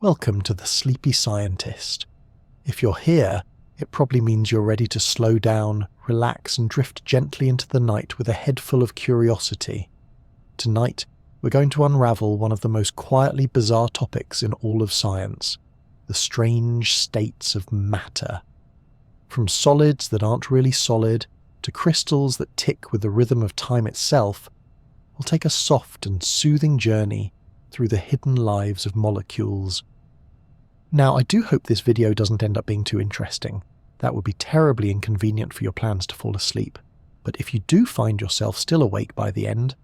Welcome to the Sleepy Scientist. If you're here, it probably means you're ready to slow down, relax and drift gently into the night with a head full of curiosity. Tonight, we're going to unravel one of the most quietly bizarre topics in all of science, the strange states of matter. From solids that aren't really solid, to crystals that tick with the rhythm of time itself, we'll take a soft and soothing journey through the hidden lives of molecules. Now, I do hope this video doesn't end up being too interesting. That would be terribly inconvenient for your plans to fall asleep. But if you do find yourself still awake by the end,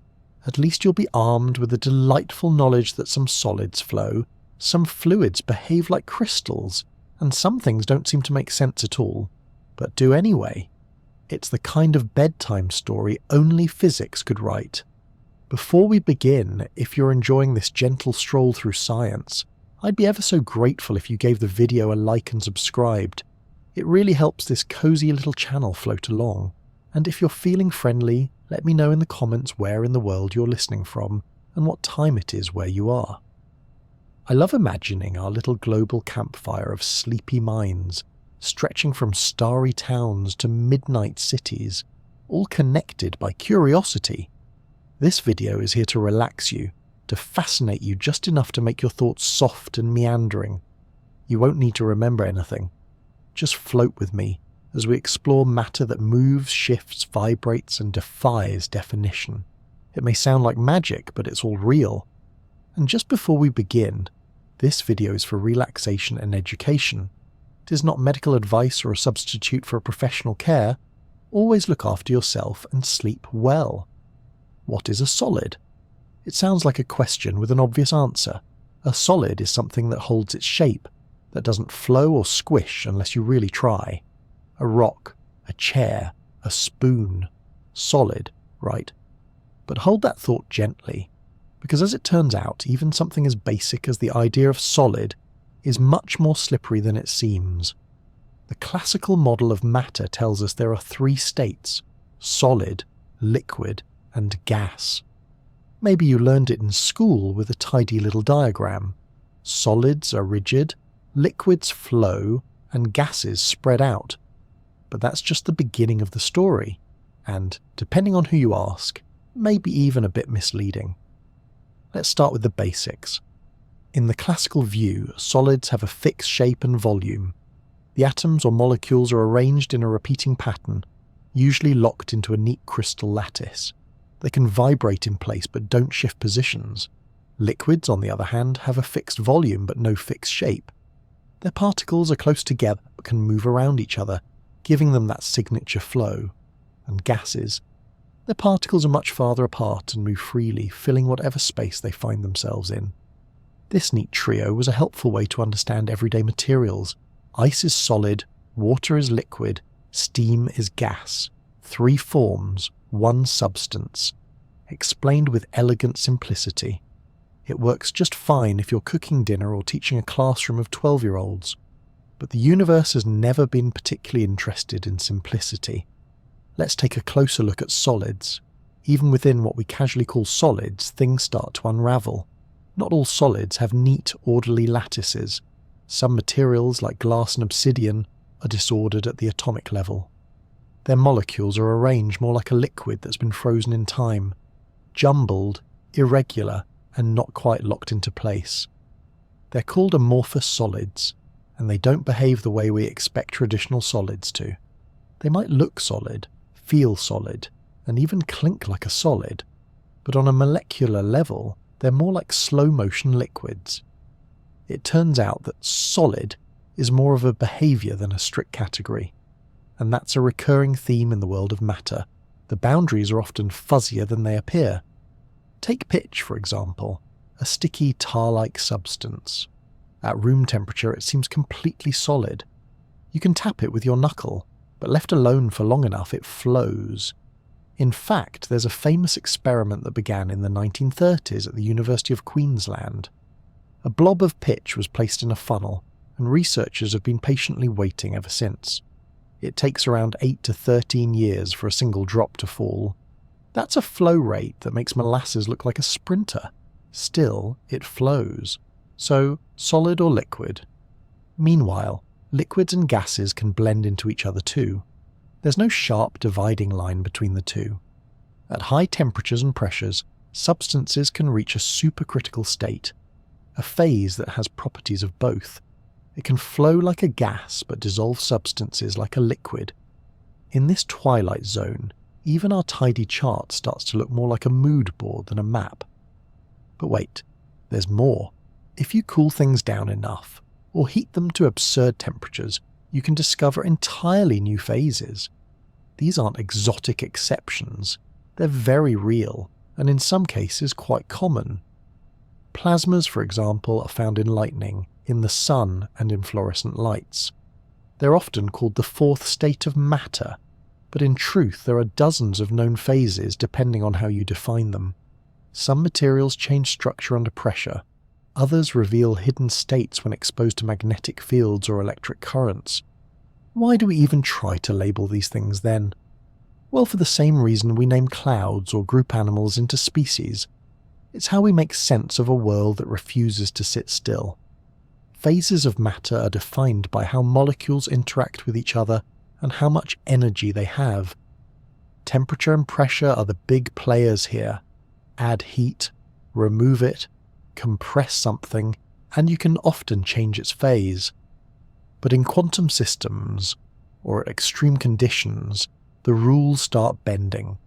at least you'll be armed with the delightful knowledge that some solids flow, some fluids behave like crystals, and some things don't seem to make sense at all, but do anyway. It's the kind of bedtime story only physics could write. Before we begin, if you're enjoying this gentle stroll through science, I'd be ever so grateful if you gave the video a like and subscribed. It really helps this cozy little channel float along. And if you're feeling friendly, let me know in the comments where in the world you're listening from and what time it is where you are. I love imagining our little global campfire of sleepy minds, stretching from starry towns to midnight cities, all connected by curiosity. This video is here to relax you, to fascinate you just enough to make your thoughts soft and meandering. You won't need to remember anything. Just float with me as we explore matter that moves, shifts, vibrates, and defies definition. It may sound like magic, but it's all real. And just before we begin, this video is for relaxation and education. It is not medical advice or a substitute for professional care. Always look after yourself and sleep well. What is a solid? It sounds like a question with an obvious answer. A solid is something that holds its shape, that doesn't flow or squish unless you really try. A rock, a chair, a spoon. Solid, right? But hold that thought gently, because as it turns out, even something as basic as the idea of solid is much more slippery than it seems. The classical model of matter tells us there are three states: solid, liquid, and gas. Maybe you learned it in school with a tidy little diagram. Solids are rigid, liquids flow, and gases spread out. But that's just the beginning of the story, and, depending on who you ask, maybe even a bit misleading. Let's start with the basics. In the classical view, solids have a fixed shape and volume. The atoms or molecules are arranged in a repeating pattern, usually locked into a neat crystal lattice. They can vibrate in place but don't shift positions. Liquids, on the other hand, have a fixed volume but no fixed shape. Their particles are close together but can move around each other, giving them that signature flow. And gases, their particles are much farther apart and move freely, filling whatever space they find themselves in. This neat trio was a helpful way to understand everyday materials. Ice is solid, water is liquid, steam is gas. Three forms, one substance, explained with elegant simplicity. It works just fine if you're cooking dinner or teaching a classroom of 12-year-olds. But the universe has never been particularly interested in simplicity. Let's take a closer look at solids. Even within what we casually call solids, things start to unravel. Not all solids have neat, orderly lattices. Some materials, like glass and obsidian, are disordered at the atomic level. Their molecules are arranged more like a liquid that's been frozen in time, jumbled, irregular, and not quite locked into place. They're called amorphous solids, and they don't behave the way we expect traditional solids to. They might look solid, feel solid, and even clink like a solid, but on a molecular level, they're more like slow-motion liquids. It turns out that solid is more of a behavior than a strict category. And that's a recurring theme in the world of matter. The boundaries are often fuzzier than they appear. Take pitch, for example, a sticky tar-like substance. At room temperature, it seems completely solid. You can tap it with your knuckle, but left alone for long enough, it flows. In fact, there's a famous experiment that began in the 1930s at the University of Queensland. A blob of pitch was placed in a funnel, and researchers have been patiently waiting ever since. It takes around 8 to 13 years for a single drop to fall. That's a flow rate that makes molasses look like a sprinter. Still, it flows. So, solid or liquid? Meanwhile, liquids and gases can blend into each other too. There's no sharp dividing line between the two. At high temperatures and pressures, substances can reach a supercritical state, a phase that has properties of both. It can flow like a gas but dissolve substances like a liquid. In this twilight zone, even our tidy chart starts to look more like a mood board than a map. But wait, there's more. If you cool things down enough, or heat them to absurd temperatures, you can discover entirely new phases. These aren't exotic exceptions. They're very real, and in some cases quite common. Plasmas, for example, are found in lightning, in the sun, and in fluorescent lights. They're often called the fourth state of matter, but in truth there are dozens of known phases depending on how you define them. Some materials change structure under pressure. Others reveal hidden states when exposed to magnetic fields or electric currents. Why do we even try to label these things then? Well, for the same reason we name clouds or group animals into species. It's how we make sense of a world that refuses to sit still. Phases of matter are defined by how molecules interact with each other and how much energy they have. Temperature and pressure are the big players here. Add heat, remove it, compress something, and you can often change its phase. But in quantum systems, or at extreme conditions, the rules start bending.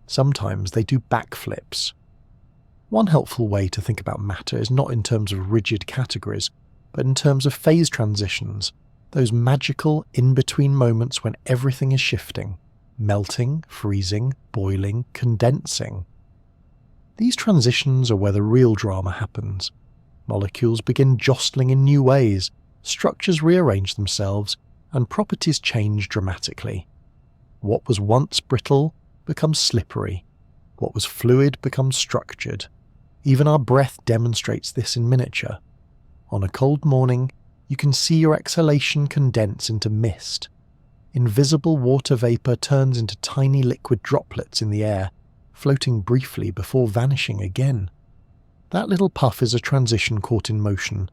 Sometimes they do backflips. One helpful way to think about matter is not in terms of rigid categories, but in terms of phase transitions, those magical in-between moments when everything is shifting, melting, freezing, boiling, condensing. These transitions are where the real drama happens. Molecules begin jostling in new ways, structures rearrange themselves, and properties change dramatically. What was once brittle becomes slippery. What was fluid becomes structured. Even our breath demonstrates this in miniature. On a cold morning, you can see your exhalation condense into mist. Invisible water vapour turns into tiny liquid droplets in the air, floating briefly before vanishing again. That little puff is a transition caught in motion,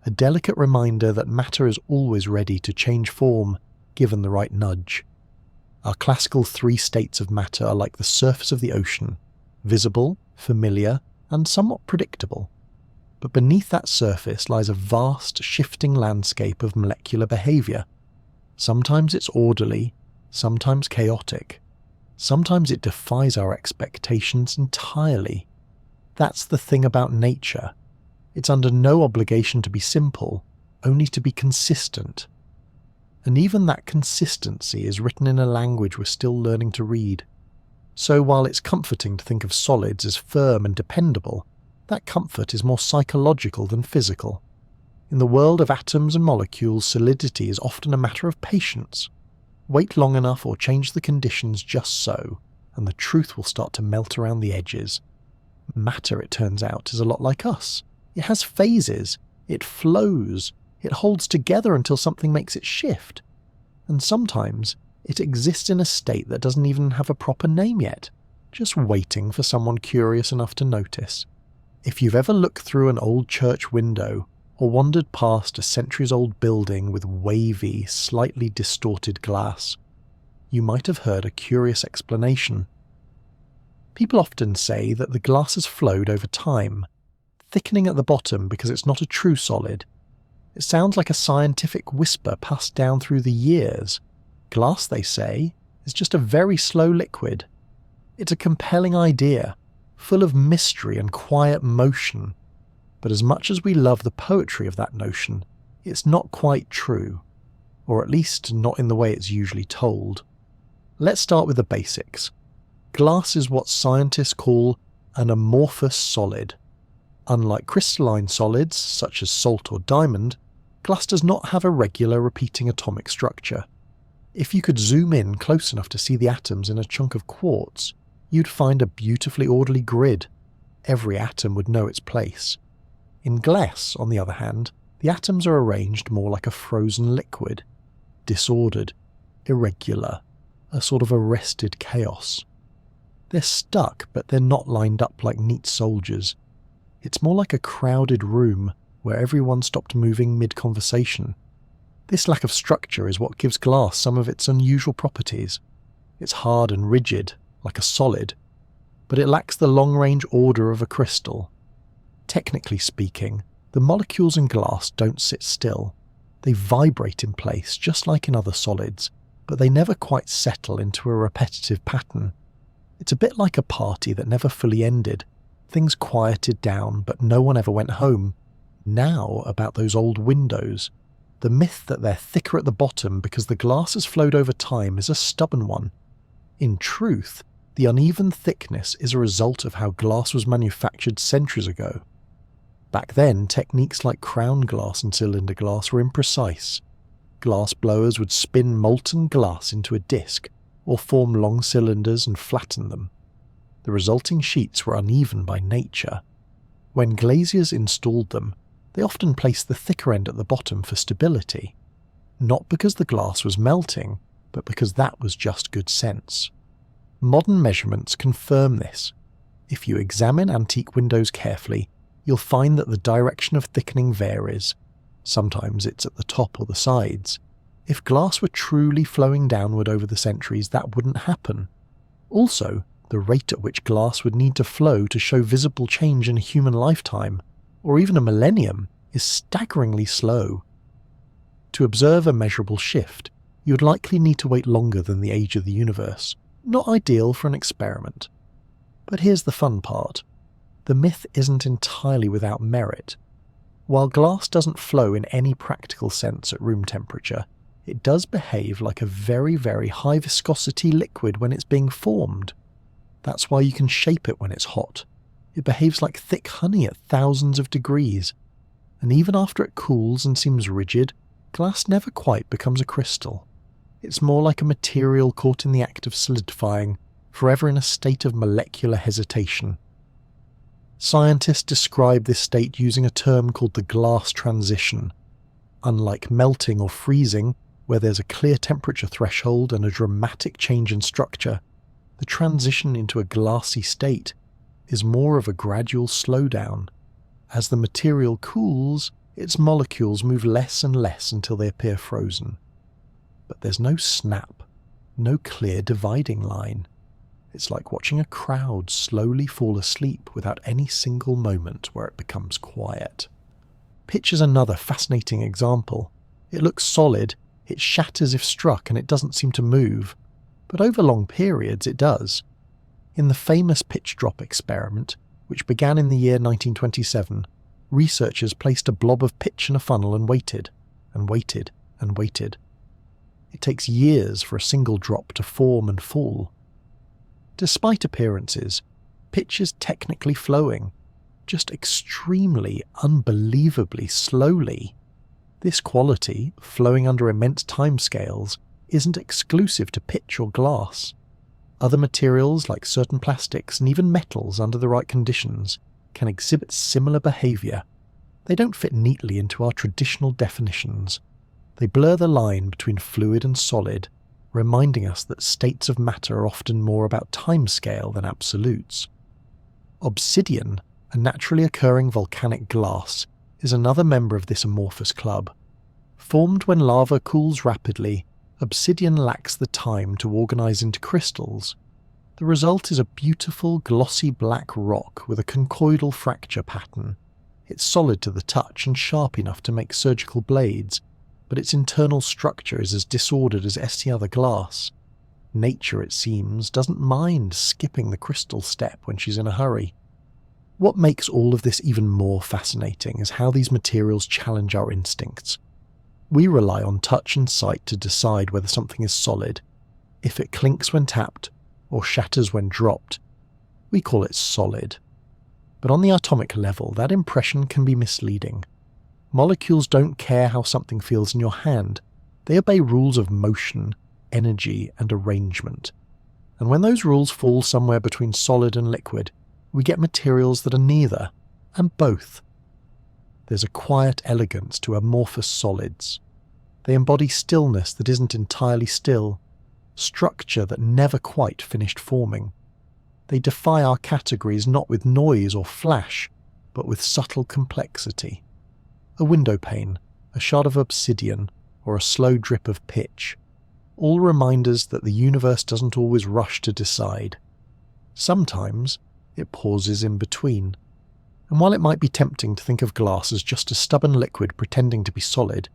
a delicate reminder that matter is always ready to change form, given the right nudge. Our classical three states of matter are like the surface of the ocean, visible, familiar, and somewhat predictable. But beneath that surface lies a vast, shifting landscape of molecular behaviour. Sometimes it's orderly, sometimes chaotic. Sometimes it defies our expectations entirely. That's the thing about nature. It's under no obligation to be simple, only to be consistent. And even that consistency is written in a language we're still learning to read. So while it's comforting to think of solids as firm and dependable, that comfort is more psychological than physical. In the world of atoms and molecules, solidity is often a matter of patience. Wait long enough or change the conditions just so, and the truth will start to melt around the edges. Matter, it turns out, is a lot like us. It has phases, it flows, it holds together until something makes it shift. And sometimes it exists in a state that doesn't even have a proper name yet, just waiting for someone curious enough to notice. If you've ever looked through an old church window, or wandered past a centuries-old building with wavy, slightly distorted glass, you might have heard a curious explanation. People often say that the glass has flowed over time, thickening at the bottom because it's not a true solid. It sounds like a scientific whisper passed down through the years. Glass, they say, is just a very slow liquid. It's a compelling idea, full of mystery and quiet motion. But as much as we love the poetry of that notion, it's not quite true, or at least not in the way it's usually told. Let's start with the basics. Glass is what scientists call an amorphous solid. Unlike crystalline solids, such as salt or diamond, glass does not have a regular repeating atomic structure. If you could zoom in close enough to see the atoms in a chunk of quartz, you'd find a beautifully orderly grid. Every atom would know its place. In glass, on the other hand, the atoms are arranged more like a frozen liquid, disordered, irregular, a sort of arrested chaos. They're stuck, but they're not lined up like neat soldiers. It's more like a crowded room, where everyone stopped moving mid-conversation. This lack of structure is what gives glass some of its unusual properties. It's hard and rigid, like a solid, but it lacks the long-range order of a crystal. Technically speaking, the molecules in glass don't sit still. They vibrate in place just like in other solids, but they never quite settle into a repetitive pattern. It's a bit like a party that never fully ended. Things quieted down, but no one ever went home. Now about those old windows. The myth that they're thicker at the bottom because the glass has flowed over time is a stubborn one. In truth, the uneven thickness is a result of how glass was manufactured centuries ago. Back then, techniques like crown glass and cylinder glass were imprecise. Glass blowers would spin molten glass into a disc, or form long cylinders and flatten them. The resulting sheets were uneven by nature. When glaziers installed them, they often placed the thicker end at the bottom for stability, not because the glass was melting, but because that was just good sense. Modern measurements confirm this. If you examine antique windows carefully, you'll find that the direction of thickening varies. Sometimes it's at the top or the sides. If glass were truly flowing downward over the centuries, that wouldn't happen. Also, the rate at which glass would need to flow to show visible change in a human lifetime, or even a millennium, is staggeringly slow. To observe a measurable shift, you would likely need to wait longer than the age of the universe. Not ideal for an experiment. But here's the fun part. The myth isn't entirely without merit. While glass doesn't flow in any practical sense at room temperature, it does behave like a very, very high viscosity liquid when it's being formed. That's why you can shape it when it's hot. It behaves like thick honey at thousands of degrees. And even after it cools and seems rigid, glass never quite becomes a crystal. It's more like a material caught in the act of solidifying, forever in a state of molecular hesitation. Scientists describe this state using a term called the glass transition. Unlike melting or freezing, where there's a clear temperature threshold and a dramatic change in structure, the transition into a glassy state is more of a gradual slowdown. As the material cools, its molecules move less and less until they appear frozen. But there's no snap, no clear dividing line. It's like watching a crowd slowly fall asleep without any single moment where it becomes quiet. Pitch is another fascinating example. It looks solid, it shatters if struck and it doesn't seem to move, but over long periods it does. In the famous pitch drop experiment, which began in the year 1927, researchers placed a blob of pitch in a funnel and waited, and waited, and waited. It takes years for a single drop to form and fall. Despite appearances, pitch is technically flowing, just extremely, unbelievably slowly. This quality, flowing under immense timescales, isn't exclusive to pitch or glass. Other materials like certain plastics and even metals under the right conditions can exhibit similar behaviour. They don't fit neatly into our traditional definitions. They blur the line between fluid and solid, reminding us that states of matter are often more about timescale than absolutes. Obsidian, a naturally occurring volcanic glass, is another member of this amorphous club. Formed when lava cools rapidly, obsidian lacks the time to organise into crystals. The result is a beautiful glossy black rock with a conchoidal fracture pattern. It's solid to the touch and sharp enough to make surgical blades, but its internal structure is as disordered as any other glass. Nature, it seems, doesn't mind skipping the crystal step when she's in a hurry. What makes all of this even more fascinating is how these materials challenge our instincts. We rely on touch and sight to decide whether something is solid. If it clinks when tapped, or shatters when dropped, we call it solid. But on the atomic level, that impression can be misleading. Molecules don't care how something feels in your hand. They obey rules of motion, energy, and arrangement. And when those rules fall somewhere between solid and liquid, we get materials that are neither, and both. There's a quiet elegance to amorphous solids. They embody stillness that isn't entirely still, structure that never quite finished forming. They defy our categories not with noise or flash, but with subtle complexity. a window pane, a shard of obsidian, or a slow drip of pitch. All reminders that the universe doesn't always rush to decide. Sometimes it pauses in between. And while it might be tempting to think of glass as just a stubborn liquid pretending to be solid,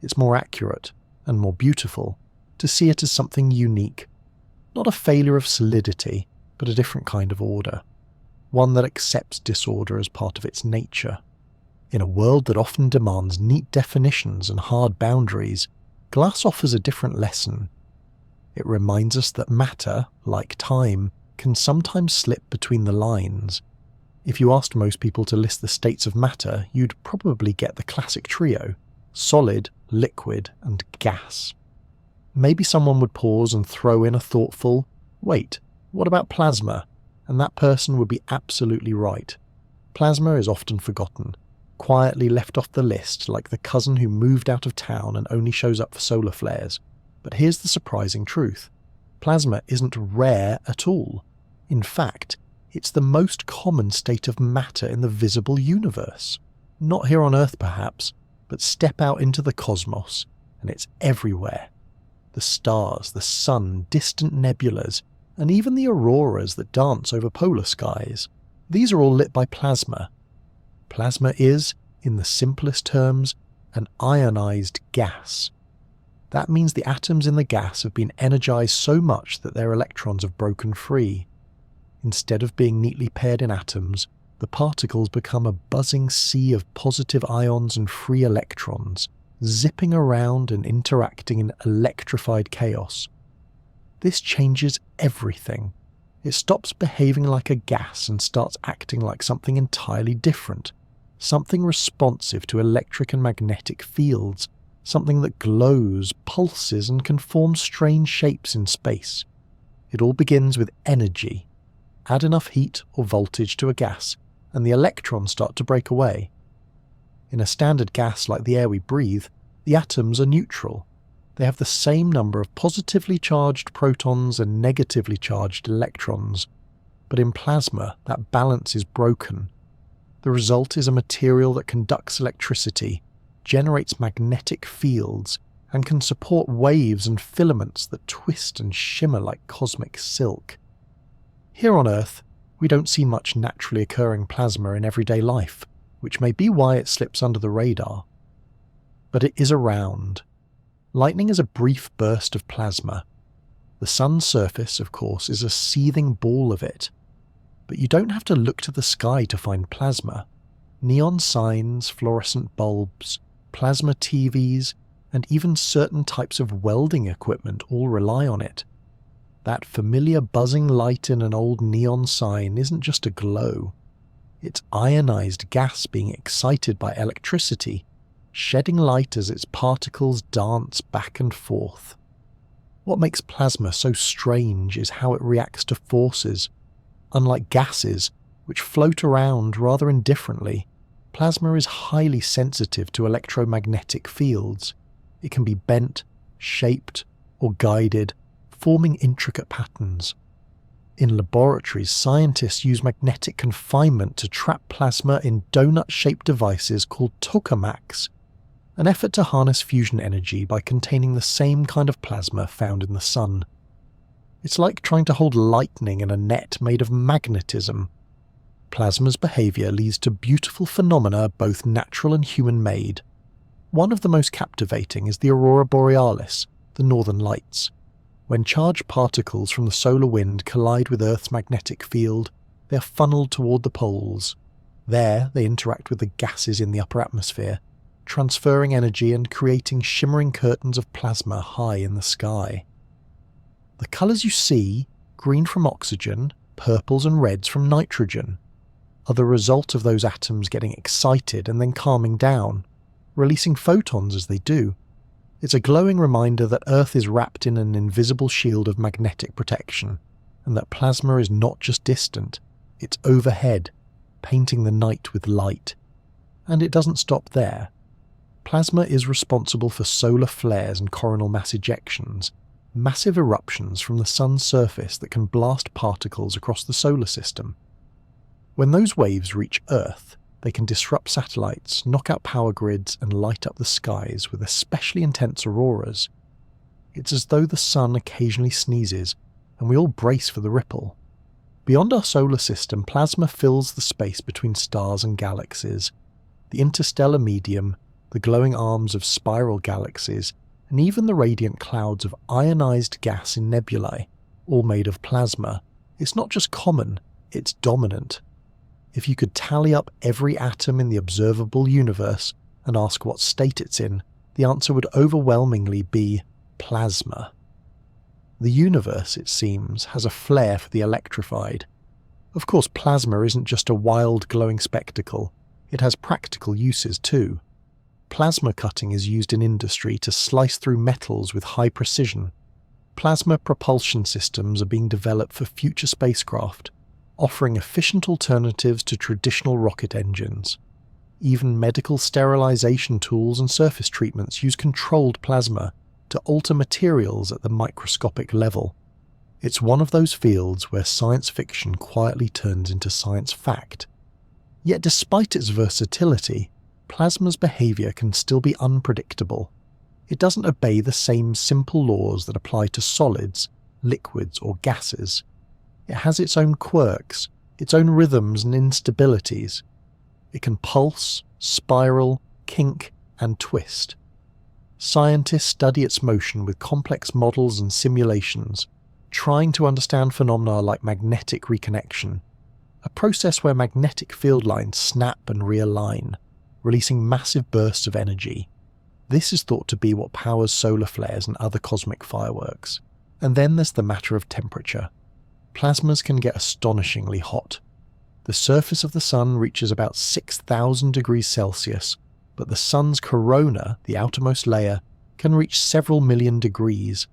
it's more accurate and more beautiful to see it as something unique. Not a failure of solidity, but a different kind of order. One that accepts disorder as part of its nature. In a world that often demands neat definitions and hard boundaries, glass offers a different lesson. It reminds us that matter, like time, can sometimes slip between the lines. If you asked most people to list the states of matter, you'd probably get the classic trio: solid, liquid, and gas. Maybe someone would pause and throw in a thoughtful, "Wait, what about plasma?" And that person would be absolutely right. Plasma is often forgotten, quietly left off the list like the cousin who moved out of town and only shows up for solar flares. But here's the surprising truth. Plasma isn't rare at all. In fact, it's the most common state of matter in the visible universe. Not here on Earth perhaps, but step out into the cosmos, and it's everywhere. The stars, the sun, distant nebulas, and even the auroras that dance over polar skies. These are all lit by plasma. Plasma is, in the simplest terms, an ionized gas. That means the atoms in the gas have been energized so much that their electrons have broken free. Instead of being neatly paired in atoms, the particles become a buzzing sea of positive ions and free electrons, zipping around and interacting in electrified chaos. This changes everything. It stops behaving like a gas and starts acting like something entirely different, something responsive to electric and magnetic fields, something that glows, pulses, and can form strange shapes in space. It all begins with energy. Add enough heat or voltage to a gas, and the electrons start to break away. In a standard gas like the air we breathe, the atoms are neutral. They have the same number of positively charged protons and negatively charged electrons. But in plasma, that balance is broken. The result is a material that conducts electricity, generates magnetic fields, and can support waves and filaments that twist and shimmer like cosmic silk. Here on Earth, we don't see much naturally occurring plasma in everyday life, which may be why it slips under the radar. But it is around. Lightning is a brief burst of plasma. The sun's surface, of course, is a seething ball of it. But you don't have to look to the sky to find plasma. Neon signs, fluorescent bulbs, plasma TVs, and even certain types of welding equipment all rely on it. That familiar buzzing light in an old neon sign isn't just a glow. It's ionized gas being excited by electricity, shedding light as its particles dance back and forth. What makes plasma so strange is how it reacts to forces. Unlike gases, which float around rather indifferently, plasma is highly sensitive to electromagnetic fields. It can be bent, shaped, or guided, forming intricate patterns. In laboratories, scientists use magnetic confinement to trap plasma in donut-shaped devices called tokamaks, an effort to harness fusion energy by containing the same kind of plasma found in the sun. It's like trying to hold lightning in a net made of magnetism. Plasma's behaviour leads to beautiful phenomena, both natural and human-made. One of the most captivating is the aurora borealis, the northern lights. When charged particles from the solar wind collide with Earth's magnetic field, they are funneled toward the poles. There, they interact with the gases in the upper atmosphere, transferring energy and creating shimmering curtains of plasma high in the sky. The colours you see, green from oxygen, purples and reds from nitrogen, are the result of those atoms getting excited and then calming down, releasing photons as they do. It's a glowing reminder that Earth is wrapped in an invisible shield of magnetic protection, and that plasma is not just distant, it's overhead, painting the night with light. And it doesn't stop there. Plasma is responsible for solar flares and coronal mass ejections, massive eruptions from the sun's surface that can blast particles across the solar system. When those waves reach Earth, They can disrupt satellites, knock out power grids, and light up the skies with especially intense auroras. It's as though the sun occasionally sneezes, and we all brace for the ripple. Beyond our solar system, plasma fills the space between stars and galaxies. The interstellar medium, the glowing arms of spiral galaxies, and even the radiant clouds of ionized gas in nebulae, all made of plasma. It's not just common, it's dominant. If you could tally up every atom in the observable universe and ask what state it's in, the answer would overwhelmingly be plasma. The universe, it seems, has a flair for the electrified. Of course, plasma isn't just a wild glowing spectacle, it has practical uses too. Plasma cutting is used in industry to slice through metals with high precision. Plasma propulsion systems are being developed for future spacecraft, offering efficient alternatives to traditional rocket engines. Even medical sterilization tools and surface treatments use controlled plasma to alter materials at the microscopic level. It's one of those fields where science fiction quietly turns into science fact. Yet despite its versatility, plasma's behavior can still be unpredictable. It doesn't obey the same simple laws that apply to solids, liquids, or gases. It has its own quirks, its own rhythms and instabilities. It can pulse, spiral, kink, and twist. Scientists study its motion with complex models and simulations, trying to understand phenomena like magnetic reconnection, a process where magnetic field lines snap and realign, releasing massive bursts of energy. This is thought to be what powers solar flares and other cosmic fireworks. And then there's the matter of temperature. Plasmas can get astonishingly hot. The surface of the sun reaches about 6,000 degrees Celsius, but the sun's corona, the outermost layer, can reach several million degrees.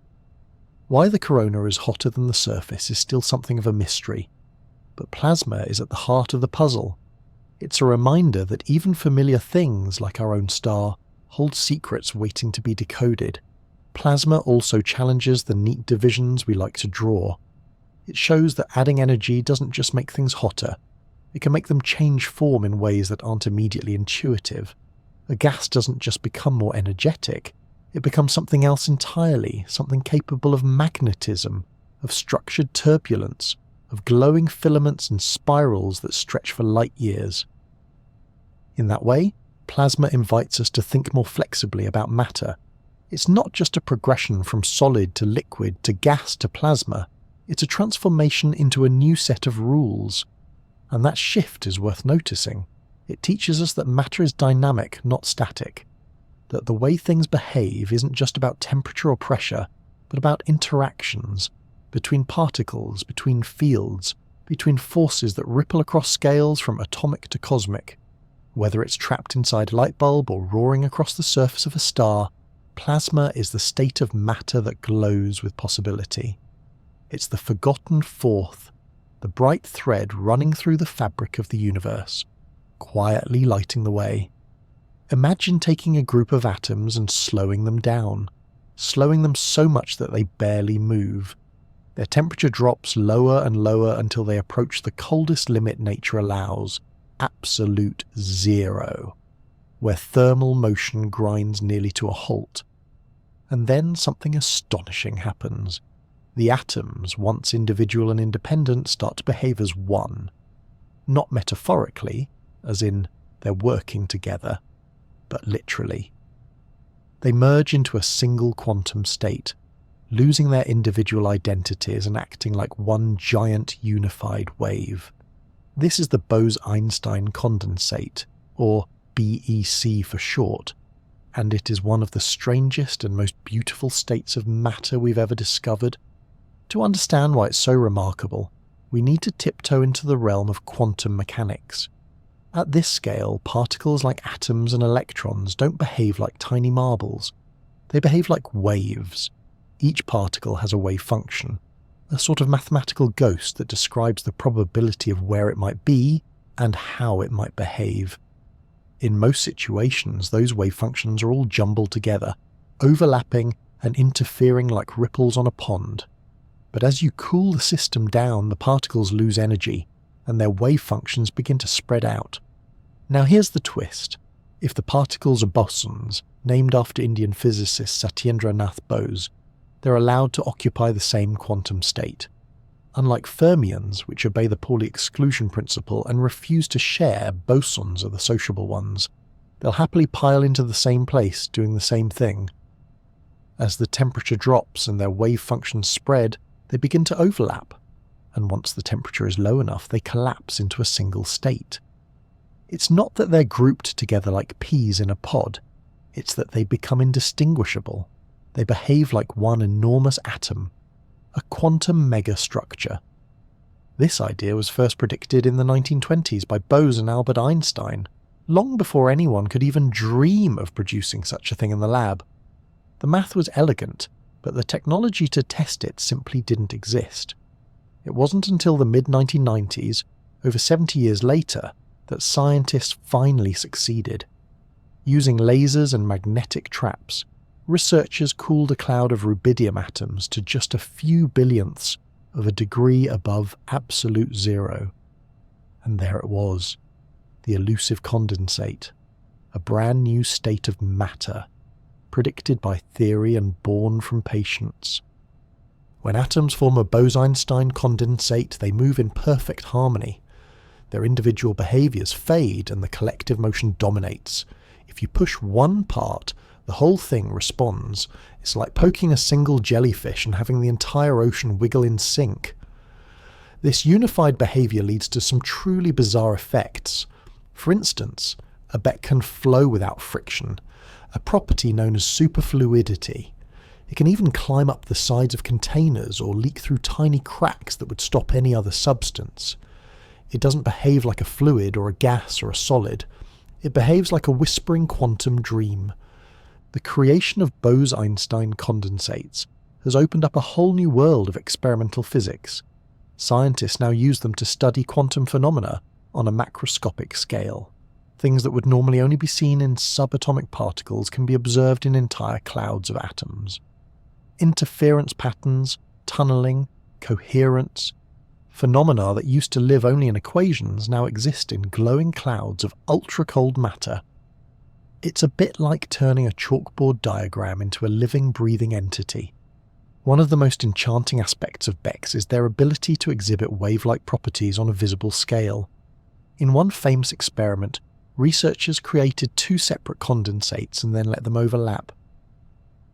Why the corona is hotter than the surface is still something of a mystery, but plasma is at the heart of the puzzle. It's a reminder that even familiar things, like our own star, hold secrets waiting to be decoded. Plasma also challenges the neat divisions we like to draw. It shows that adding energy doesn't just make things hotter, it can make them change form in ways that aren't immediately intuitive. A gas doesn't just become more energetic, it becomes something else entirely, something capable of magnetism, of structured turbulence, of glowing filaments and spirals that stretch for light years. In that way, plasma invites us to think more flexibly about matter. It's not just a progression from solid to liquid to gas to plasma, it's a transformation into a new set of rules. And that shift is worth noticing. It teaches us that matter is dynamic, not static. That the way things behave isn't just about temperature or pressure, but about interactions between particles, between fields, between forces that ripple across scales from atomic to cosmic. Whether it's trapped inside a light bulb or roaring across the surface of a star, plasma is the state of matter that glows with possibility. It's the forgotten fourth, the bright thread running through the fabric of the universe, quietly lighting the way. Imagine taking a group of atoms and slowing them down, slowing them so much that they barely move. Their temperature drops lower and lower until they approach the coldest limit nature allows, absolute zero, where thermal motion grinds nearly to a halt. And then something astonishing happens. The atoms, once individual and independent, start to behave as one. Not metaphorically, as in they're working together, but literally. They merge into a single quantum state, losing their individual identities and acting like one giant unified wave. This is the Bose Einstein condensate, or BEC for short, and it is one of the strangest and most beautiful states of matter we've ever discovered. To understand why it's so remarkable, we need to tiptoe into the realm of quantum mechanics. At this scale, particles like atoms and electrons don't behave like tiny marbles. They behave like waves. Each particle has a wave function, a sort of mathematical ghost that describes the probability of where it might be and how it might behave. In most situations, those wave functions are all jumbled together, overlapping and interfering like ripples on a pond. But as you cool the system down, the particles lose energy, and their wave functions begin to spread out. Now here's the twist. If the particles are bosons, named after Indian physicist Satyendranath Bose, they're allowed to occupy the same quantum state. Unlike fermions, which obey the Pauli exclusion principle and refuse to share, bosons are the sociable ones. They'll happily pile into the same place, doing the same thing. As the temperature drops and their wave functions spread, they begin to overlap, and once the temperature is low enough, they collapse into a single state. It's not that they're grouped together like peas in a pod, it's that they become indistinguishable. They behave like one enormous atom, a quantum megastructure. This idea was first predicted in the 1920s by Bose and Albert Einstein, long before anyone could even dream of producing such a thing in the lab. The math was elegant, but the technology to test it simply didn't exist. It wasn't until the mid-1990s, over 70 years later, that scientists finally succeeded. Using lasers and magnetic traps, researchers cooled a cloud of rubidium atoms to just a few billionths of a degree above absolute zero. And there it was, the elusive condensate, a brand new state of matter, predicted by theory and born from patience. When atoms form a Bose Einstein condensate, they move in perfect harmony. Their individual behaviours fade and the collective motion dominates. If you push one part, the whole thing responds. It's like poking a single jellyfish and having the entire ocean wiggle in sync. This unified behaviour leads to some truly bizarre effects. For instance, a bed can flow without friction, a property known as superfluidity. It can even climb up the sides of containers or leak through tiny cracks that would stop any other substance. It doesn't behave like a fluid or a gas or a solid. It behaves like a whispering quantum dream. The creation of Bose Einstein condensates has opened up a whole new world of experimental physics. Scientists now use them to study quantum phenomena on a macroscopic scale. Things that would normally only be seen in subatomic particles can be observed in entire clouds of atoms. Interference patterns, tunneling, coherence, phenomena that used to live only in equations now exist in glowing clouds of ultra-cold matter. It's a bit like turning a chalkboard diagram into a living, breathing entity. One of the most enchanting aspects of BECS is their ability to exhibit wave-like properties on a visible scale. In one famous experiment, researchers created two separate condensates and then let them overlap.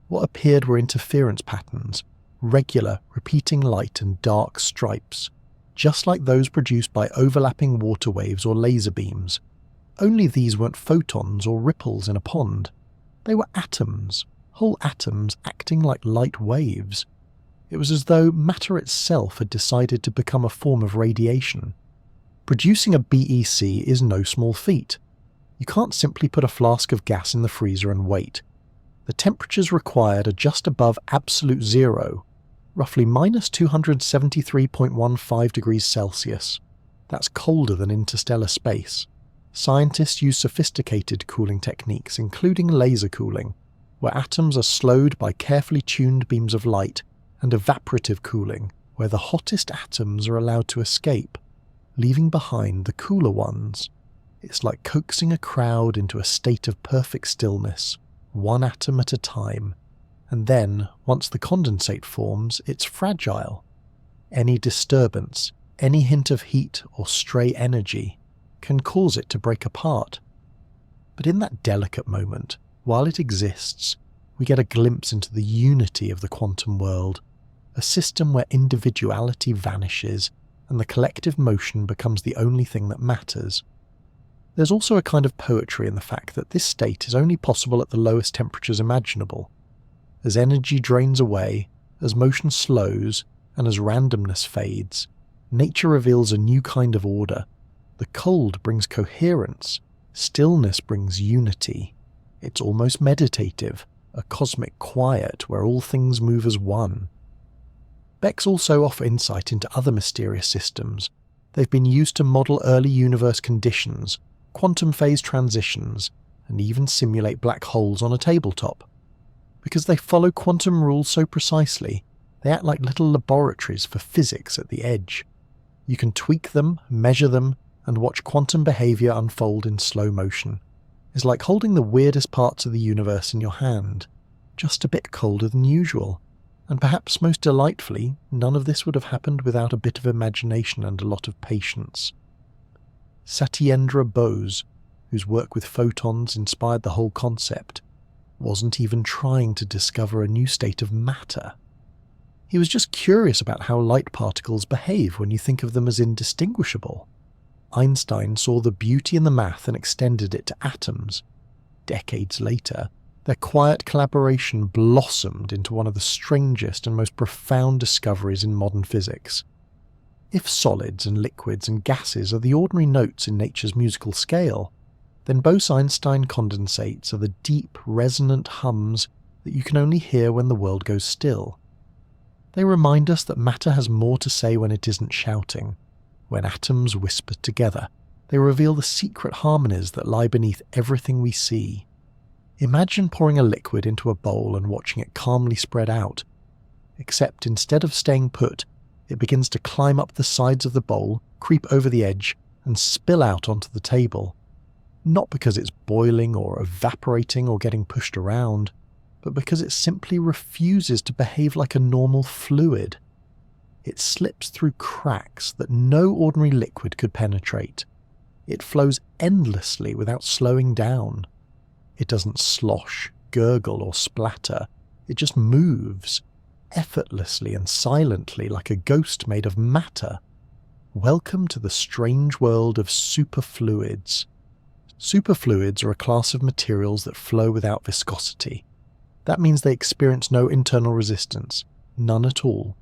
What appeared were interference patterns, regular, repeating light and dark stripes, just like those produced by overlapping water waves or laser beams. Only these weren't photons or ripples in a pond. They were atoms, whole atoms acting like light waves. It was as though matter itself had decided to become a form of radiation. Producing a BEC is no small feat. You can't simply put a flask of gas in the freezer and wait. The temperatures required are just above absolute zero, roughly minus 273.15 degrees Celsius. That's colder than interstellar space. Scientists use sophisticated cooling techniques, including laser cooling, where atoms are slowed by carefully tuned beams of light, and evaporative cooling, where the hottest atoms are allowed to escape, leaving behind the cooler ones. It's like coaxing a crowd into a state of perfect stillness, one atom at a time, and then, once the condensate forms, it's fragile. Any disturbance, any hint of heat or stray energy, can cause it to break apart. But in that delicate moment, while it exists, we get a glimpse into the unity of the quantum world, a system where individuality vanishes and the collective motion becomes the only thing that matters. There's also a kind of poetry in the fact that this state is only possible at the lowest temperatures imaginable. As energy drains away, as motion slows, and as randomness fades, nature reveals a new kind of order. The cold brings coherence, stillness brings unity. It's almost meditative, a cosmic quiet where all things move as one. BECS also offer insight into other mysterious systems. They've been used to model early universe conditions, quantum phase transitions, and even simulate black holes on a tabletop. Because they follow quantum rules so precisely, they act like little laboratories for physics at the edge. You can tweak them, measure them, and watch quantum behaviour unfold in slow motion is like holding the weirdest parts of the universe in your hand, just a bit colder than usual. And perhaps most delightfully, none of this would have happened without a bit of imagination and a lot of patience. Satyendra Bose, whose work with photons inspired the whole concept, wasn't even trying to discover a new state of matter. He was just curious about how light particles behave when you think of them as indistinguishable. Einstein saw the beauty in the math and extended it to atoms. Decades later, their quiet collaboration blossomed into one of the strangest and most profound discoveries in modern physics. If solids and liquids and gases are the ordinary notes in nature's musical scale, then Bose Einstein condensates are the deep, resonant hums that you can only hear when the world goes still. They remind us that matter has more to say when it isn't shouting. When atoms whisper together, they reveal the secret harmonies that lie beneath everything we see. Imagine pouring a liquid into a bowl and watching it calmly spread out. Except instead of staying put, it begins to climb up the sides of the bowl, creep over the edge, and spill out onto the table. Not because it's boiling or evaporating or getting pushed around, but because it simply refuses to behave like a normal fluid. It slips through cracks that no ordinary liquid could penetrate. It flows endlessly without slowing down. It doesn't slosh, gurgle, or splatter. It just moves, effortlessly and silently like a ghost made of matter. Welcome to the strange world of superfluids. Superfluids are a class of materials that flow without viscosity. That means they experience no internal resistance, none at all.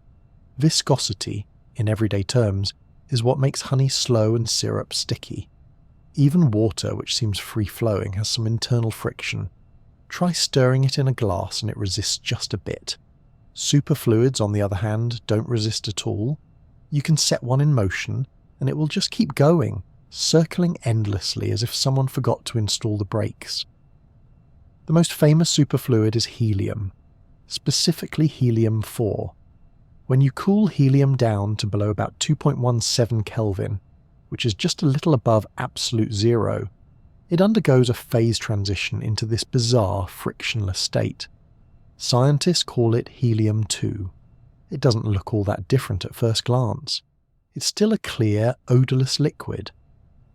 Viscosity, in everyday terms, is what makes honey slow and syrup sticky. Even water, which seems free-flowing, has some internal friction. Try stirring it in a glass and it resists just a bit. Superfluids, on the other hand, don't resist at all. You can set one in motion and it will just keep going, circling endlessly as if someone forgot to install the brakes. The most famous superfluid is helium, specifically helium-4. When you cool helium down to below about 2.17 Kelvin, which is just a little above absolute zero, it undergoes a phase transition into this bizarre, frictionless state. Scientists call it helium-2. It doesn't look all that different at first glance. It's still a clear, odourless liquid,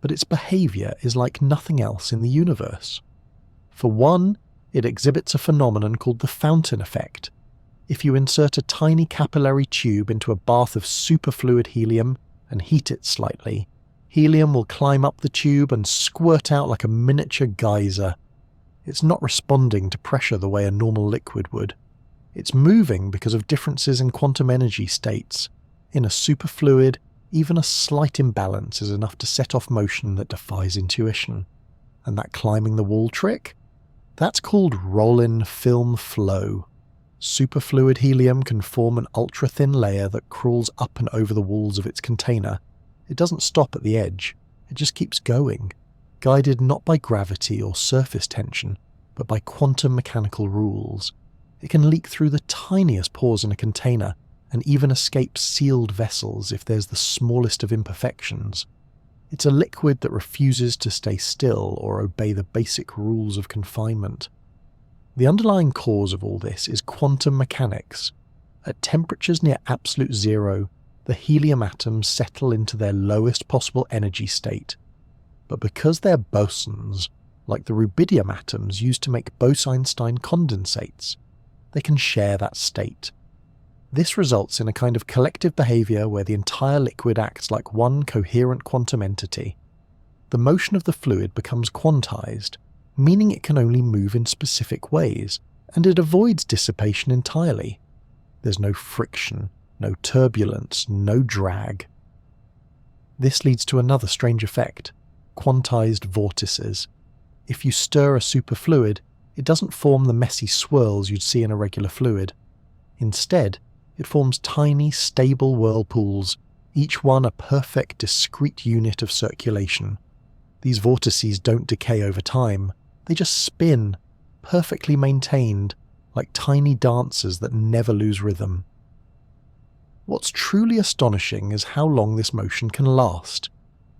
but its behaviour is like nothing else in the universe. For one, it exhibits a phenomenon called the fountain effect. If you insert a tiny capillary tube into a bath of superfluid helium and heat it slightly, helium will climb up the tube and squirt out like a miniature geyser. It's not responding to pressure the way a normal liquid would. It's moving because of differences in quantum energy states. In a superfluid, even a slight imbalance is enough to set off motion that defies intuition. And that climbing the wall trick? That's called roll-in film flow. Superfluid helium can form an ultra-thin layer that crawls up and over the walls of its container. It doesn't stop at the edge. It just keeps going, guided not by gravity or surface tension, but by quantum mechanical rules. It can leak through the tiniest pores in a container and even escape sealed vessels if there's the smallest of imperfections. It's a liquid that refuses to stay still or obey the basic rules of confinement. The underlying cause of all this is quantum mechanics. At temperatures near absolute zero, the helium atoms settle into their lowest possible energy state. But because they're bosons, like the rubidium atoms used to make Bose Einstein condensates, they can share that state. This results in a kind of collective behaviour where the entire liquid acts like one coherent quantum entity. The motion of the fluid becomes quantized, meaning it can only move in specific ways, and it avoids dissipation entirely. There's no friction, no turbulence, no drag. This leads to another strange effect: quantized vortices. If you stir a superfluid, it doesn't form the messy swirls you'd see in a regular fluid. Instead, it forms tiny, stable whirlpools, each one a perfect, discrete unit of circulation. These vortices don't decay over time. They just spin, perfectly maintained, like tiny dancers that never lose rhythm. What's truly astonishing is how long this motion can last.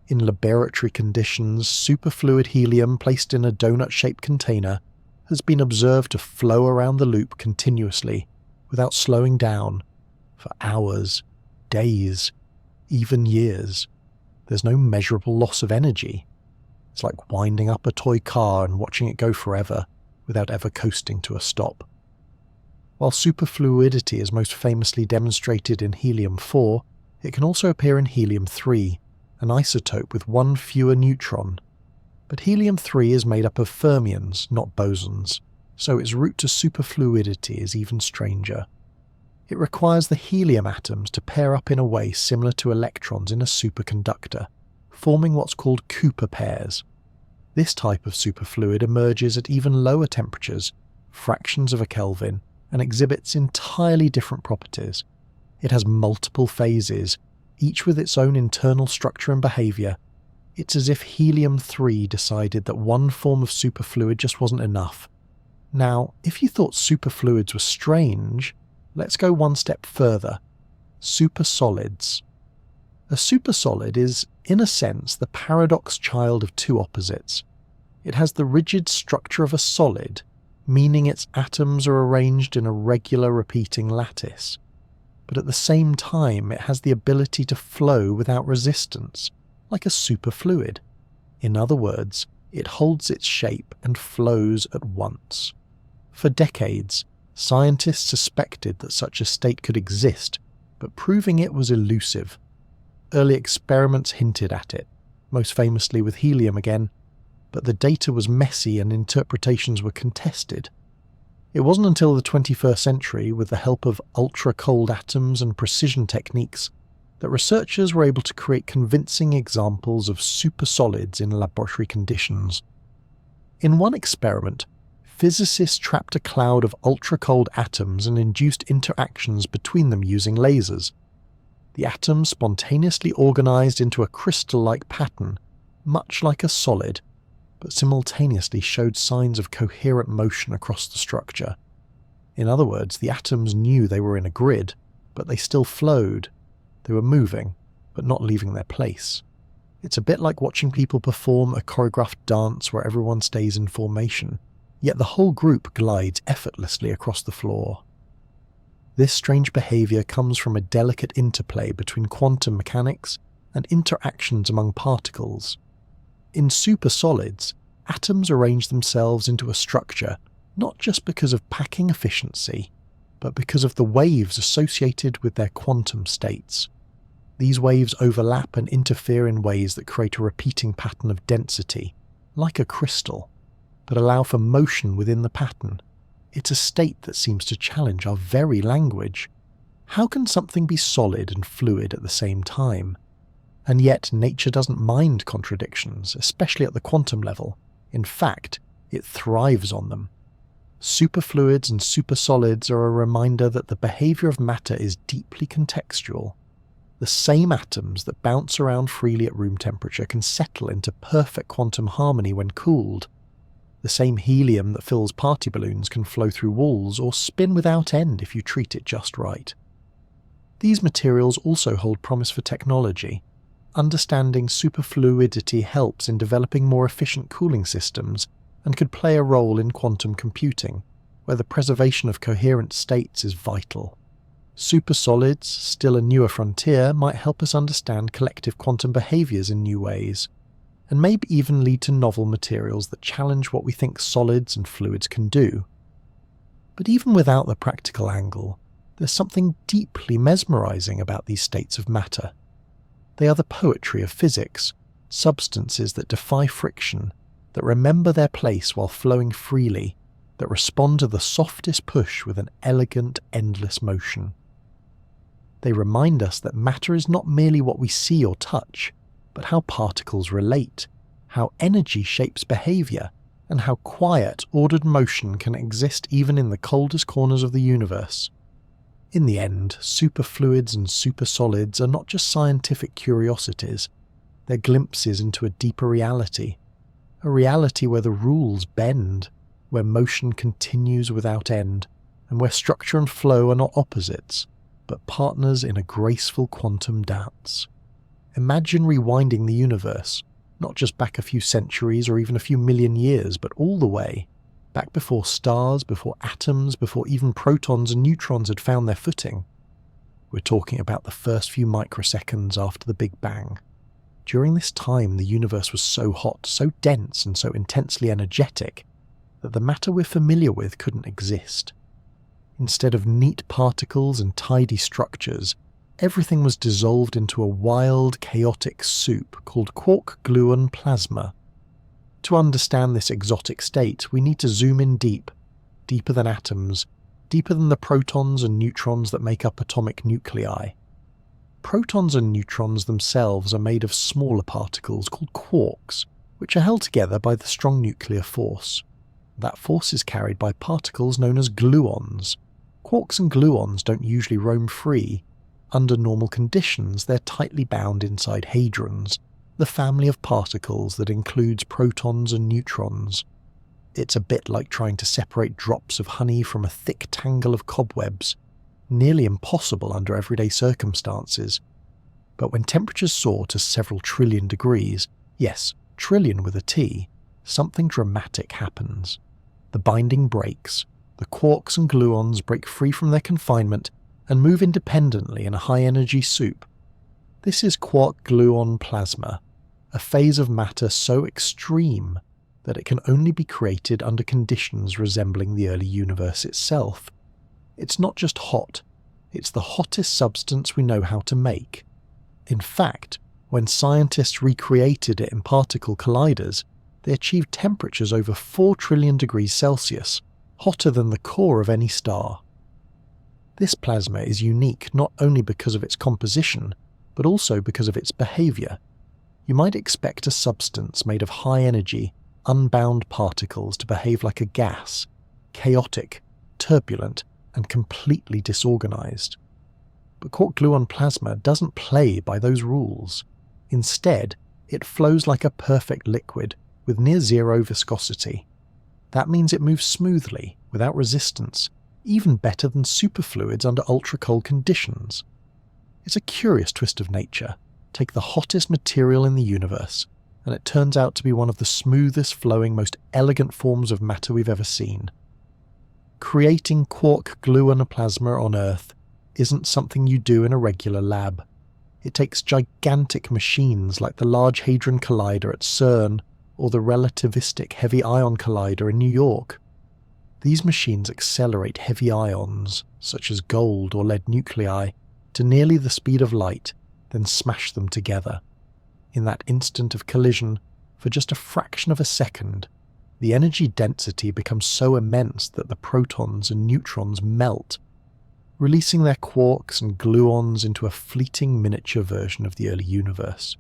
In laboratory conditions, superfluid helium placed in a donut-shaped container has been observed to flow around the loop continuously, without slowing down, for hours, days, even years. There's no measurable loss of energy. It's like winding up a toy car and watching it go forever, without ever coasting to a stop. While superfluidity is most famously demonstrated in helium-4, it can also appear in helium-3, an isotope with one fewer neutron. But helium-3 is made up of fermions, not bosons, so its route to superfluidity is even stranger. It requires the helium atoms to pair up in a way similar to electrons in a superconductor, forming what's called Cooper pairs. This type of superfluid emerges at even lower temperatures, fractions of a Kelvin, and exhibits entirely different properties. It has multiple phases, each with its own internal structure and behaviour. It's as if helium-3 decided that one form of superfluid just wasn't enough. Now, if you thought superfluids were strange, let's go one step further. Supersolids. A supersolid is, in a sense, the paradox child of two opposites. It has the rigid structure of a solid, meaning its atoms are arranged in a regular repeating lattice. But at the same time, it has the ability to flow without resistance, like a superfluid. In other words, it holds its shape and flows at once. For decades, scientists suspected that such a state could exist, but proving it was elusive. Early experiments hinted at it, most famously with helium again, but the data was messy and interpretations were contested. It wasn't until the 21st century, with the help of ultra-cold atoms and precision techniques, that researchers were able to create convincing examples of supersolids in laboratory conditions. In one experiment, physicists trapped a cloud of ultra-cold atoms and induced interactions between them using lasers. The atoms spontaneously organized into a crystal-like pattern, much like a solid, but simultaneously showed signs of coherent motion across the structure. In other words, the atoms knew they were in a grid, but they still flowed. They were moving, but not leaving their place. It's a bit like watching people perform a choreographed dance where everyone stays in formation, yet the whole group glides effortlessly across the floor. This strange behaviour comes from a delicate interplay between quantum mechanics and interactions among particles. In supersolids, atoms arrange themselves into a structure not just because of packing efficiency, but because of the waves associated with their quantum states. These waves overlap and interfere in ways that create a repeating pattern of density, like a crystal, but allow for motion within the pattern. It's a state that seems to challenge our very language. How can something be solid and fluid at the same time? And yet nature doesn't mind contradictions, especially at the quantum level. In fact, it thrives on them. Superfluids and supersolids are a reminder that the behaviour of matter is deeply contextual. The same atoms that bounce around freely at room temperature can settle into perfect quantum harmony when cooled. The same helium that fills party balloons can flow through walls or spin without end if you treat it just right. These materials also hold promise for technology. Understanding superfluidity helps in developing more efficient cooling systems and could play a role in quantum computing, where the preservation of coherent states is vital. Supersolids, still a newer frontier, might help us understand collective quantum behaviours in new ways, and maybe even lead to novel materials that challenge what we think solids and fluids can do. But even without the practical angle, there's something deeply mesmerising about these states of matter. They are the poetry of physics, substances that defy friction, that remember their place while flowing freely, that respond to the softest push with an elegant, endless motion. They remind us that matter is not merely what we see or touch, but how particles relate, how energy shapes behaviour, and how quiet, ordered motion can exist even in the coldest corners of the universe. In the end, superfluids and supersolids are not just scientific curiosities, they're glimpses into a deeper reality, a reality where the rules bend, where motion continues without end, and where structure and flow are not opposites, but partners in a graceful quantum dance. Imagine rewinding the universe, not just back a few centuries or even a few million years, but all the way, back before stars, before atoms, before even protons and neutrons had found their footing. We're talking about the first few microseconds after the Big Bang. During this time, the universe was so hot, so dense, and so intensely energetic that the matter we're familiar with couldn't exist. Instead of neat particles and tidy structures, everything was dissolved into a wild, chaotic soup called quark-gluon plasma. To understand this exotic state, we need to zoom in deep, deeper than atoms, deeper than the protons and neutrons that make up atomic nuclei. Protons and neutrons themselves are made of smaller particles called quarks, which are held together by the strong nuclear force. That force is carried by particles known as gluons. Quarks and gluons don't usually roam free. Under normal conditions, they're tightly bound inside hadrons, the family of particles that includes protons and neutrons. It's a bit like trying to separate drops of honey from a thick tangle of cobwebs, nearly impossible under everyday circumstances. But when temperatures soar to several trillion degrees, yes, trillion with a T, something dramatic happens. The binding breaks, the quarks and gluons break free from their confinement and move independently in a high-energy soup. This is quark-gluon plasma, a phase of matter so extreme that it can only be created under conditions resembling the early universe itself. It's not just hot, it's the hottest substance we know how to make. In fact, when scientists recreated it in particle colliders, they achieved temperatures over 4 trillion degrees Celsius, hotter than the core of any star. This plasma is unique not only because of its composition, but also because of its behavior. You might expect a substance made of high-energy, unbound particles to behave like a gas, chaotic, turbulent, and completely disorganized. But quark-gluon plasma doesn't play by those rules. Instead, it flows like a perfect liquid with near-zero viscosity. That means it moves smoothly, without resistance, even better than superfluids under ultra-cold conditions. It's a curious twist of nature. Take the hottest material in the universe, and it turns out to be one of the smoothest flowing, most elegant forms of matter we've ever seen. Creating quark-gluon plasma on Earth isn't something you do in a regular lab. It takes gigantic machines like the Large Hadron Collider at CERN or the Relativistic Heavy Ion Collider in New York. These machines accelerate heavy ions, such as gold or lead nuclei, to nearly the speed of light, then smash them together. In that instant of collision, for just a fraction of a second, the energy density becomes so immense that the protons and neutrons melt, releasing their quarks and gluons into a fleeting miniature version of the early universe.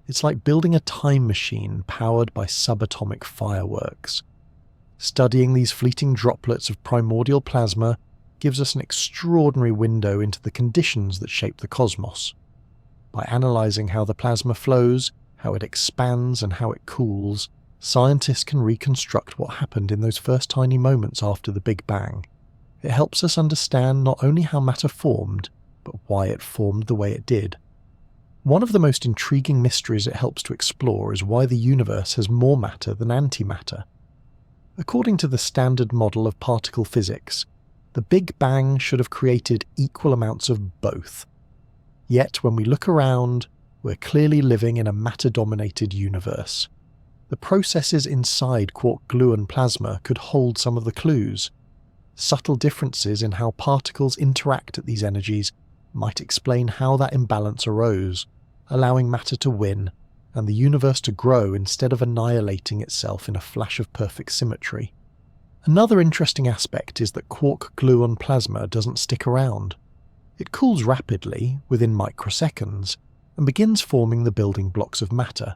It's like building a time machine powered by subatomic fireworks. Studying these fleeting droplets of primordial plasma gives us an extraordinary window into the conditions that shape the cosmos. By analysing how the plasma flows, how it expands and how it cools, scientists can reconstruct what happened in those first tiny moments after the Big Bang. It helps us understand not only how matter formed, but why it formed the way it did. One of the most intriguing mysteries it helps to explore is why the universe has more matter than antimatter. According to the standard model of particle physics, the Big Bang should have created equal amounts of both. Yet when we look around, we're clearly living in a matter-dominated universe. The processes inside quark-gluon plasma could hold some of the clues. Subtle differences in how particles interact at these energies might explain how that imbalance arose, allowing matter to win and the universe to grow instead of annihilating itself in a flash of perfect symmetry. Another interesting aspect is that quark-gluon plasma doesn't stick around. It cools rapidly, within microseconds, and begins forming the building blocks of matter.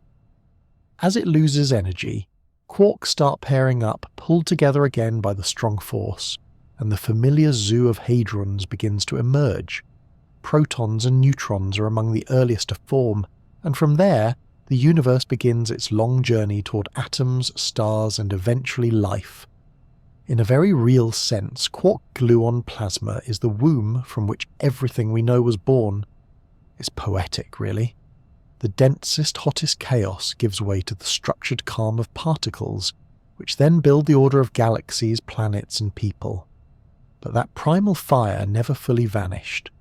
As it loses energy, quarks start pairing up, pulled together again by the strong force, and the familiar zoo of hadrons begins to emerge. Protons and neutrons are among the earliest to form, and from there, the universe begins its long journey toward atoms, stars, and eventually life. In a very real sense, quark-gluon plasma is the womb from which everything we know was born. It's poetic, really. the densest, hottest chaos gives way to the structured calm of particles, which then build the order of galaxies, planets, and people. But that primal fire never fully vanished.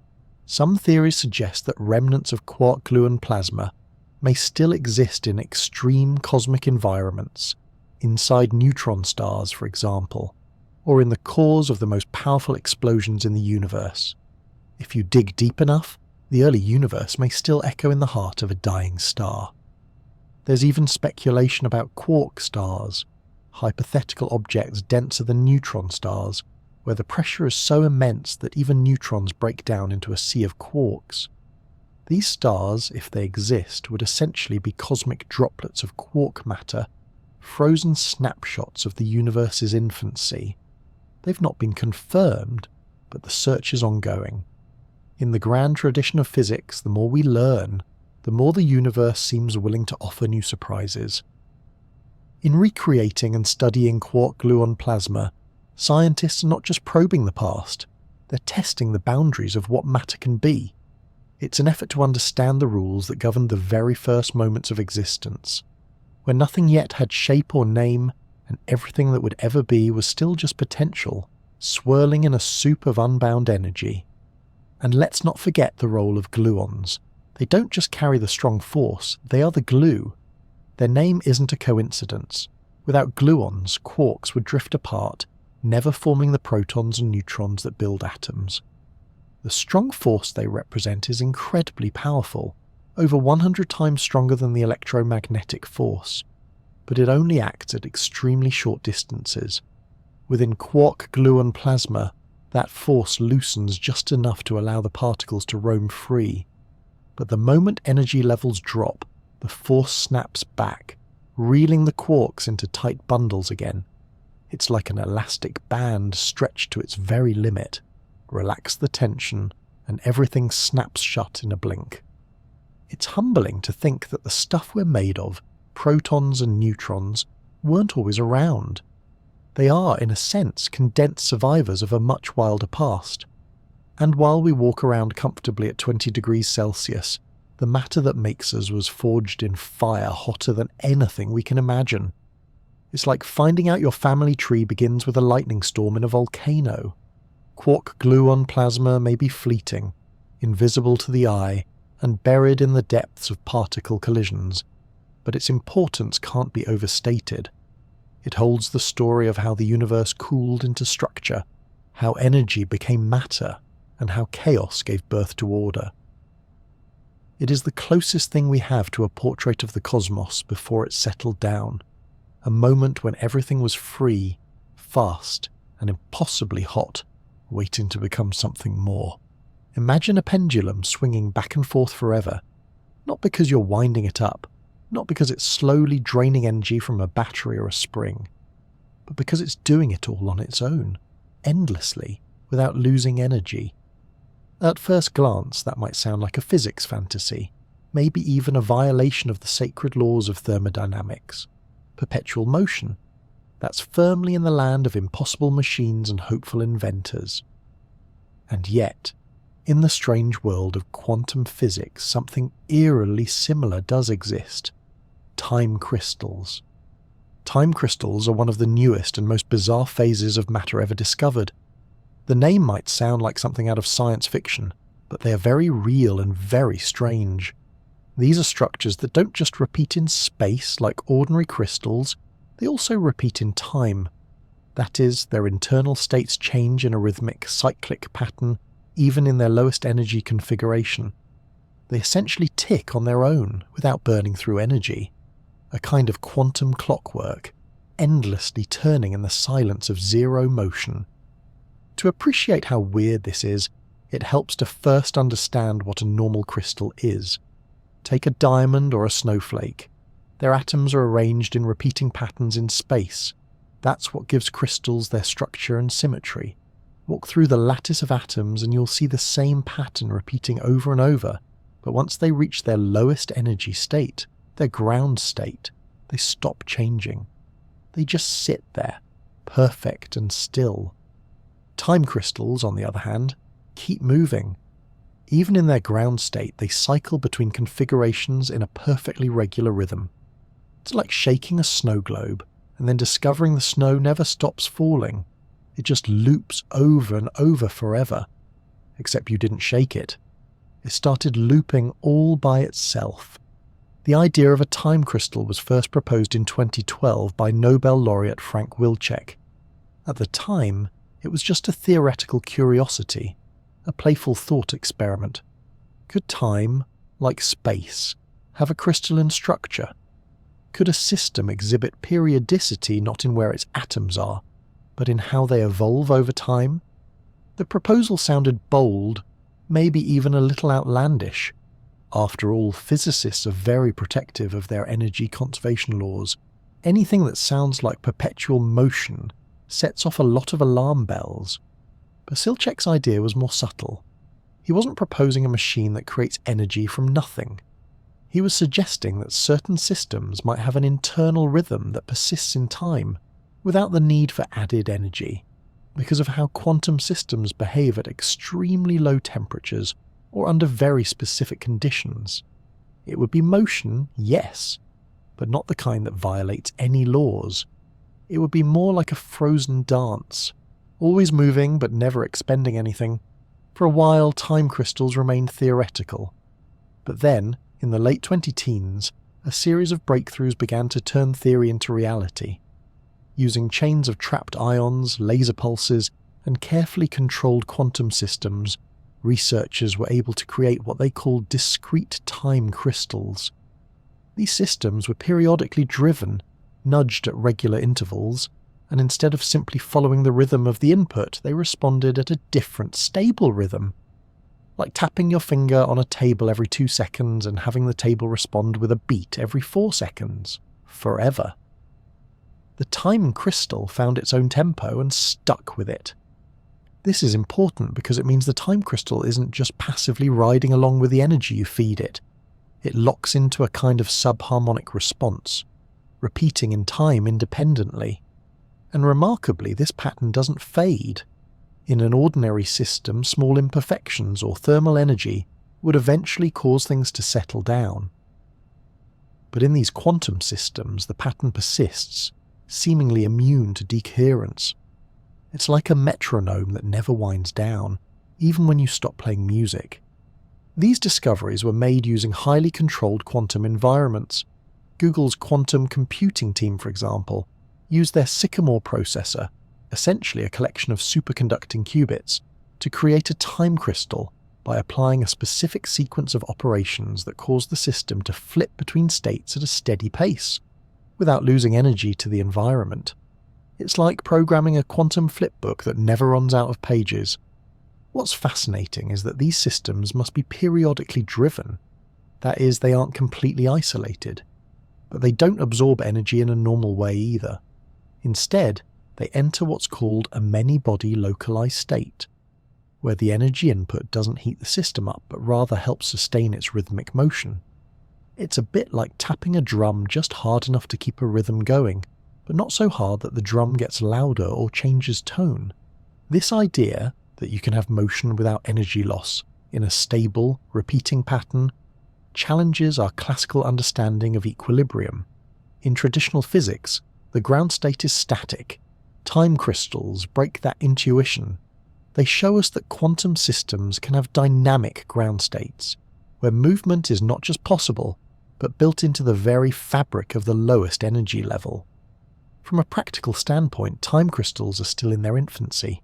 Some theories suggest that remnants of quark-gluon plasma may still exist in extreme cosmic environments, inside neutron stars, for example, or in the cores of the most powerful explosions in the universe. If you dig deep enough, the early universe may still echo in the heart of a dying star. There's even speculation about quark stars, hypothetical objects denser than neutron stars, where the pressure is so immense that even neutrons break down into a sea of quarks. These stars, if they exist, would essentially be cosmic droplets of quark matter, frozen snapshots of the universe's infancy. They've not been confirmed, but the search is ongoing. In the grand tradition of physics, the more we learn, the more the universe seems willing to offer new surprises. In recreating and studying quark-gluon plasma, scientists are not just probing the past, they're testing the boundaries of what matter can be. It's an effort to understand the rules that governed the very first moments of existence, when nothing yet had shape or name, and everything that would ever be was still just potential, swirling in a soup of unbound energy. And let's not forget the role of gluons. They don't just carry the strong force, they are the glue. Their name isn't a coincidence. Without gluons, quarks would drift apart, never forming the protons and neutrons that build atoms. The strong force they represent is incredibly powerful, over 100 times stronger than the electromagnetic force, but it only acts at extremely short distances. Within quark-gluon plasma, that force loosens just enough to allow the particles to roam free. But the moment energy levels drop, the force snaps back, reeling the quarks into tight bundles again. It's like an elastic band stretched to its very limit. Relax the tension, and everything snaps shut in a blink. It's humbling to think that the stuff we're made of, protons and neutrons, weren't always around. They are, in a sense, condensed survivors of a much wilder past. And while we walk around comfortably at 20 degrees Celsius, the matter that makes us was forged in fire hotter than anything we can imagine. It's like finding out your family tree begins with a lightning storm in a volcano. Quark-gluon plasma may be fleeting, invisible to the eye, and buried in the depths of particle collisions, but its importance can't be overstated. It holds the story of how the universe cooled into structure, how energy became matter, and how chaos gave birth to order. It is the closest thing we have to a portrait of the cosmos before it settled down, a moment when everything was free, fast, and impossibly hot, waiting to become something more. Imagine a pendulum swinging back and forth forever, not because you're winding it up, not because it's slowly draining energy from a battery or a spring, but because it's doing it all on its own, endlessly, without losing energy. At first glance, that might sound like a physics fantasy, maybe even a violation of the sacred laws of thermodynamics. Perpetual motion. That's firmly in the land of impossible machines and hopeful inventors. And yet, in the strange world of quantum physics, something eerily similar does exist. Time crystals. Time crystals are one of the newest and most bizarre phases of matter ever discovered. The name might sound like something out of science fiction, but they are very real and very strange. These are structures that don't just repeat in space like ordinary crystals, they also repeat in time. That is, their internal states change in a rhythmic, cyclic pattern, even in their lowest energy configuration. They essentially tick on their own, without burning through energy. A kind of quantum clockwork, endlessly turning in the silence of zero motion. To appreciate how weird this is, it helps to first understand what a normal crystal is. Take a diamond or a snowflake. Their atoms are arranged in repeating patterns in space. That's what gives crystals their structure and symmetry. Walk through the lattice of atoms and you'll see the same pattern repeating over and over, but once they reach their lowest energy state, their ground state, they stop changing. They just sit there, perfect and still. Time crystals, on the other hand, keep moving. Even in their ground state, they cycle between configurations in a perfectly regular rhythm. It's like shaking a snow globe and then discovering the snow never stops falling. It just loops over and over forever. Except you didn't shake it. It started looping all by itself. The idea of a time crystal was first proposed in 2012 by Nobel laureate Frank Wilczek. At the time, it was just a theoretical curiosity, a playful thought experiment. Could time, like space, have a crystalline structure? Could a system exhibit periodicity not in where its atoms are, but in how they evolve over time? The proposal sounded bold, maybe even a little outlandish. After all, physicists are very protective of their energy conservation laws. Anything that sounds like perpetual motion sets off a lot of alarm bells. But Wilczek's idea was more subtle. He wasn't proposing a machine that creates energy from nothing. He was suggesting that certain systems might have an internal rhythm that persists in time, without the need for added energy, because of how quantum systems behave at extremely low temperatures or under very specific conditions. It would be motion, yes, but not the kind that violates any laws. It would be more like a frozen dance, always moving but never expending anything. For a while, time crystals remained theoretical. But then, in the late 2010s, a series of breakthroughs began to turn theory into reality. Using chains of trapped ions, laser pulses, and carefully controlled quantum systems, researchers were able to create what they called discrete time crystals. These systems were periodically driven, nudged at regular intervals, and instead of simply following the rhythm of the input, they responded at a different, stable rhythm. Like tapping your finger on a table every 2 seconds and having the table respond with a beat every 4 seconds. Forever. The time crystal found its own tempo and stuck with it. This is important because it means the time crystal isn't just passively riding along with the energy you feed it. It locks into a kind of subharmonic response, repeating in time independently. And remarkably, this pattern doesn't fade. In an ordinary system, small imperfections or thermal energy would eventually cause things to settle down. But in these quantum systems, the pattern persists, seemingly immune to decoherence. It's like a metronome that never winds down, even when you stop playing music. These discoveries were made using highly controlled quantum environments. Google's quantum computing team, for example, used their Sycamore processor, essentially a collection of superconducting qubits, to create a time crystal by applying a specific sequence of operations that caused the system to flip between states at a steady pace, without losing energy to the environment. It's like programming a quantum flipbook that never runs out of pages. What's fascinating is that these systems must be periodically driven. That is, they aren't completely isolated. But they don't absorb energy in a normal way either. Instead, they enter what's called a many-body localized state, where the energy input doesn't heat the system up but rather helps sustain its rhythmic motion. It's a bit like tapping a drum just hard enough to keep a rhythm going, but not so hard that the drum gets louder or changes tone. This idea that you can have motion without energy loss in a stable, repeating pattern challenges our classical understanding of equilibrium. In traditional physics, the ground state is static. Time crystals break that intuition. They show us that quantum systems can have dynamic ground states, where movement is not just possible, but built into the very fabric of the lowest energy level. From a practical standpoint, time crystals are still in their infancy.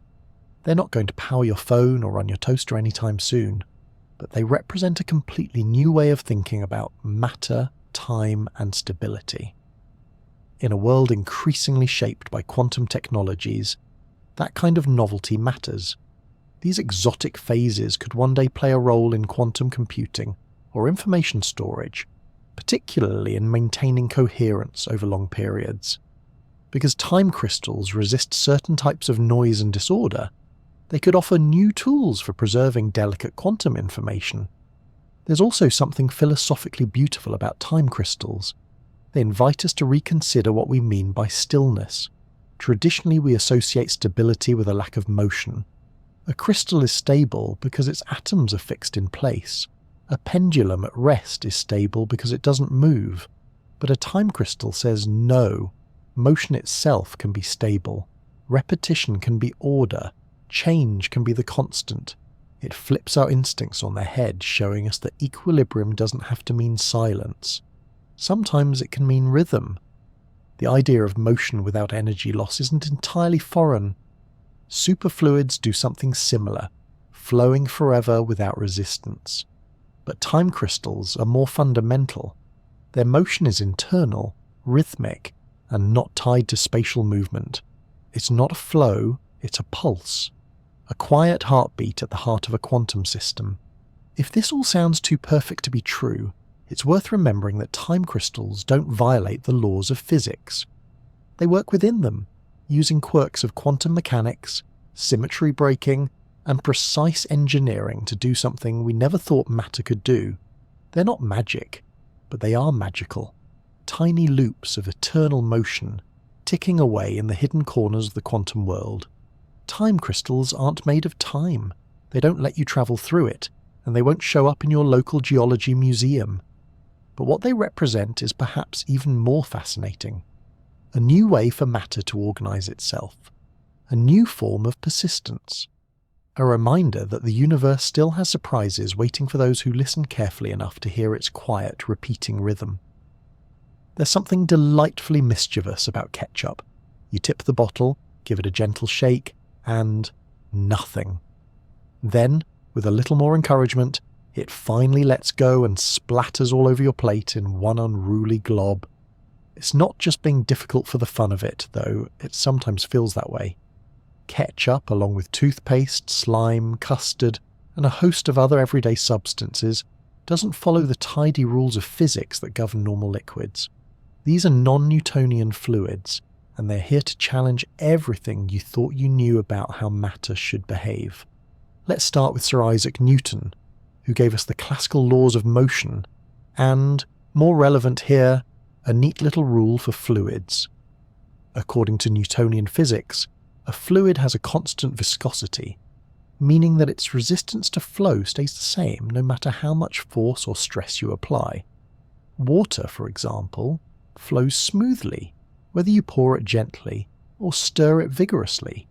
They're not going to power your phone or run your toaster anytime soon, but they represent a completely new way of thinking about matter, time, and stability. In a world increasingly shaped by quantum technologies, that kind of novelty matters. These exotic phases could one day play a role in quantum computing or information storage, particularly in maintaining coherence over long periods. Because time crystals resist certain types of noise and disorder, they could offer new tools for preserving delicate quantum information. There's also something philosophically beautiful about time crystals. They invite us to reconsider what we mean by stillness. Traditionally, we associate stability with a lack of motion. A crystal is stable because its atoms are fixed in place. A pendulum at rest is stable because it doesn't move. But a time crystal says no. Motion itself can be stable. Repetition can be order. Change can be the constant. It flips our instincts on their head, showing us that equilibrium doesn't have to mean silence. Sometimes it can mean rhythm. The idea of motion without energy loss isn't entirely foreign. Superfluids do something similar, flowing forever without resistance. But time crystals are more fundamental. Their motion is internal, rhythmic, and not tied to spatial movement. It's not a flow, it's a pulse. A quiet heartbeat at the heart of a quantum system. If this all sounds too perfect to be true, it's worth remembering that time crystals don't violate the laws of physics. They work within them, using quirks of quantum mechanics, symmetry breaking, and precise engineering to do something we never thought matter could do. They're not magic, but they are magical. Tiny loops of eternal motion, ticking away in the hidden corners of the quantum world. Time crystals aren't made of time. They don't let you travel through it, and they won't show up in your local geology museum. But what they represent is perhaps even more fascinating. A new way for matter to organize itself. A new form of persistence. A reminder that the universe still has surprises waiting for those who listen carefully enough to hear its quiet, repeating rhythm. There's something delightfully mischievous about ketchup. You tip the bottle, give it a gentle shake, and nothing. Then, with a little more encouragement, it finally lets go and splatters all over your plate in one unruly glob. It's not just being difficult for the fun of it, though it sometimes feels that way. Ketchup, along with toothpaste, slime, custard, and a host of other everyday substances, doesn't follow the tidy rules of physics that govern normal liquids. These are non-Newtonian fluids, and they're here to challenge everything you thought you knew about how matter should behave. Let's start with Sir Isaac Newton, who gave us the classical laws of motion, and, more relevant here, a neat little rule for fluids. According to Newtonian physics, a fluid has a constant viscosity, meaning that its resistance to flow stays the same no matter how much force or stress you apply. Water, for example, flows smoothly, whether you pour it gently or stir it vigorously.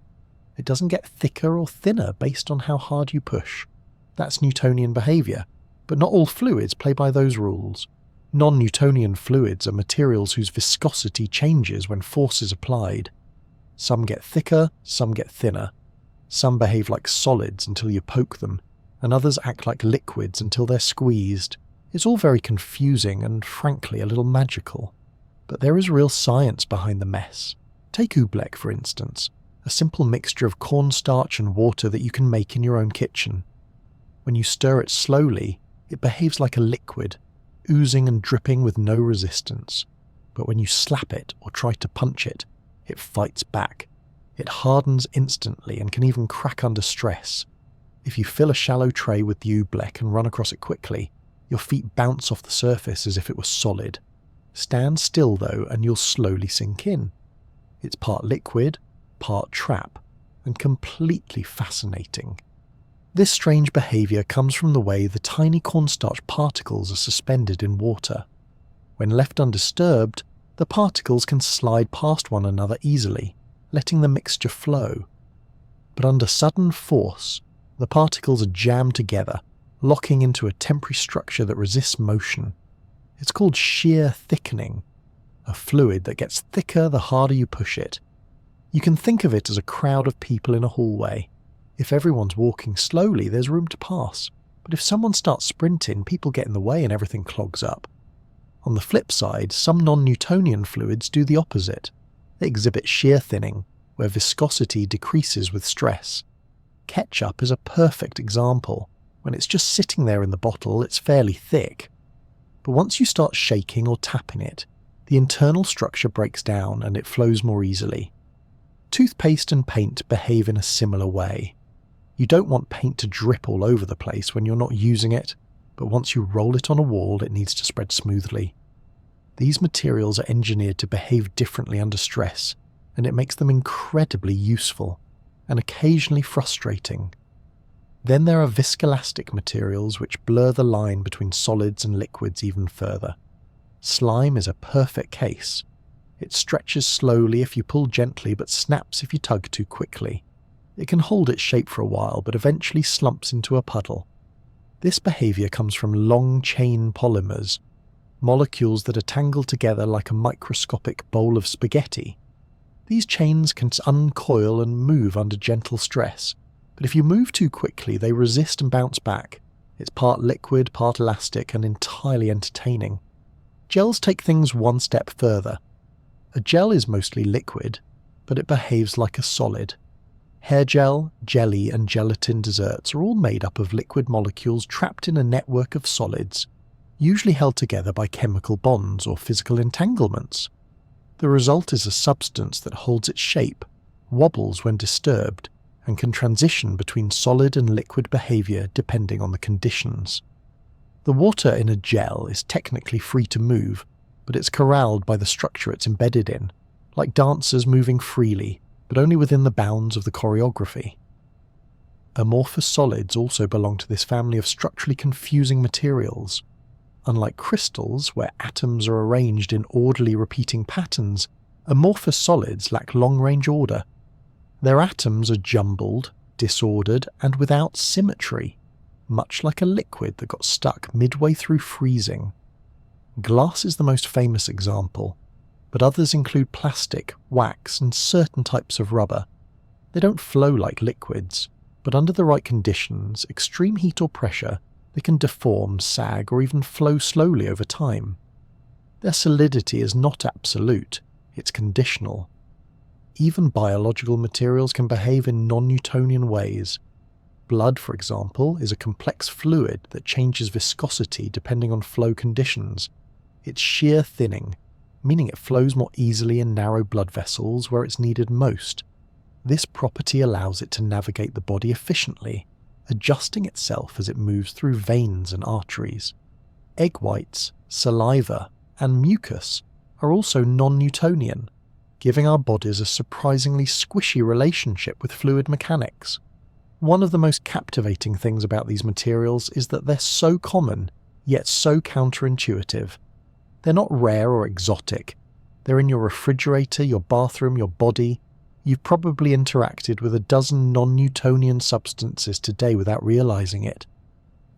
It doesn't get thicker or thinner based on how hard you push. That's Newtonian behaviour, but not all fluids play by those rules. Non-Newtonian fluids are materials whose viscosity changes when force is applied. Some get thicker, some get thinner. Some behave like solids until you poke them, and others act like liquids until they're squeezed. It's all very confusing and, frankly, a little magical. But there is real science behind the mess. Take oobleck, for instance, a simple mixture of cornstarch and water that you can make in your own kitchen. When you stir it slowly, it behaves like a liquid, oozing and dripping with no resistance. But when you slap it or try to punch it, it fights back. It hardens instantly and can even crack under stress. If you fill a shallow tray with the oobleck and run across it quickly, your feet bounce off the surface as if it was solid. Stand still though and you'll slowly sink in. It's part liquid, part trap, and completely fascinating. This strange behaviour comes from the way the tiny cornstarch particles are suspended in water. When left undisturbed, the particles can slide past one another easily, letting the mixture flow. But under sudden force, the particles are jammed together, locking into a temporary structure that resists motion. It's called shear thickening, a fluid that gets thicker the harder you push it. You can think of it as a crowd of people in a hallway. If everyone's walking slowly, there's room to pass. But if someone starts sprinting, people get in the way and everything clogs up. On the flip side, some non-Newtonian fluids do the opposite. They exhibit shear thinning, where viscosity decreases with stress. Ketchup is a perfect example. When it's just sitting there in the bottle, it's fairly thick. But once you start shaking or tapping it, the internal structure breaks down and it flows more easily. Toothpaste and paint behave in a similar way. You don't want paint to drip all over the place when you're not using it, but once you roll it on a wall, it needs to spread smoothly. These materials are engineered to behave differently under stress, and it makes them incredibly useful, and occasionally frustrating. Then there are viscoelastic materials which blur the line between solids and liquids even further. Slime is a perfect case. It stretches slowly if you pull gently but snaps if you tug too quickly. It can hold its shape for a while but eventually slumps into a puddle. This behaviour comes from long-chain polymers, molecules that are tangled together like a microscopic bowl of spaghetti. These chains can uncoil and move under gentle stress, but if you move too quickly they resist and bounce back. It's part liquid, part elastic, and entirely entertaining. Gels take things one step further. A gel is mostly liquid, but it behaves like a solid. Hair gel, jelly, and gelatin desserts are all made up of liquid molecules trapped in a network of solids, usually held together by chemical bonds or physical entanglements. The result is a substance that holds its shape, wobbles when disturbed, and can transition between solid and liquid behaviour depending on the conditions. The water in a gel is technically free to move, but it's corralled by the structure it's embedded in, like dancers moving freely, but only within the bounds of the choreography. Amorphous solids also belong to this family of structurally confusing materials. Unlike crystals, where atoms are arranged in orderly repeating patterns, amorphous solids lack long-range order. Their atoms are jumbled, disordered, and without symmetry, much like a liquid that got stuck midway through freezing. Glass is the most famous example, but others include plastic, wax, and certain types of rubber. They don't flow like liquids, but under the right conditions, extreme heat or pressure, they can deform, sag, or even flow slowly over time. Their solidity is not absolute, it's conditional. Even biological materials can behave in non-Newtonian ways. Blood, for example, is a complex fluid that changes viscosity depending on flow conditions. It's shear thinning, meaning it flows more easily in narrow blood vessels where it's needed most. This property allows it to navigate the body efficiently, adjusting itself as it moves through veins and arteries. Egg whites, saliva, and mucus are also non-Newtonian, giving our bodies a surprisingly squishy relationship with fluid mechanics. One of the most captivating things about these materials is that they're so common, yet so counterintuitive. They're not rare or exotic. They're in your refrigerator, your bathroom, your body. You've probably interacted with a dozen non-Newtonian substances today without realizing it.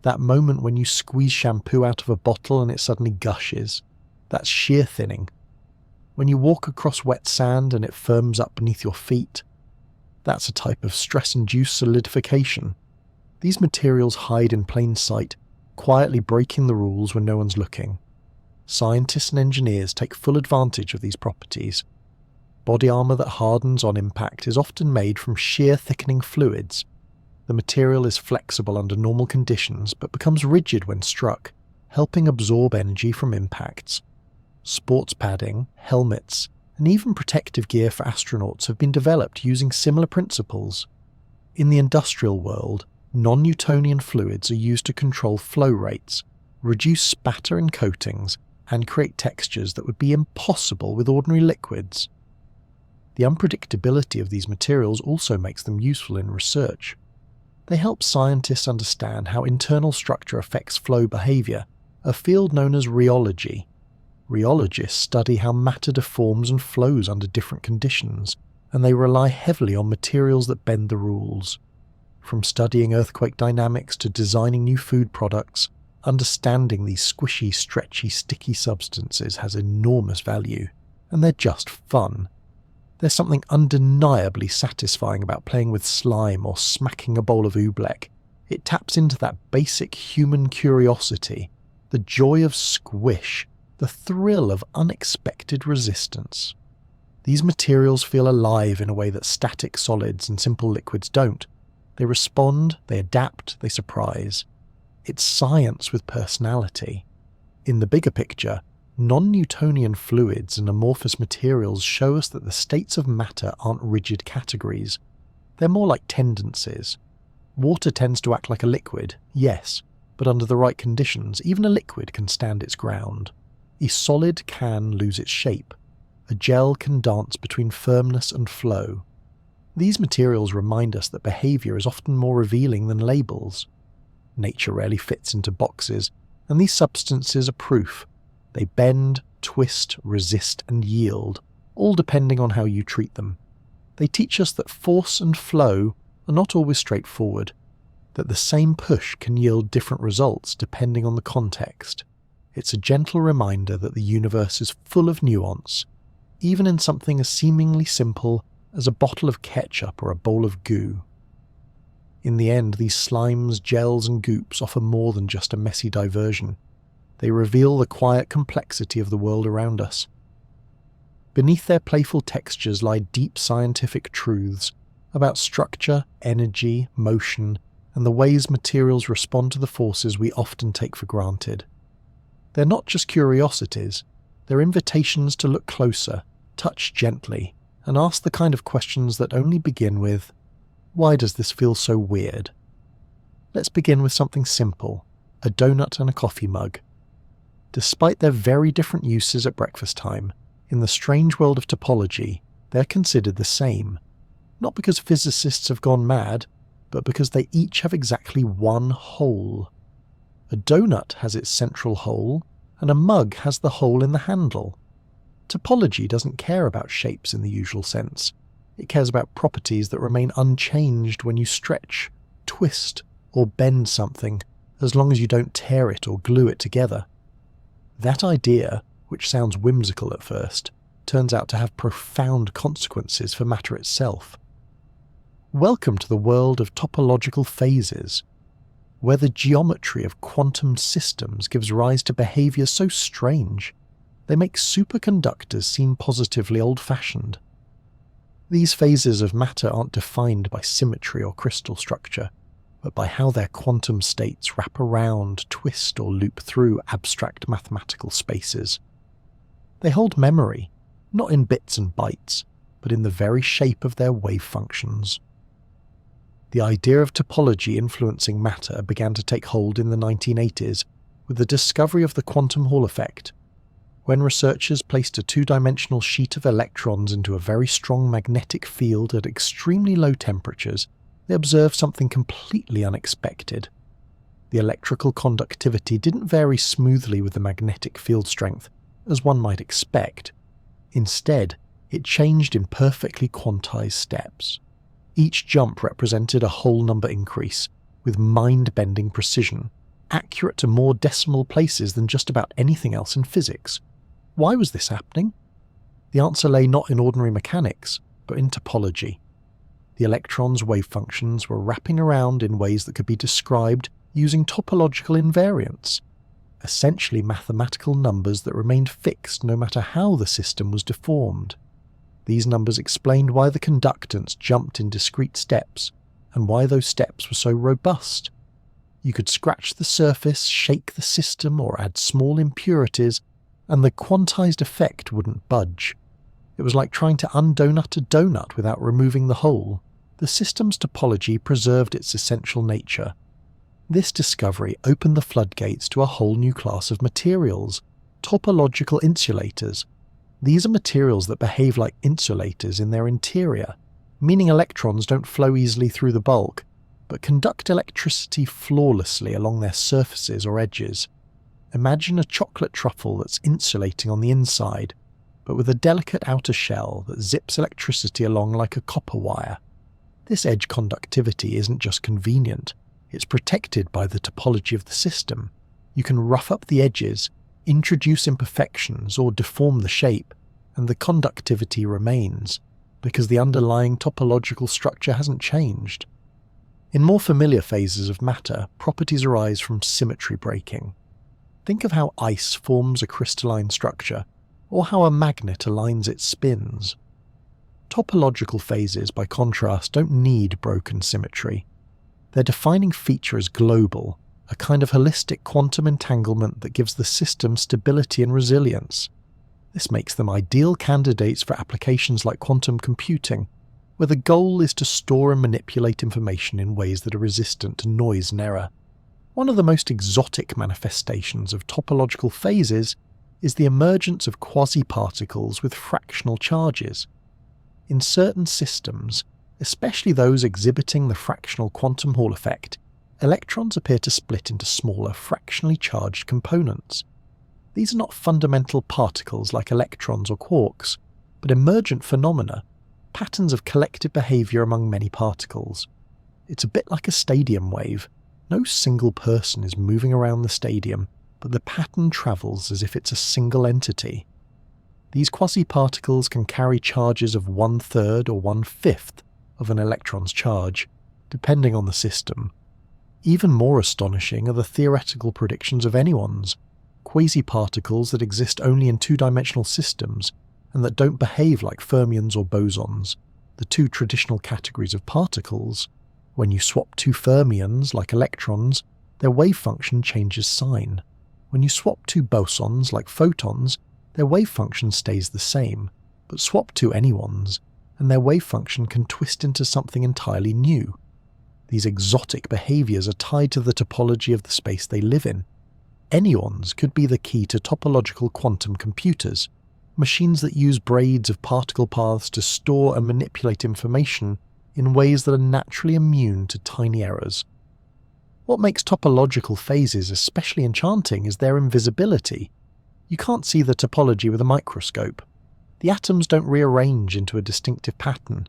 That moment when you squeeze shampoo out of a bottle and it suddenly gushes. That's shear thinning. When you walk across wet sand and it firms up beneath your feet. That's a type of stress-induced solidification. These materials hide in plain sight, quietly breaking the rules when no one's looking. Scientists and engineers take full advantage of these properties. Body armour that hardens on impact is often made from shear thickening fluids. The material is flexible under normal conditions but becomes rigid when struck, helping absorb energy from impacts. Sports padding, helmets, and even protective gear for astronauts have been developed using similar principles. In the industrial world, non-Newtonian fluids are used to control flow rates, reduce spatter in coatings, and create textures that would be impossible with ordinary liquids. The unpredictability of these materials also makes them useful in research. They help scientists understand how internal structure affects flow behaviour, a field known as rheology. Rheologists study how matter deforms and flows under different conditions, and they rely heavily on materials that bend the rules. From studying earthquake dynamics to designing new food products, understanding these squishy, stretchy, sticky substances has enormous value, and they're just fun. There's something undeniably satisfying about playing with slime or smacking a bowl of oobleck. It taps into that basic human curiosity, the joy of squish, the thrill of unexpected resistance. These materials feel alive in a way that static solids and simple liquids don't. They respond, they adapt, they surprise. It's science with personality. In the bigger picture, non-Newtonian fluids and amorphous materials show us that the states of matter aren't rigid categories. They're more like tendencies. Water tends to act like a liquid, yes, but under the right conditions, even a liquid can stand its ground. A solid can lose its shape. A gel can dance between firmness and flow. These materials remind us that behaviour is often more revealing than labels. Nature rarely fits into boxes, and these substances are proof. They bend, twist, resist, and yield, all depending on how you treat them. They teach us that force and flow are not always straightforward, that the same push can yield different results depending on the context. It's a gentle reminder that the universe is full of nuance, even in something as seemingly simple as a bottle of ketchup or a bowl of goo. In the end, these slimes, gels, and goops offer more than just a messy diversion. They reveal the quiet complexity of the world around us. Beneath their playful textures lie deep scientific truths about structure, energy, motion, and the ways materials respond to the forces we often take for granted. They're not just curiosities, they're invitations to look closer, touch gently, and ask the kind of questions that only begin with, "Why does this feel so weird?" Let's begin with something simple, a donut and a coffee mug. Despite their very different uses at breakfast time, in the strange world of topology, they're considered the same. Not because physicists have gone mad, but because they each have exactly one hole. A donut has its central hole, and a mug has the hole in the handle. Topology doesn't care about shapes in the usual sense. It cares about properties that remain unchanged when you stretch, twist, or bend something, as long as you don't tear it or glue it together. That idea, which sounds whimsical at first, turns out to have profound consequences for matter itself. Welcome to the world of topological phases, where the geometry of quantum systems gives rise to behaviour so strange, they make superconductors seem positively old-fashioned. These phases of matter aren't defined by symmetry or crystal structure, but by how their quantum states wrap around, twist, or loop through abstract mathematical spaces. They hold memory, not in bits and bytes, but in the very shape of their wave functions. The idea of topology influencing matter began to take hold in the 1980s with the discovery of the quantum Hall effect. When researchers placed a two-dimensional sheet of electrons into a very strong magnetic field at extremely low temperatures, they observed something completely unexpected. The electrical conductivity didn't vary smoothly with the magnetic field strength, as one might expect. Instead, it changed in perfectly quantized steps. Each jump represented a whole number increase, with mind-bending precision, accurate to more decimal places than just about anything else in physics. Why was this happening? The answer lay not in ordinary mechanics, but in topology. The electrons' wave functions were wrapping around in ways that could be described using topological invariants, essentially mathematical numbers that remained fixed no matter how the system was deformed. These numbers explained why the conductance jumped in discrete steps, and why those steps were so robust. You could scratch the surface, shake the system, or add small impurities, and the quantized effect wouldn't budge. It was like trying to undonut a donut without removing the hole. The system's topology preserved its essential nature. This discovery opened the floodgates to a whole new class of materials, topological insulators. These are materials that behave like insulators in their interior, meaning electrons don't flow easily through the bulk, but conduct electricity flawlessly along their surfaces or edges. Imagine a chocolate truffle that's insulating on the inside, but with a delicate outer shell that zips electricity along like a copper wire. This edge conductivity isn't just convenient, it's protected by the topology of the system. You can rough up the edges, introduce imperfections, or deform the shape, and the conductivity remains, because the underlying topological structure hasn't changed. In more familiar phases of matter, properties arise from symmetry breaking. Think of how ice forms a crystalline structure, or how a magnet aligns its spins. Topological phases, by contrast, don't need broken symmetry. Their defining feature is global, a kind of holistic quantum entanglement that gives the system stability and resilience. This makes them ideal candidates for applications like quantum computing, where the goal is to store and manipulate information in ways that are resistant to noise and error. One of the most exotic manifestations of topological phases is the emergence of quasi-particles with fractional charges. In certain systems, Especially those exhibiting the fractional quantum Hall effect, electrons appear to split into smaller, fractionally charged components. These are not fundamental particles like electrons or quarks, but emergent phenomena, patterns of collective behaviour among many particles. It's a bit like a stadium wave. No single person is moving around the stadium, but the pattern travels as if it's a single entity. These quasi-particles can carry charges of 1/3 or 1/5 of an electron's charge, depending on the system. Even more astonishing are the theoretical predictions of anyons, quasi-particles that exist only in two-dimensional systems and that don't behave like fermions or bosons, the two traditional categories of particles. When you swap two fermions, like electrons, their wave function changes sign. When you swap two bosons, like photons, their wave function stays the same, but swap two anyons, and their wave function can twist into something entirely new. These exotic behaviours are tied to the topology of the space they live in. Anyons could be the key to topological quantum computers, machines that use braids of particle paths to store and manipulate information in ways that are naturally immune to tiny errors. What makes topological phases especially enchanting is their invisibility. You can't see the topology with a microscope. The atoms don't rearrange into a distinctive pattern.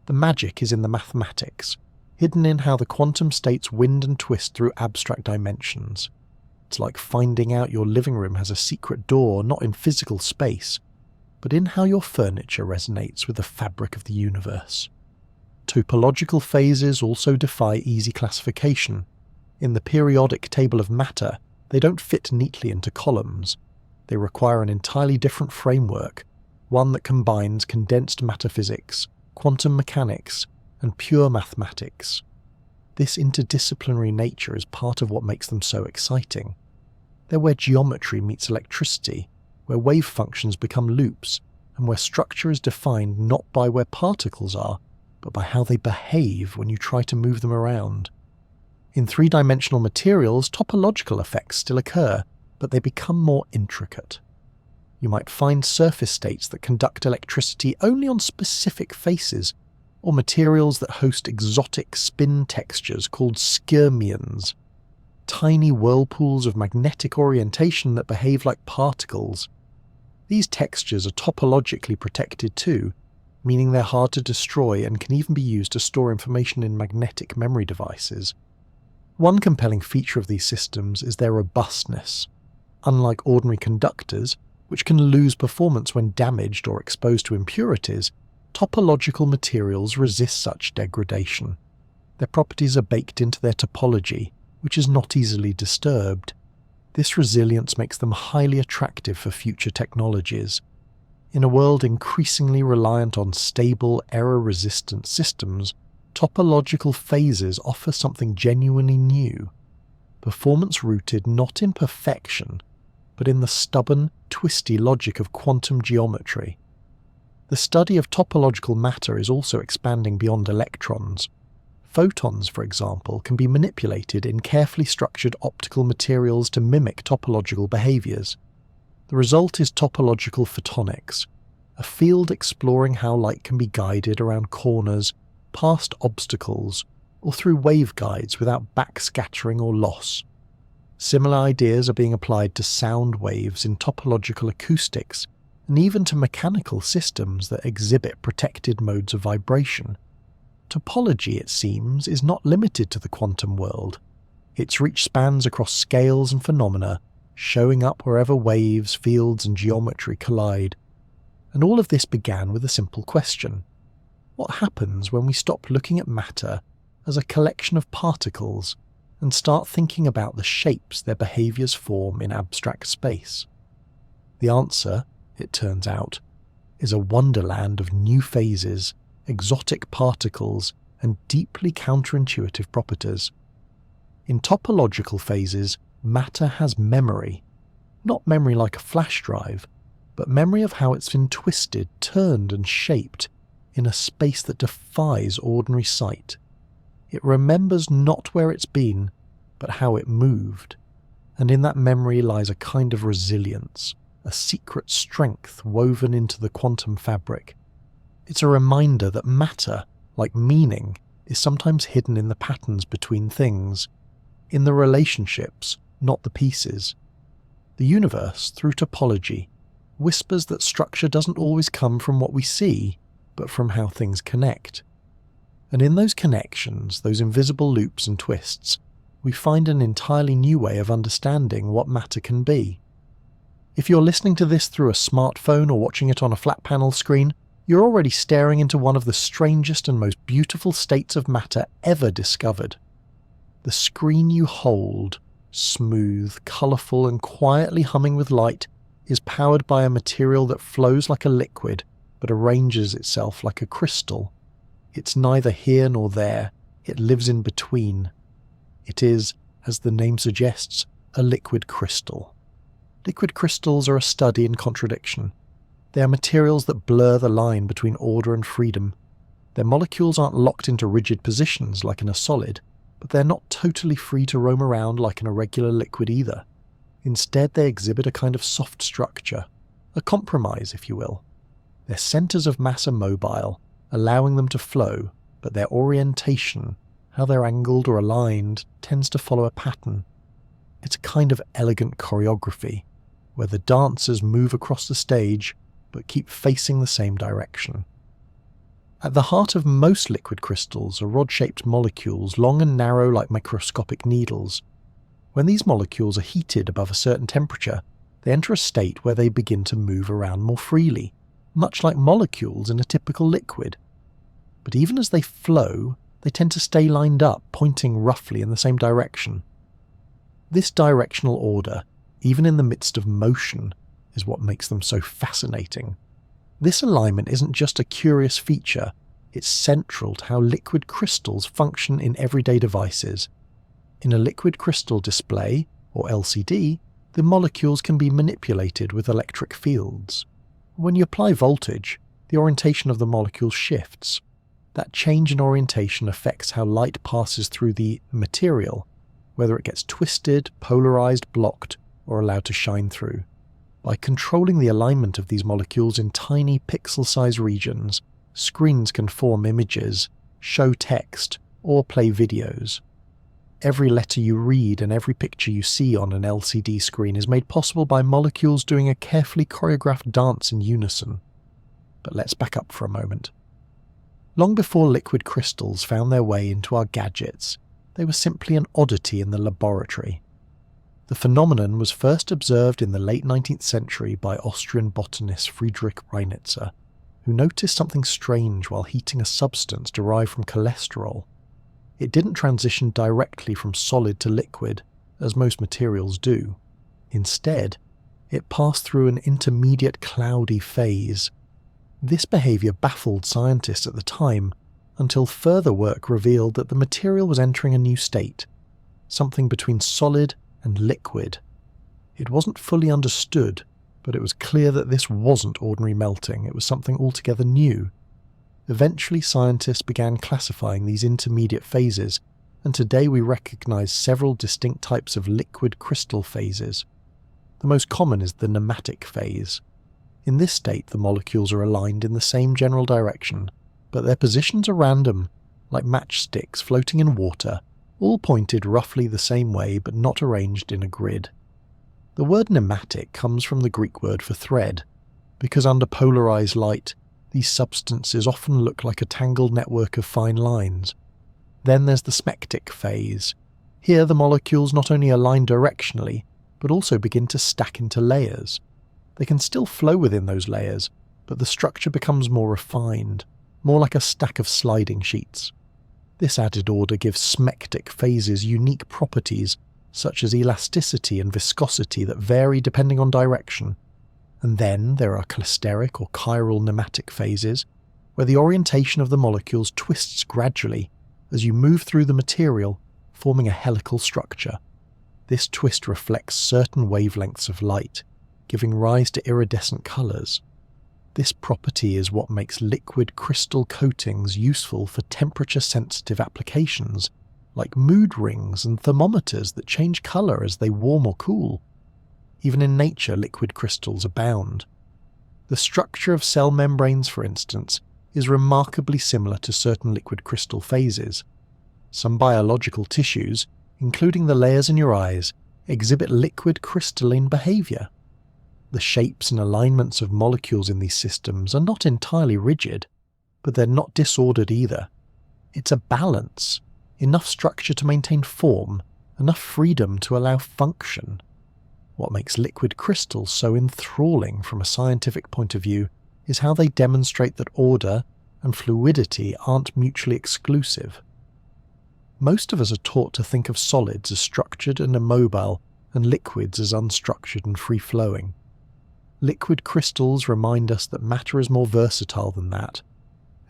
The magic is in the mathematics, hidden in how the quantum states wind and twist through abstract dimensions. It's like finding out your living room has a secret door not in physical space, but in how your furniture resonates with the fabric of the universe. Topological phases also defy easy classification. In the periodic table of matter, they don't fit neatly into columns. They require an entirely different framework, one that combines condensed matter physics, quantum mechanics, and pure mathematics. This interdisciplinary nature is part of what makes them so exciting. They're where geometry meets electricity, where wave functions become loops, and where structure is defined not by where particles are, but by how they behave when you try to move them around. In three-dimensional materials, topological effects still occur, but they become more intricate. You might find surface states that conduct electricity only on specific faces, or materials that host exotic spin textures called skyrmions, tiny whirlpools of magnetic orientation that behave like particles. These textures are topologically protected too, meaning they're hard to destroy and can even be used to store information in magnetic memory devices. One compelling feature of these systems is their robustness. Unlike ordinary conductors, which can lose performance when damaged or exposed to impurities, topological materials resist such degradation. Their properties are baked into their topology, which is not easily disturbed. This resilience makes them highly attractive for future technologies. In a world increasingly reliant on stable, error-resistant systems, topological phases offer something genuinely new. Performance rooted not in perfection, but in the stubborn, twisty logic of quantum geometry. The study of topological matter is also expanding beyond electrons. Photons, for example, can be manipulated in carefully structured optical materials to mimic topological behaviours. The result is topological photonics, a field exploring how light can be guided around corners, past obstacles, or through waveguides without backscattering or loss. Similar ideas are being applied to sound waves in topological acoustics, and even to mechanical systems that exhibit protected modes of vibration. Topology, it seems, is not limited to the quantum world. Its reach spans across scales and phenomena, showing up wherever waves, fields, and geometry collide. And all of this began with a simple question. What happens when we stop looking at matter as a collection of particles and start thinking about the shapes their behaviours form in abstract space? The answer, it turns out, is a wonderland of new phases, exotic particles, and deeply counterintuitive properties. In topological phases, matter has memory. Not memory like a flash drive, but memory of how it's been twisted, turned, and shaped in a space that defies ordinary sight. It remembers not where it's been, but how it moved. And in that memory lies a kind of resilience, a secret strength woven into the quantum fabric. It's a reminder that matter, like meaning, is sometimes hidden in the patterns between things, in the relationships, not the pieces. The universe, through topology, whispers that structure doesn't always come from what we see, but from how things connect. And in those connections, those invisible loops and twists, we find an entirely new way of understanding what matter can be. If you're listening to this through a smartphone or watching it on a flat panel screen, you're already staring into one of the strangest and most beautiful states of matter ever discovered. The screen you hold, smooth, colourful and quietly humming with light, is powered by a material that flows like a liquid but arranges itself like a crystal. It's neither here nor there, it lives in between. It is, as the name suggests, a liquid crystal. Liquid crystals are a study in contradiction. They are materials that blur the line between order and freedom. Their molecules aren't locked into rigid positions like in a solid, but they're not totally free to roam around like in a regular liquid either. Instead, they exhibit a kind of soft structure, a compromise, if you will. Their centres of mass are mobile, allowing them to flow, but their orientation, how they're angled or aligned, tends to follow a pattern. It's a kind of elegant choreography, where the dancers move across the stage but keep facing the same direction. At the heart of most liquid crystals are rod-shaped molecules, long and narrow like microscopic needles. When these molecules are heated above a certain temperature, they enter a state where they begin to move around more freely, much like molecules in a typical liquid. But even as they flow, they tend to stay lined up, pointing roughly in the same direction. This directional order, even in the midst of motion, is what makes them so fascinating. This alignment isn't just a curious feature, it's central to how liquid crystals function in everyday devices. In a liquid crystal display, or LCD, the molecules can be manipulated with electric fields. When you apply voltage, the orientation of the molecule shifts. That change in orientation affects how light passes through the material, whether it gets twisted, polarized, blocked, or allowed to shine through. By controlling the alignment of these molecules in tiny pixel-sized regions, screens can form images, show text, or play videos. Every letter you read and every picture you see on an LCD screen is made possible by molecules doing a carefully choreographed dance in unison. But let's back up for a moment. Long before liquid crystals found their way into our gadgets, they were simply an oddity in the laboratory. The phenomenon was first observed in the late 19th century by Austrian botanist Friedrich Reinitzer, who noticed something strange while heating a substance derived from cholesterol. It didn't transition directly from solid to liquid, as most materials do. Instead, it passed through an intermediate cloudy phase. This behaviour baffled scientists at the time, until further work revealed that the material was entering a new state, something between solid and liquid. It wasn't fully understood, but it was clear that this wasn't ordinary melting, it was something altogether new. Eventually scientists began classifying these intermediate phases, and today we recognise several distinct types of liquid crystal phases. The most common is the nematic phase. In this state the molecules are aligned in the same general direction, but their positions are random, like matchsticks floating in water, all pointed roughly the same way but not arranged in a grid. The word nematic comes from the Greek word for thread, because under polarized light, these substances often look like a tangled network of fine lines. Then there's the smectic phase. Here the molecules not only align directionally, but also begin to stack into layers. They can still flow within those layers, but the structure becomes more refined, more like a stack of sliding sheets. This added order gives smectic phases unique properties, such as elasticity and viscosity that vary depending on direction. And then there are clysteric or chiral nematic phases, where the orientation of the molecules twists gradually as you move through the material, forming a helical structure. This twist reflects certain wavelengths of light, giving rise to iridescent colours. This property is what makes liquid crystal coatings useful for temperature-sensitive applications, like mood rings and thermometers that change colour as they warm or cool. Even in nature, liquid crystals abound. The structure of cell membranes, for instance, is remarkably similar to certain liquid crystal phases. Some biological tissues, including the layers in your eyes, exhibit liquid crystalline behavior. The shapes and alignments of molecules in these systems are not entirely rigid, but they're not disordered either. It's a balance, enough structure to maintain form, enough freedom to allow function. What makes liquid crystals so enthralling from a scientific point of view is how they demonstrate that order and fluidity aren't mutually exclusive. Most of us are taught to think of solids as structured and immobile, and liquids as unstructured and free-flowing. Liquid crystals remind us that matter is more versatile than that.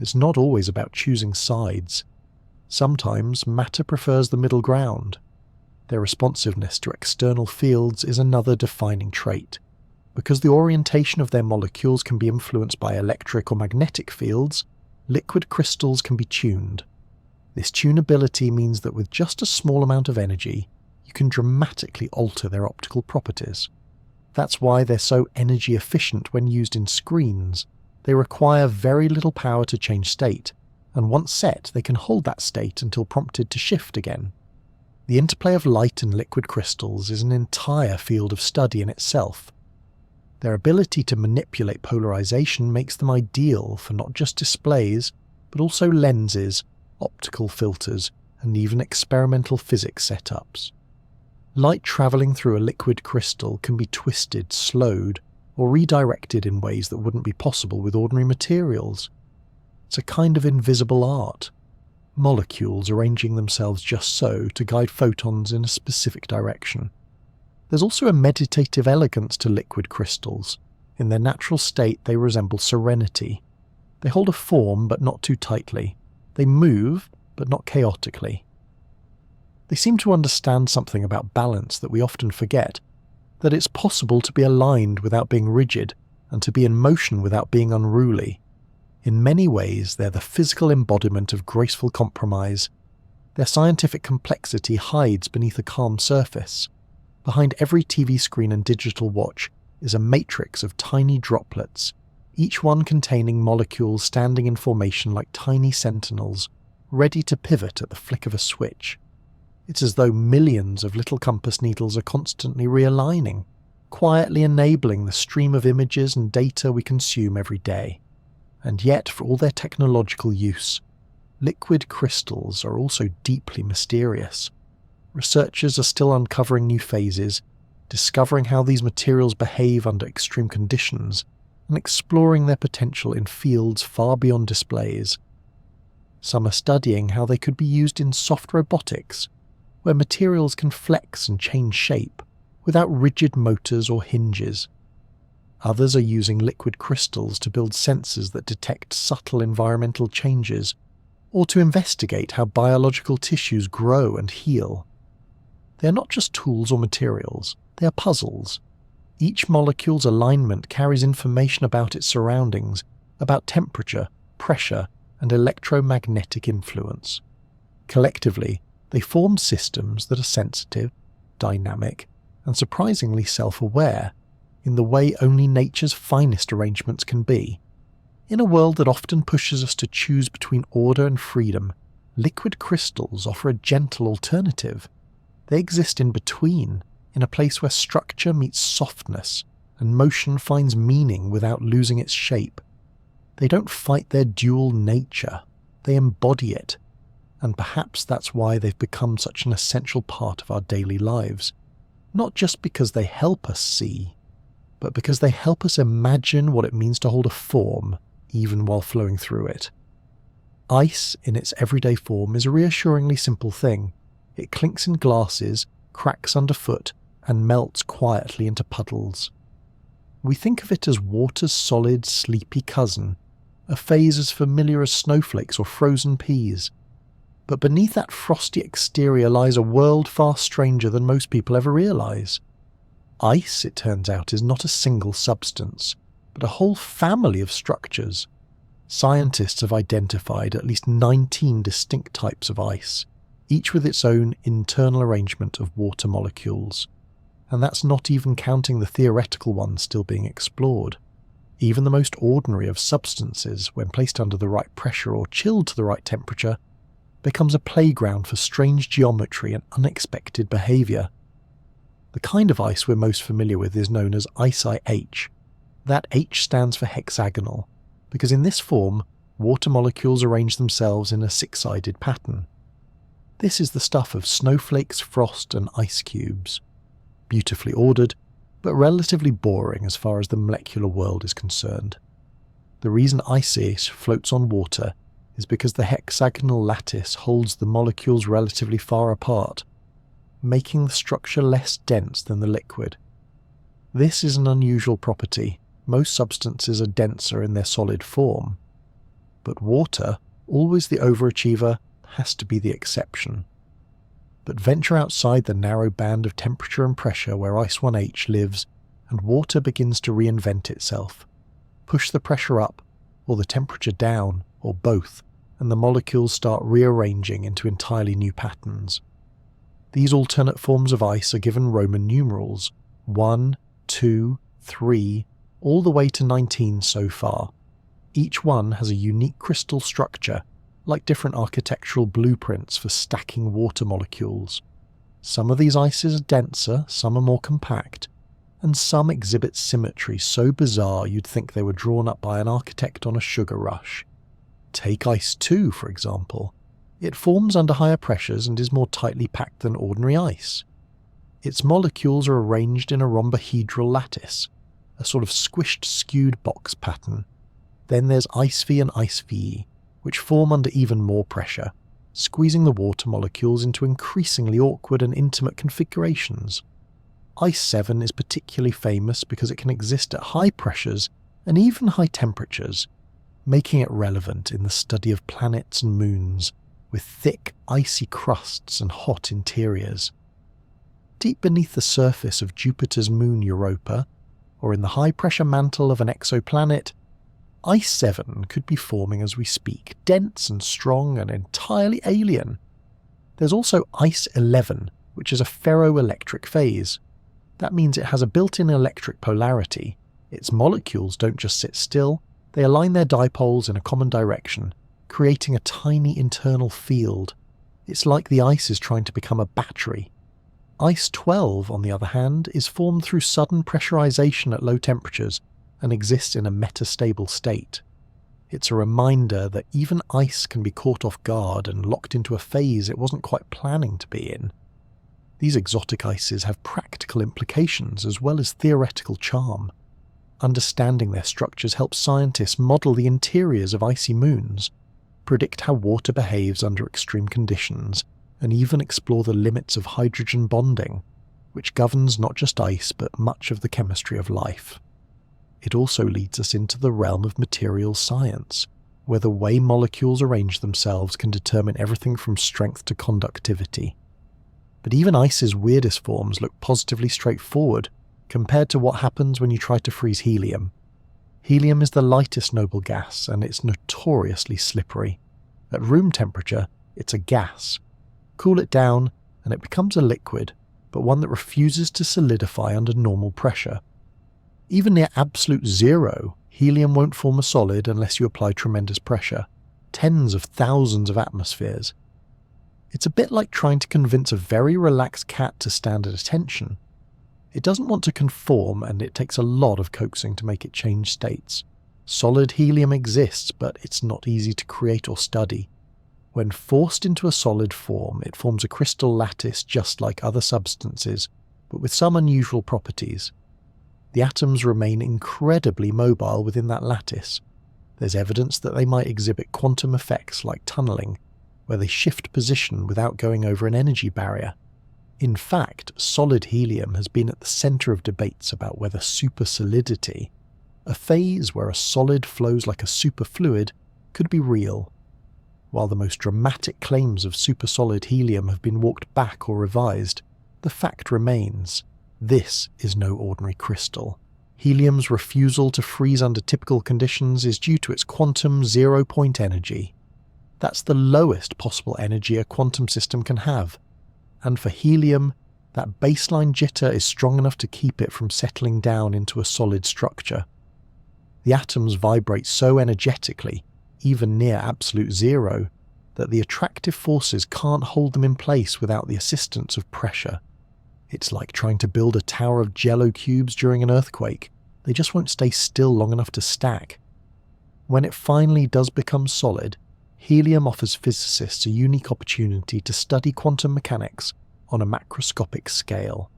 It's not always about choosing sides. Sometimes matter prefers the middle ground. Their responsiveness to external fields is another defining trait. Because the orientation of their molecules can be influenced by electric or magnetic fields, liquid crystals can be tuned. This tunability means that with just a small amount of energy, you can dramatically alter their optical properties. That's why they're so energy efficient when used in screens. They require very little power to change state, and once set, they can hold that state until prompted to shift again. The interplay of light and liquid crystals is an entire field of study in itself. Their ability to manipulate polarization makes them ideal for not just displays, but also lenses, optical filters, and even experimental physics setups. Light travelling through a liquid crystal can be twisted, slowed, or redirected in ways that wouldn't be possible with ordinary materials. It's a kind of invisible art. Molecules arranging themselves just so to guide photons in a specific direction. There's also a meditative elegance to liquid crystals. In their natural state, they resemble serenity. They hold a form, but not too tightly. They move, but not chaotically. They seem to understand something about balance that we often forget, that it's possible to be aligned without being rigid, and to be in motion without being unruly. In many ways, they're the physical embodiment of graceful compromise. Their scientific complexity hides beneath a calm surface. Behind every TV screen and digital watch is a matrix of tiny droplets, each one containing molecules standing in formation like tiny sentinels, ready to pivot at the flick of a switch. It's as though millions of little compass needles are constantly realigning, quietly enabling the stream of images and data we consume every day. And yet, for all their technological use, liquid crystals are also deeply mysterious. Researchers are still uncovering new phases, discovering how these materials behave under extreme conditions, and exploring their potential in fields far beyond displays. Some are studying how they could be used in soft robotics, where materials can flex and change shape, without rigid motors or hinges. Others are using liquid crystals to build sensors that detect subtle environmental changes, or to investigate how biological tissues grow and heal. They are not just tools or materials, they are puzzles. Each molecule's alignment carries information about its surroundings, about temperature, pressure, and electromagnetic influence. Collectively, they form systems that are sensitive, dynamic, and surprisingly self-aware, in the way only nature's finest arrangements can be. In a world that often pushes us to choose between order and freedom, liquid crystals offer a gentle alternative. They exist in between, in a place where structure meets softness, and motion finds meaning without losing its shape. They don't fight their dual nature, they embody it, and perhaps that's why they've become such an essential part of our daily lives. Not just because they help us see, but because they help us imagine what it means to hold a form, even while flowing through it. Ice, in its everyday form, is a reassuringly simple thing. It clinks in glasses, cracks underfoot, and melts quietly into puddles. We think of it as water's solid, sleepy cousin, a phase as familiar as snowflakes or frozen peas. But beneath that frosty exterior lies a world far stranger than most people ever realise. Ice, it turns out, is not a single substance, but a whole family of structures. Scientists have identified at least 19 distinct types of ice, each with its own internal arrangement of water molecules. And that's not even counting the theoretical ones still being explored. Even the most ordinary of substances, when placed under the right pressure or chilled to the right temperature, becomes a playground for strange geometry and unexpected behaviour. The kind of ice we're most familiar with is known as ICI-H. That H stands for hexagonal, because in this form, water molecules arrange themselves in a six-sided pattern. This is the stuff of snowflakes, frost, and ice cubes. Beautifully ordered, but relatively boring as far as the molecular world is concerned. The reason ice floats on water is because the hexagonal lattice holds the molecules relatively far apart, making the structure less dense than the liquid. This is an unusual property. Most substances are denser in their solid form. But water, always the overachiever, has to be the exception. But venture outside the narrow band of temperature and pressure where Ice 1H lives, and water begins to reinvent itself. Push the pressure up, or the temperature down, or both, and the molecules start rearranging into entirely new patterns. These alternate forms of ice are given Roman numerals, 1, 2, 3, all the way to 19 so far. Each one has a unique crystal structure, like different architectural blueprints for stacking water molecules. Some of these ices are denser, some are more compact, and some exhibit symmetry so bizarre you'd think they were drawn up by an architect on a sugar rush. Take Ice 2, for example. It forms under higher pressures and is more tightly packed than ordinary ice. Its molecules are arranged in a rhombohedral lattice, a sort of squished, skewed box pattern. Then there's Ice V and Ice VE, which form under even more pressure, squeezing the water molecules into increasingly awkward and intimate configurations. Ice 7 is particularly famous because it can exist at high pressures and even high temperatures, making it relevant in the study of planets and moons, with thick, icy crusts and hot interiors. Deep beneath the surface of Jupiter's moon Europa, or in the high-pressure mantle of an exoplanet, Ice 7 could be forming as we speak, dense and strong and entirely alien. There's also Ice 11, which is a ferroelectric phase. That means it has a built-in electric polarity. Its molecules don't just sit still, they align their dipoles in a common direction, creating a tiny internal field. It's like the ice is trying to become a battery. Ice 12, on the other hand, is formed through sudden pressurization at low temperatures and exists in a metastable state. It's a reminder that even ice can be caught off guard and locked into a phase it wasn't quite planning to be in. These exotic ices have practical implications as well as theoretical charm. Understanding their structures helps scientists model the interiors of icy moons, predict how water behaves under extreme conditions, and even explore the limits of hydrogen bonding, which governs not just ice but much of the chemistry of life. It also leads us into the realm of materials science, where the way molecules arrange themselves can determine everything from strength to conductivity. But even ice's weirdest forms look positively straightforward compared to what happens when you try to freeze helium. Helium is the lightest noble gas, and it's notoriously slippery. At room temperature, it's a gas. Cool it down, and it becomes a liquid, but one that refuses to solidify under normal pressure. Even near absolute zero, helium won't form a solid unless you apply tremendous pressure, tens of thousands of atmospheres. It's a bit like trying to convince a very relaxed cat to stand at attention. It doesn't want to conform, and it takes a lot of coaxing to make it change states. Solid helium exists, but it's not easy to create or study. When forced into a solid form, it forms a crystal lattice just like other substances, but with some unusual properties. The atoms remain incredibly mobile within that lattice. There's evidence that they might exhibit quantum effects like tunneling, where they shift position without going over an energy barrier. In fact, solid helium has been at the centre of debates about whether supersolidity, a phase where a solid flows like a superfluid, could be real. While the most dramatic claims of supersolid helium have been walked back or revised, the fact remains: this is no ordinary crystal. Helium's refusal to freeze under typical conditions is due to its quantum zero-point energy. That's the lowest possible energy a quantum system can have, and for helium, that baseline jitter is strong enough to keep it from settling down into a solid structure. The atoms vibrate so energetically, even near absolute zero, that the attractive forces can't hold them in place without the assistance of pressure. It's like trying to build a tower of jello cubes during an earthquake. They just won't stay still long enough to stack. When it finally does become solid, helium offers physicists a unique opportunity to study quantum mechanics on a macroscopic scale.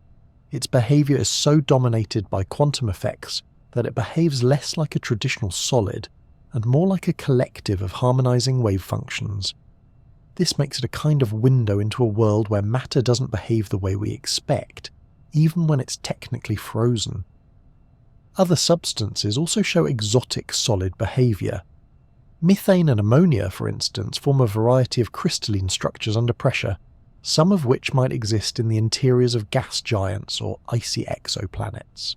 Its behavior is so dominated by quantum effects that it behaves less like a traditional solid and more like a collective of harmonizing wave functions. This makes it a kind of window into a world where matter doesn't behave the way we expect, even when it's technically frozen. Other substances also show exotic solid behavior. Methane and ammonia, for instance, form a variety of crystalline structures under pressure, some of which might exist in the interiors of gas giants or icy exoplanets.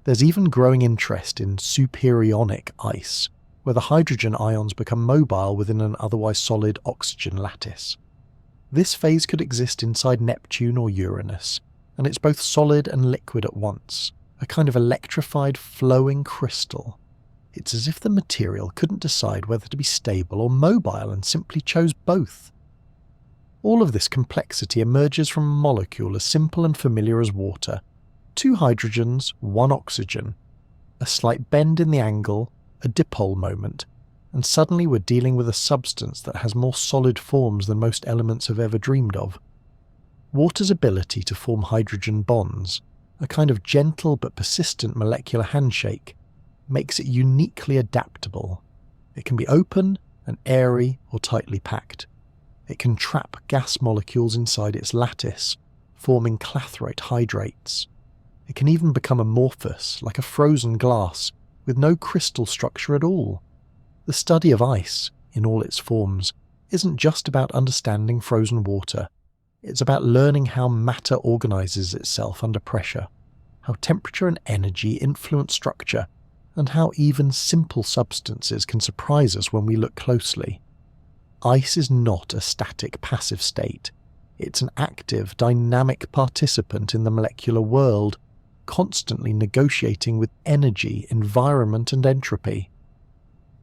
There's even growing interest in superionic ice, where the hydrogen ions become mobile within an otherwise solid oxygen lattice. This phase could exist inside Neptune or Uranus, and it's both solid and liquid at once, a kind of electrified flowing crystal. It's as if the material couldn't decide whether to be stable or mobile and simply chose both. All of this complexity emerges from a molecule as simple and familiar as water. 2 hydrogens, 1 oxygen. A slight bend in the angle, a dipole moment, and suddenly we're dealing with a substance that has more solid forms than most elements have ever dreamed of. Water's ability to form hydrogen bonds, a kind of gentle but persistent molecular handshake, makes it uniquely adaptable. It can be open and airy or tightly packed. It can trap gas molecules inside its lattice, forming clathrate hydrates. It can even become amorphous, like a frozen glass, with no crystal structure at all. The study of ice, in all its forms, isn't just about understanding frozen water. It's about learning how matter organizes itself under pressure, how temperature and energy influence structure, and how even simple substances can surprise us when we look closely. Ice is not a static, passive state. It's an active, dynamic participant in the molecular world, constantly negotiating with energy, environment, and entropy.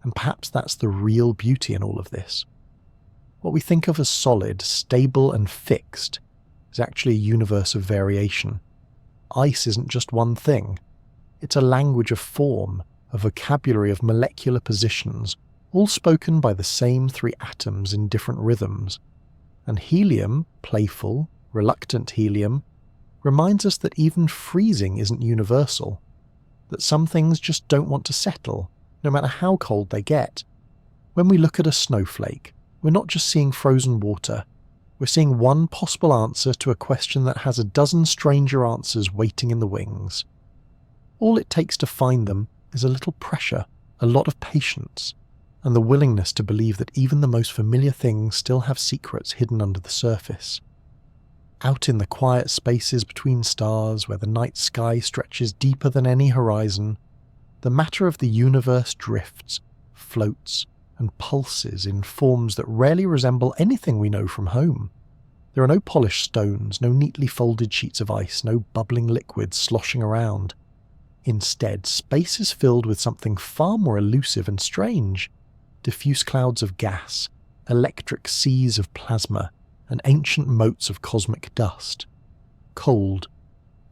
And perhaps that's the real beauty in all of this. What we think of as solid, stable, and fixed is actually a universe of variation. Ice isn't just one thing. It's a language of form, a vocabulary of molecular positions, all spoken by the same 3 atoms in different rhythms. And helium, playful, reluctant helium, reminds us that even freezing isn't universal, that some things just don't want to settle, no matter how cold they get. When we look at a snowflake, we're not just seeing frozen water, we're seeing one possible answer to a question that has a dozen stranger answers waiting in the wings. All it takes to find them is a little pressure, a lot of patience, and the willingness to believe that even the most familiar things still have secrets hidden under the surface. Out in the quiet spaces between stars where the night sky stretches deeper than any horizon, the matter of the universe drifts, floats, and pulses in forms that rarely resemble anything we know from home. There are no polished stones, no neatly folded sheets of ice, no bubbling liquids sloshing around. Instead, space is filled with something far more elusive and strange: diffuse clouds of gas, electric seas of plasma, and ancient motes of cosmic dust. Cold,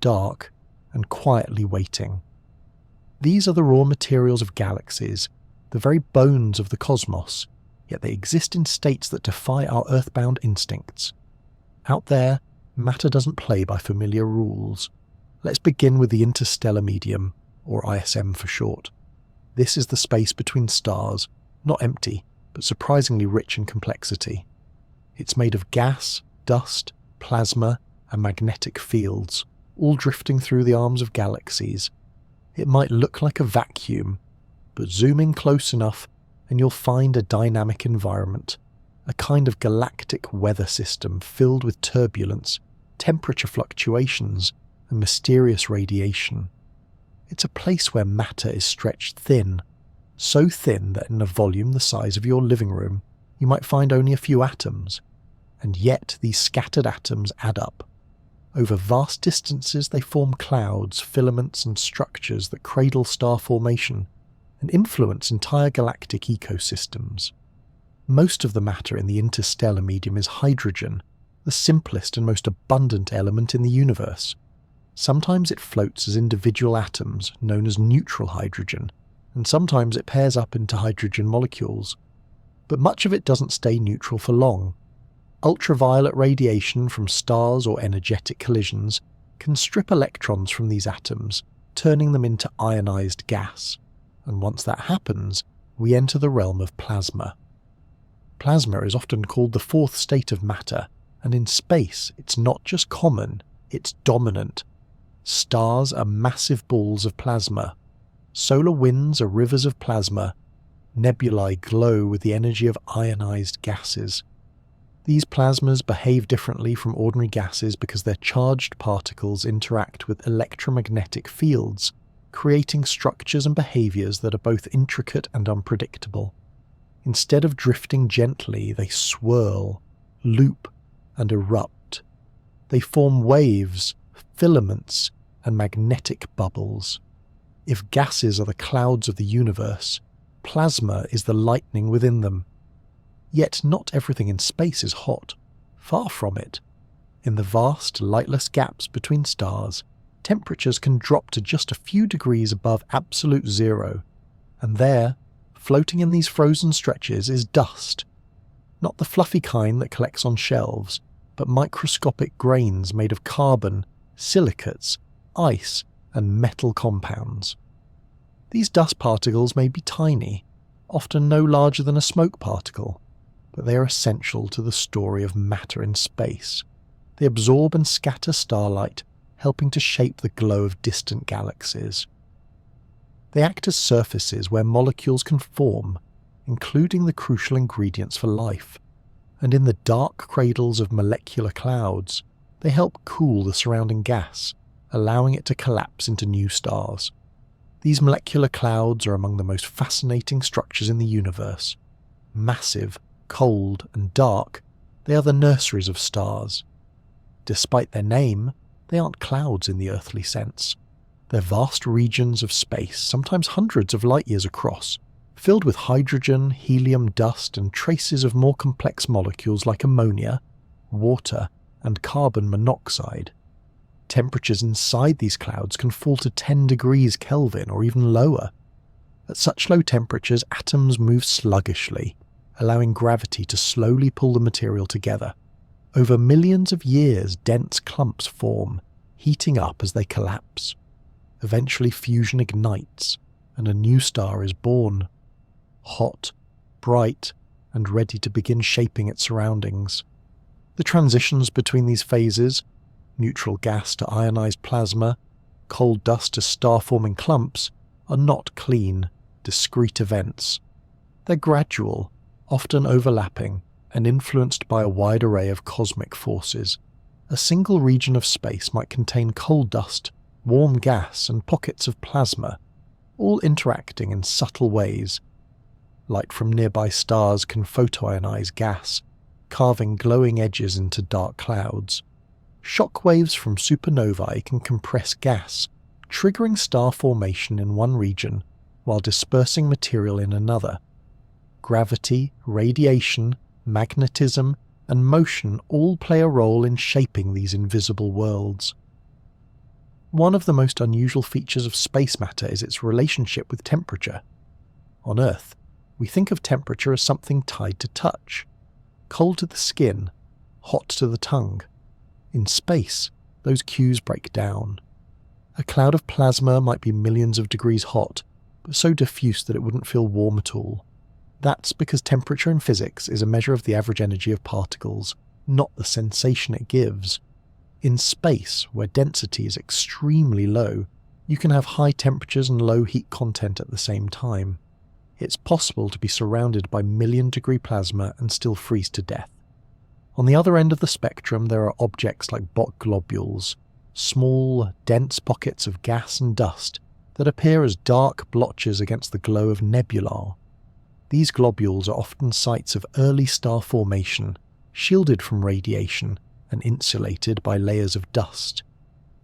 dark, and quietly waiting. These are the raw materials of galaxies, the very bones of the cosmos, yet they exist in states that defy our earthbound instincts. Out there, matter doesn't play by familiar rules. Let's begin with the interstellar medium, or ISM for short. This is the space between stars, not empty, but surprisingly rich in complexity. It's made of gas, dust, plasma, and magnetic fields, all drifting through the arms of galaxies. It might look like a vacuum, but zoom in close enough and you'll find a dynamic environment, a kind of galactic weather system filled with turbulence, temperature fluctuations, and mysterious radiation. It's a place where matter is stretched thin, so thin that in a volume the size of your living room, you might find only a few atoms, and yet these scattered atoms add up. Over vast distances they form clouds, filaments, and structures that cradle star formation, and influence entire galactic ecosystems. Most of the matter in the interstellar medium is hydrogen, the simplest and most abundant element in the universe. Sometimes it floats as individual atoms, known as neutral hydrogen, and sometimes it pairs up into hydrogen molecules. But much of it doesn't stay neutral for long. Ultraviolet radiation from stars or energetic collisions can strip electrons from these atoms, turning them into ionized gas. And once that happens, we enter the realm of plasma. Plasma is often called the fourth state of matter, and in space it's not just common, it's dominant. Stars are massive balls of plasma. Solar winds are rivers of plasma. Nebulae glow with the energy of ionized gases. These plasmas behave differently from ordinary gases because their charged particles interact with electromagnetic fields, creating structures and behaviors that are both intricate and unpredictable. Instead of drifting gently, they swirl, loop, and erupt. They form waves, filaments, and magnetic bubbles. If gases are the clouds of the universe, plasma is the lightning within them. Yet not everything in space is hot. Far from it. In the vast, lightless gaps between stars, temperatures can drop to just a few degrees above absolute zero, and there, floating in these frozen stretches, is dust. Not the fluffy kind that collects on shelves, but microscopic grains made of carbon, silicates, ice, and metal compounds. These dust particles may be tiny, often no larger than a smoke particle, but they are essential to the story of matter in space. They absorb and scatter starlight, helping to shape the glow of distant galaxies. They act as surfaces where molecules can form, including the crucial ingredients for life, and in the dark cradles of molecular clouds, they help cool the surrounding gas, allowing it to collapse into new stars. These molecular clouds are among the most fascinating structures in the universe. Massive, cold, and dark, they are the nurseries of stars. Despite their name, they aren't clouds in the earthly sense. They're vast regions of space, sometimes hundreds of light years across, filled with hydrogen, helium dust, and traces of more complex molecules like ammonia, water, and carbon monoxide. Temperatures inside these clouds can fall to 10 degrees Kelvin or even lower. At such low temperatures, atoms move sluggishly, allowing gravity to slowly pull the material together. Over millions of years, dense clumps form, heating up as they collapse. Eventually fusion ignites, and a new star is born. Hot, bright, and ready to begin shaping its surroundings. The transitions between these phases, neutral gas to ionized plasma, cold dust to star-forming clumps, are not clean, discrete events. They're gradual, often overlapping, and influenced by a wide array of cosmic forces. A single region of space might contain cold dust, warm gas, and pockets of plasma, all interacting in subtle ways. Light from nearby stars can photoionize gas, carving glowing edges into dark clouds. Shock waves from supernovae can compress gas, triggering star formation in one region while dispersing material in another. Gravity, radiation, magnetism, and motion all play a role in shaping these invisible worlds. One of the most unusual features of space matter is its relationship with temperature. On Earth, we think of temperature as something tied to touch. Cold to the skin, hot to the tongue. In space, those cues break down. A cloud of plasma might be millions of degrees hot, but so diffuse that it wouldn't feel warm at all. That's because temperature in physics is a measure of the average energy of particles, not the sensation it gives. In space, where density is extremely low, you can have high temperatures and low heat content at the same time. It's possible to be surrounded by million-degree plasma and still freeze to death. On the other end of the spectrum, there are objects like Bok globules, small, dense pockets of gas and dust that appear as dark blotches against the glow of nebulae. These globules are often sites of early star formation, shielded from radiation and insulated by layers of dust.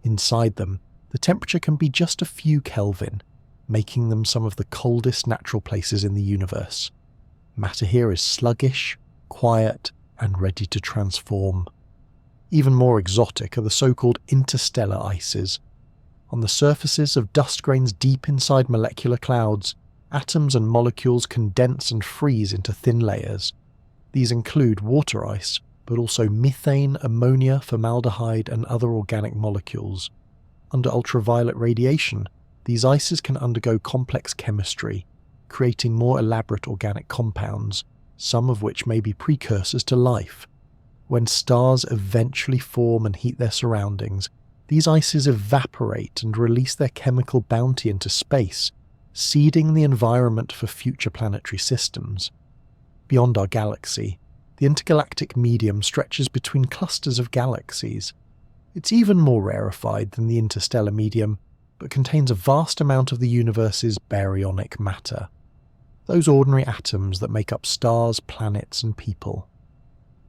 Inside them, the temperature can be just a few Kelvin. making them some of the coldest natural places in the universe. Matter here is sluggish, quiet, and ready to transform. Even more exotic are the so-called interstellar ices. On the surfaces of dust grains deep inside molecular clouds, atoms and molecules condense and freeze into thin layers. These include water ice, but also methane, ammonia, formaldehyde, and other organic molecules. Under ultraviolet radiation, these ices can undergo complex chemistry, creating more elaborate organic compounds, some of which may be precursors to life. When stars eventually form and heat their surroundings, these ices evaporate and release their chemical bounty into space, seeding the environment for future planetary systems. Beyond our galaxy, the intergalactic medium stretches between clusters of galaxies. It's even more rarefied than the interstellar medium, but contains a vast amount of the universe's baryonic matter. Those ordinary atoms that make up stars, planets, and people.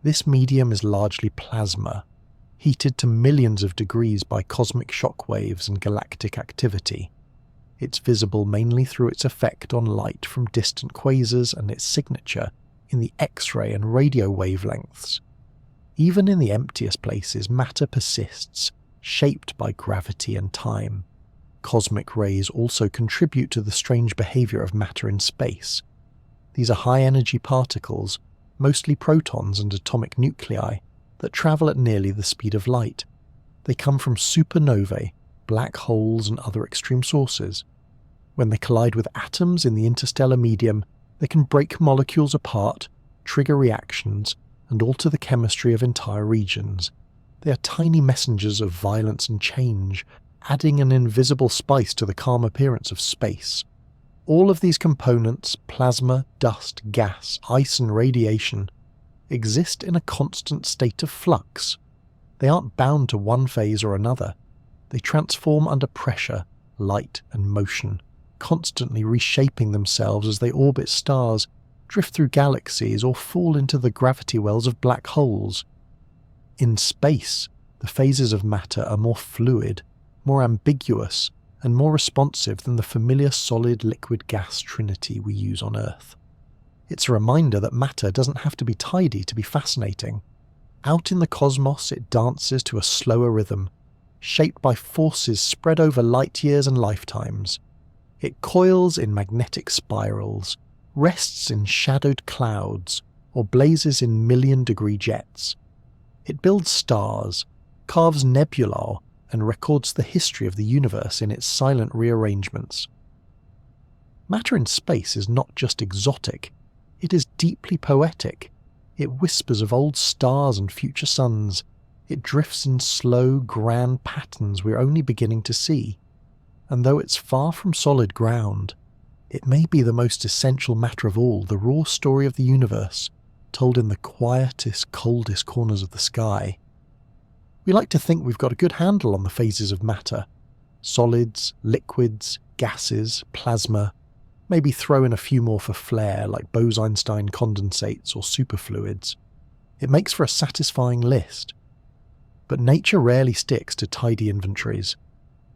This medium is largely plasma, heated to millions of degrees by cosmic shock waves and galactic activity. It's visible mainly through its effect on light from distant quasars and its signature in the X-ray and radio wavelengths. Even in the emptiest places, matter persists, shaped by gravity and time. Cosmic rays also contribute to the strange behavior of matter in space. These are high-energy particles, mostly protons and atomic nuclei, that travel at nearly the speed of light. They come from supernovae, black holes, and other extreme sources. When they collide with atoms in the interstellar medium, they can break molecules apart, trigger reactions, and alter the chemistry of entire regions. They are tiny messengers of violence and change, adding an invisible spice to the calm appearance of space. All of these components, plasma, dust, gas, ice, and radiation, exist in a constant state of flux. They aren't bound to one phase or another. They transform under pressure, light, and motion, constantly reshaping themselves as they orbit stars, drift through galaxies, or fall into the gravity wells of black holes. In space, the phases of matter are more fluid, more ambiguous, and more responsive than the familiar solid-liquid-gas trinity we use on Earth. It's a reminder that matter doesn't have to be tidy to be fascinating. Out in the cosmos, it dances to a slower rhythm, shaped by forces spread over light years and lifetimes. It coils in magnetic spirals, rests in shadowed clouds, or blazes in million-degree jets. It builds stars, carves nebulae, and records the history of the universe in its silent rearrangements. Matter in space is not just exotic, it is deeply poetic. It whispers of old stars and future suns. It drifts in slow, grand patterns we're only beginning to see. And though it's far from solid ground, it may be the most essential matter of all, the raw story of the universe, told in the quietest, coldest corners of the sky. We like to think we've got a good handle on the phases of matter. Solids, liquids, gases, plasma, maybe throw in a few more for flair like Bose Einstein condensates or superfluids. It makes for a satisfying list. But nature rarely sticks to tidy inventories.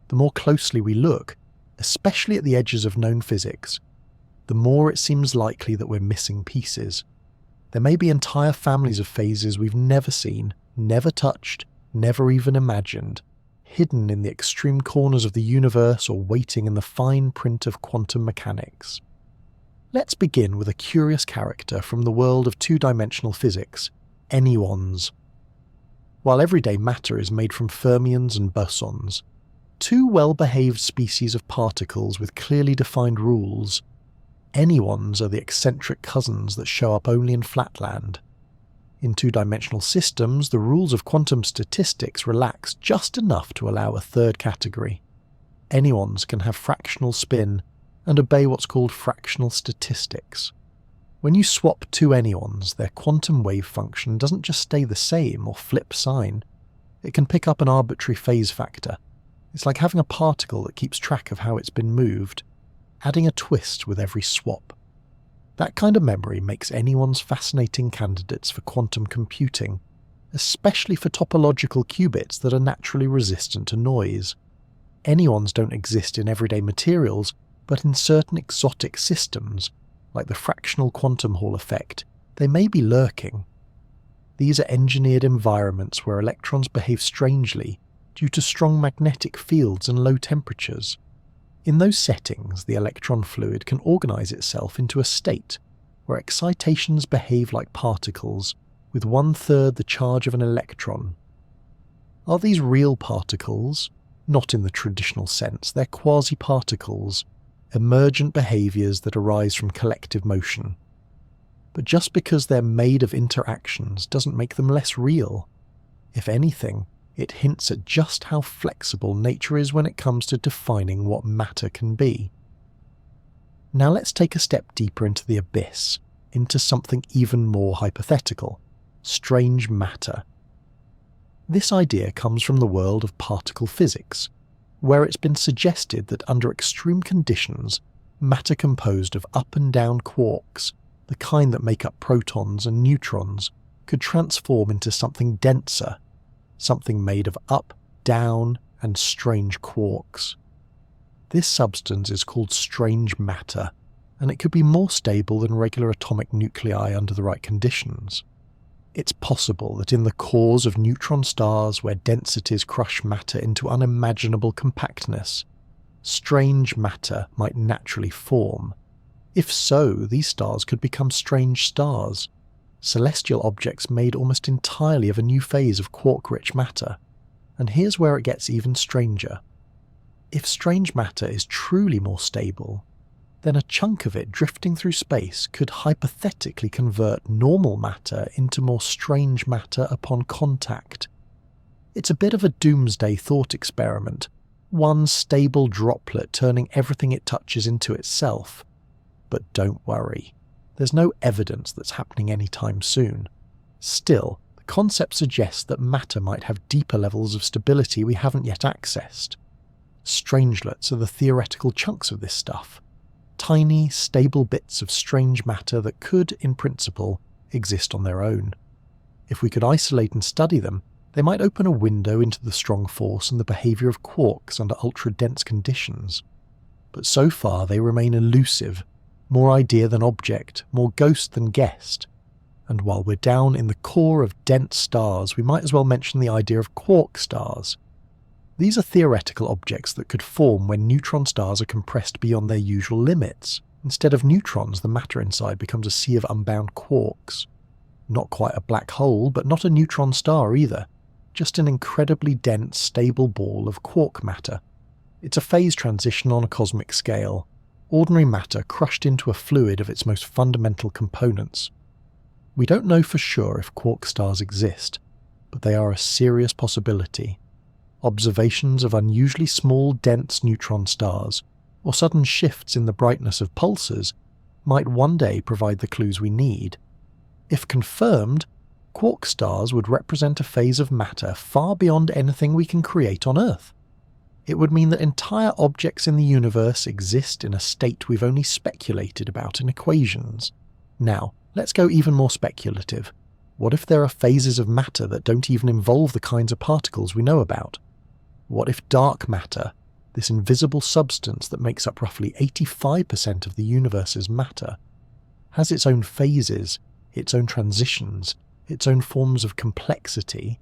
The more closely we look, especially at the edges of known physics, the more it seems likely that we're missing pieces. There may be entire families of phases we've never seen, never touched, never even imagined, hidden in the extreme corners of the universe or waiting in the fine print of quantum mechanics. Let's begin with a curious character from the world of two-dimensional physics, anyons. While everyday matter is made from fermions and bosons, two well-behaved species of particles with clearly defined rules, anyons are the eccentric cousins that show up only in flatland. In two-dimensional systems, the rules of quantum statistics relax just enough to allow a third category. Anyons can have fractional spin and obey what's called fractional statistics. When you swap two anyons, their quantum wave function doesn't just stay the same or flip sign. It can pick up an arbitrary phase factor. It's like having a particle that keeps track of how it's been moved, adding a twist with every swap. That kind of memory makes anyons fascinating candidates for quantum computing, especially for topological qubits that are naturally resistant to noise. Anyons don't exist in everyday materials, but but in certain exotic systems, like the fractional quantum Hall effect, they may be lurking. These are engineered environments where electrons behave strangely due to strong magnetic fields and low temperatures. In those settings, the electron fluid can organize itself into a state where excitations behave like particles, with 1/3 the charge of an electron. Are these real particles? Not in the traditional sense, they're quasi-particles, emergent behaviours that arise from collective motion. But just because they're made of interactions doesn't make them less real. If anything, it hints at just how flexible nature is when it comes to defining what matter can be. Now let's take a step deeper into the abyss, into something even more hypothetical: strange matter. This idea comes from the world of particle physics, where it's been suggested that under extreme conditions, matter composed of up and down quarks, the kind that make up protons and neutrons, could transform into something denser, something made of up, down, and strange quarks. This substance is called strange matter, and it could be more stable than regular atomic nuclei under the right conditions. It's possible that in the cores of neutron stars where densities crush matter into unimaginable compactness, strange matter might naturally form. If so, these stars could become strange stars, celestial objects made almost entirely of a new phase of quark-rich matter. And here's where it gets even stranger. If strange matter is truly more stable, then a chunk of it drifting through space could hypothetically convert normal matter into more strange matter upon contact. It's a bit of a doomsday thought experiment, one stable droplet turning everything it touches into itself. But don't worry, there's no evidence that's happening anytime soon. Still, the concept suggests that matter might have deeper levels of stability we haven't yet accessed. Strangelets are the theoretical chunks of this stuff. Tiny, stable bits of strange matter that could, in principle, exist on their own. If we could isolate and study them, they might open a window into the strong force and the behaviour of quarks under ultra-dense conditions. But so far they remain elusive, more idea than object, more ghost than guest. And while we're down in the core of dense stars, we might as well mention the idea of quark stars. These are theoretical objects that could form when neutron stars are compressed beyond their usual limits. Instead of neutrons, the matter inside becomes a sea of unbound quarks. Not quite a black hole, but not a neutron star either. Just an incredibly dense, stable ball of quark matter. It's a phase transition on a cosmic scale. Ordinary matter crushed into a fluid of its most fundamental components. We don't know for sure if quark stars exist, but they are a serious possibility. Observations of unusually small, dense neutron stars, or sudden shifts in the brightness of pulsars, might one day provide the clues we need. If confirmed, quark stars would represent a phase of matter far beyond anything we can create on Earth. It would mean that entire objects in the universe exist in a state we've only speculated about in equations. Now, let's go even more speculative. What if there are phases of matter that don't even involve the kinds of particles we know about? What if dark matter, this invisible substance that makes up roughly 85% of the universe's matter, has its own phases, its own transitions, its own forms of complexity?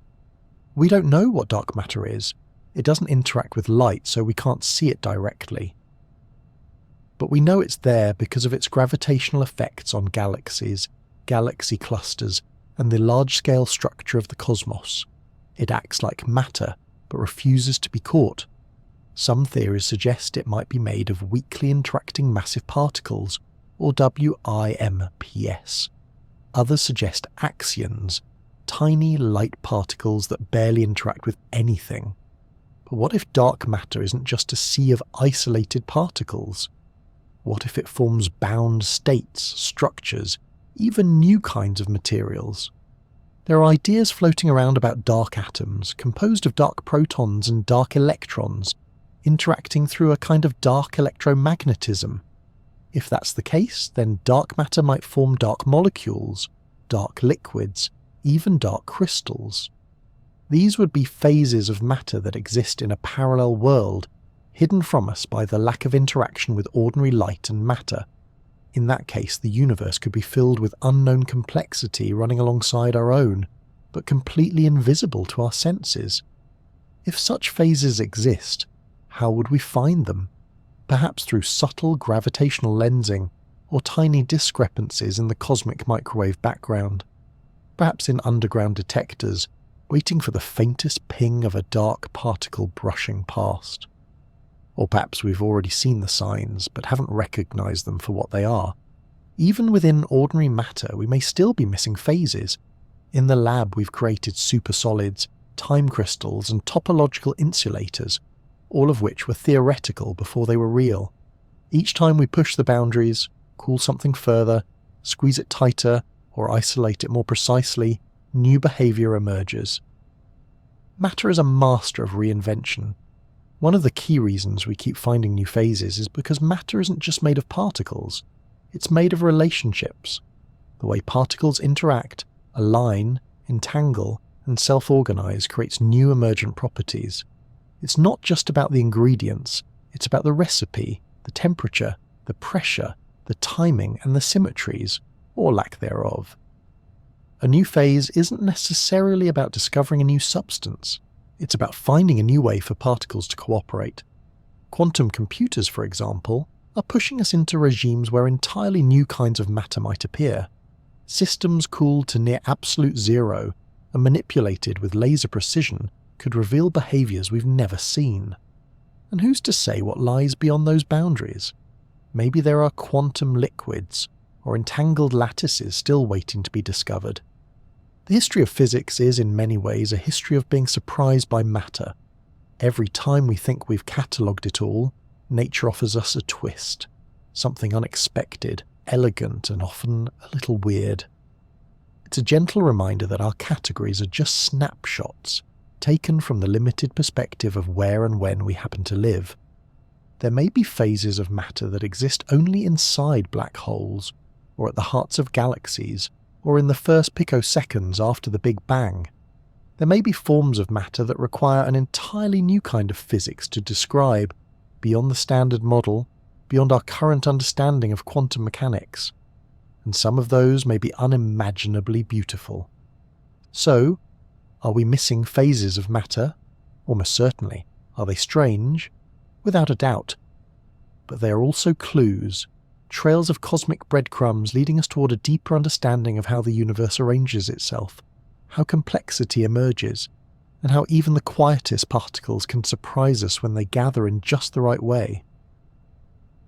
We don't know what dark matter is. It doesn't interact with light, so we can't see it directly. But we know it's there because of its gravitational effects on galaxies, galaxy clusters, and the large-scale structure of the cosmos. It acts like matter, but refuses to be caught. Some theories suggest it might be made of weakly interacting massive particles, or WIMPs. Others suggest axions, tiny light particles that barely interact with anything. But what if dark matter isn't just a sea of isolated particles? What if it forms bound states, structures, even new kinds of materials? There are ideas floating around about dark atoms, composed of dark protons and dark electrons, interacting through a kind of dark electromagnetism. If that's the case, then dark matter might form dark molecules, dark liquids, even dark crystals. These would be phases of matter that exist in a parallel world, hidden from us by the lack of interaction with ordinary light and matter. In that case, the universe could be filled with unknown complexity running alongside our own, but completely invisible to our senses. If such phases exist, how would we find them? Perhaps through subtle gravitational lensing or tiny discrepancies in the cosmic microwave background. Perhaps in underground detectors, waiting for the faintest ping of a dark particle brushing past. Or perhaps we've already seen the signs, but haven't recognized them for what they are. Even within ordinary matter, we may still be missing phases. In the lab, we've created supersolids, time crystals, and topological insulators, all of which were theoretical before they were real. Each time we push the boundaries, cool something further, squeeze it tighter, or isolate it more precisely, new behavior emerges. Matter is a master of reinvention. One of the key reasons we keep finding new phases is because matter isn't just made of particles, it's made of relationships. The way particles interact, align, entangle, and self-organize creates new emergent properties. It's not just about the ingredients, it's about the recipe, the temperature, the pressure, the timing, and the symmetries, or lack thereof. A new phase isn't necessarily about discovering a new substance. It's about finding a new way for particles to cooperate. Quantum computers, for example, are pushing us into regimes where entirely new kinds of matter might appear. Systems cooled to near absolute zero and manipulated with laser precision could reveal behaviors we've never seen. And who's to say what lies beyond those boundaries? Maybe there are quantum liquids or entangled lattices still waiting to be discovered. The history of physics is in many ways a history of being surprised by matter. Every time we think we've catalogued it all, nature offers us a twist, something unexpected, elegant, and often a little weird. It's a gentle reminder that our categories are just snapshots, taken from the limited perspective of where and when we happen to live. There may be phases of matter that exist only inside black holes, or at the hearts of galaxies, or in the first picoseconds after the Big Bang. There may be forms of matter that require an entirely new kind of physics to describe, beyond the standard model, beyond our current understanding of quantum mechanics. And some of those may be unimaginably beautiful. So, are we missing phases of matter? Almost certainly. Are they strange? Without a doubt. But they are also clues, trails of cosmic breadcrumbs leading us toward a deeper understanding of how the universe arranges itself, how complexity emerges, and how even the quietest particles can surprise us when they gather in just the right way.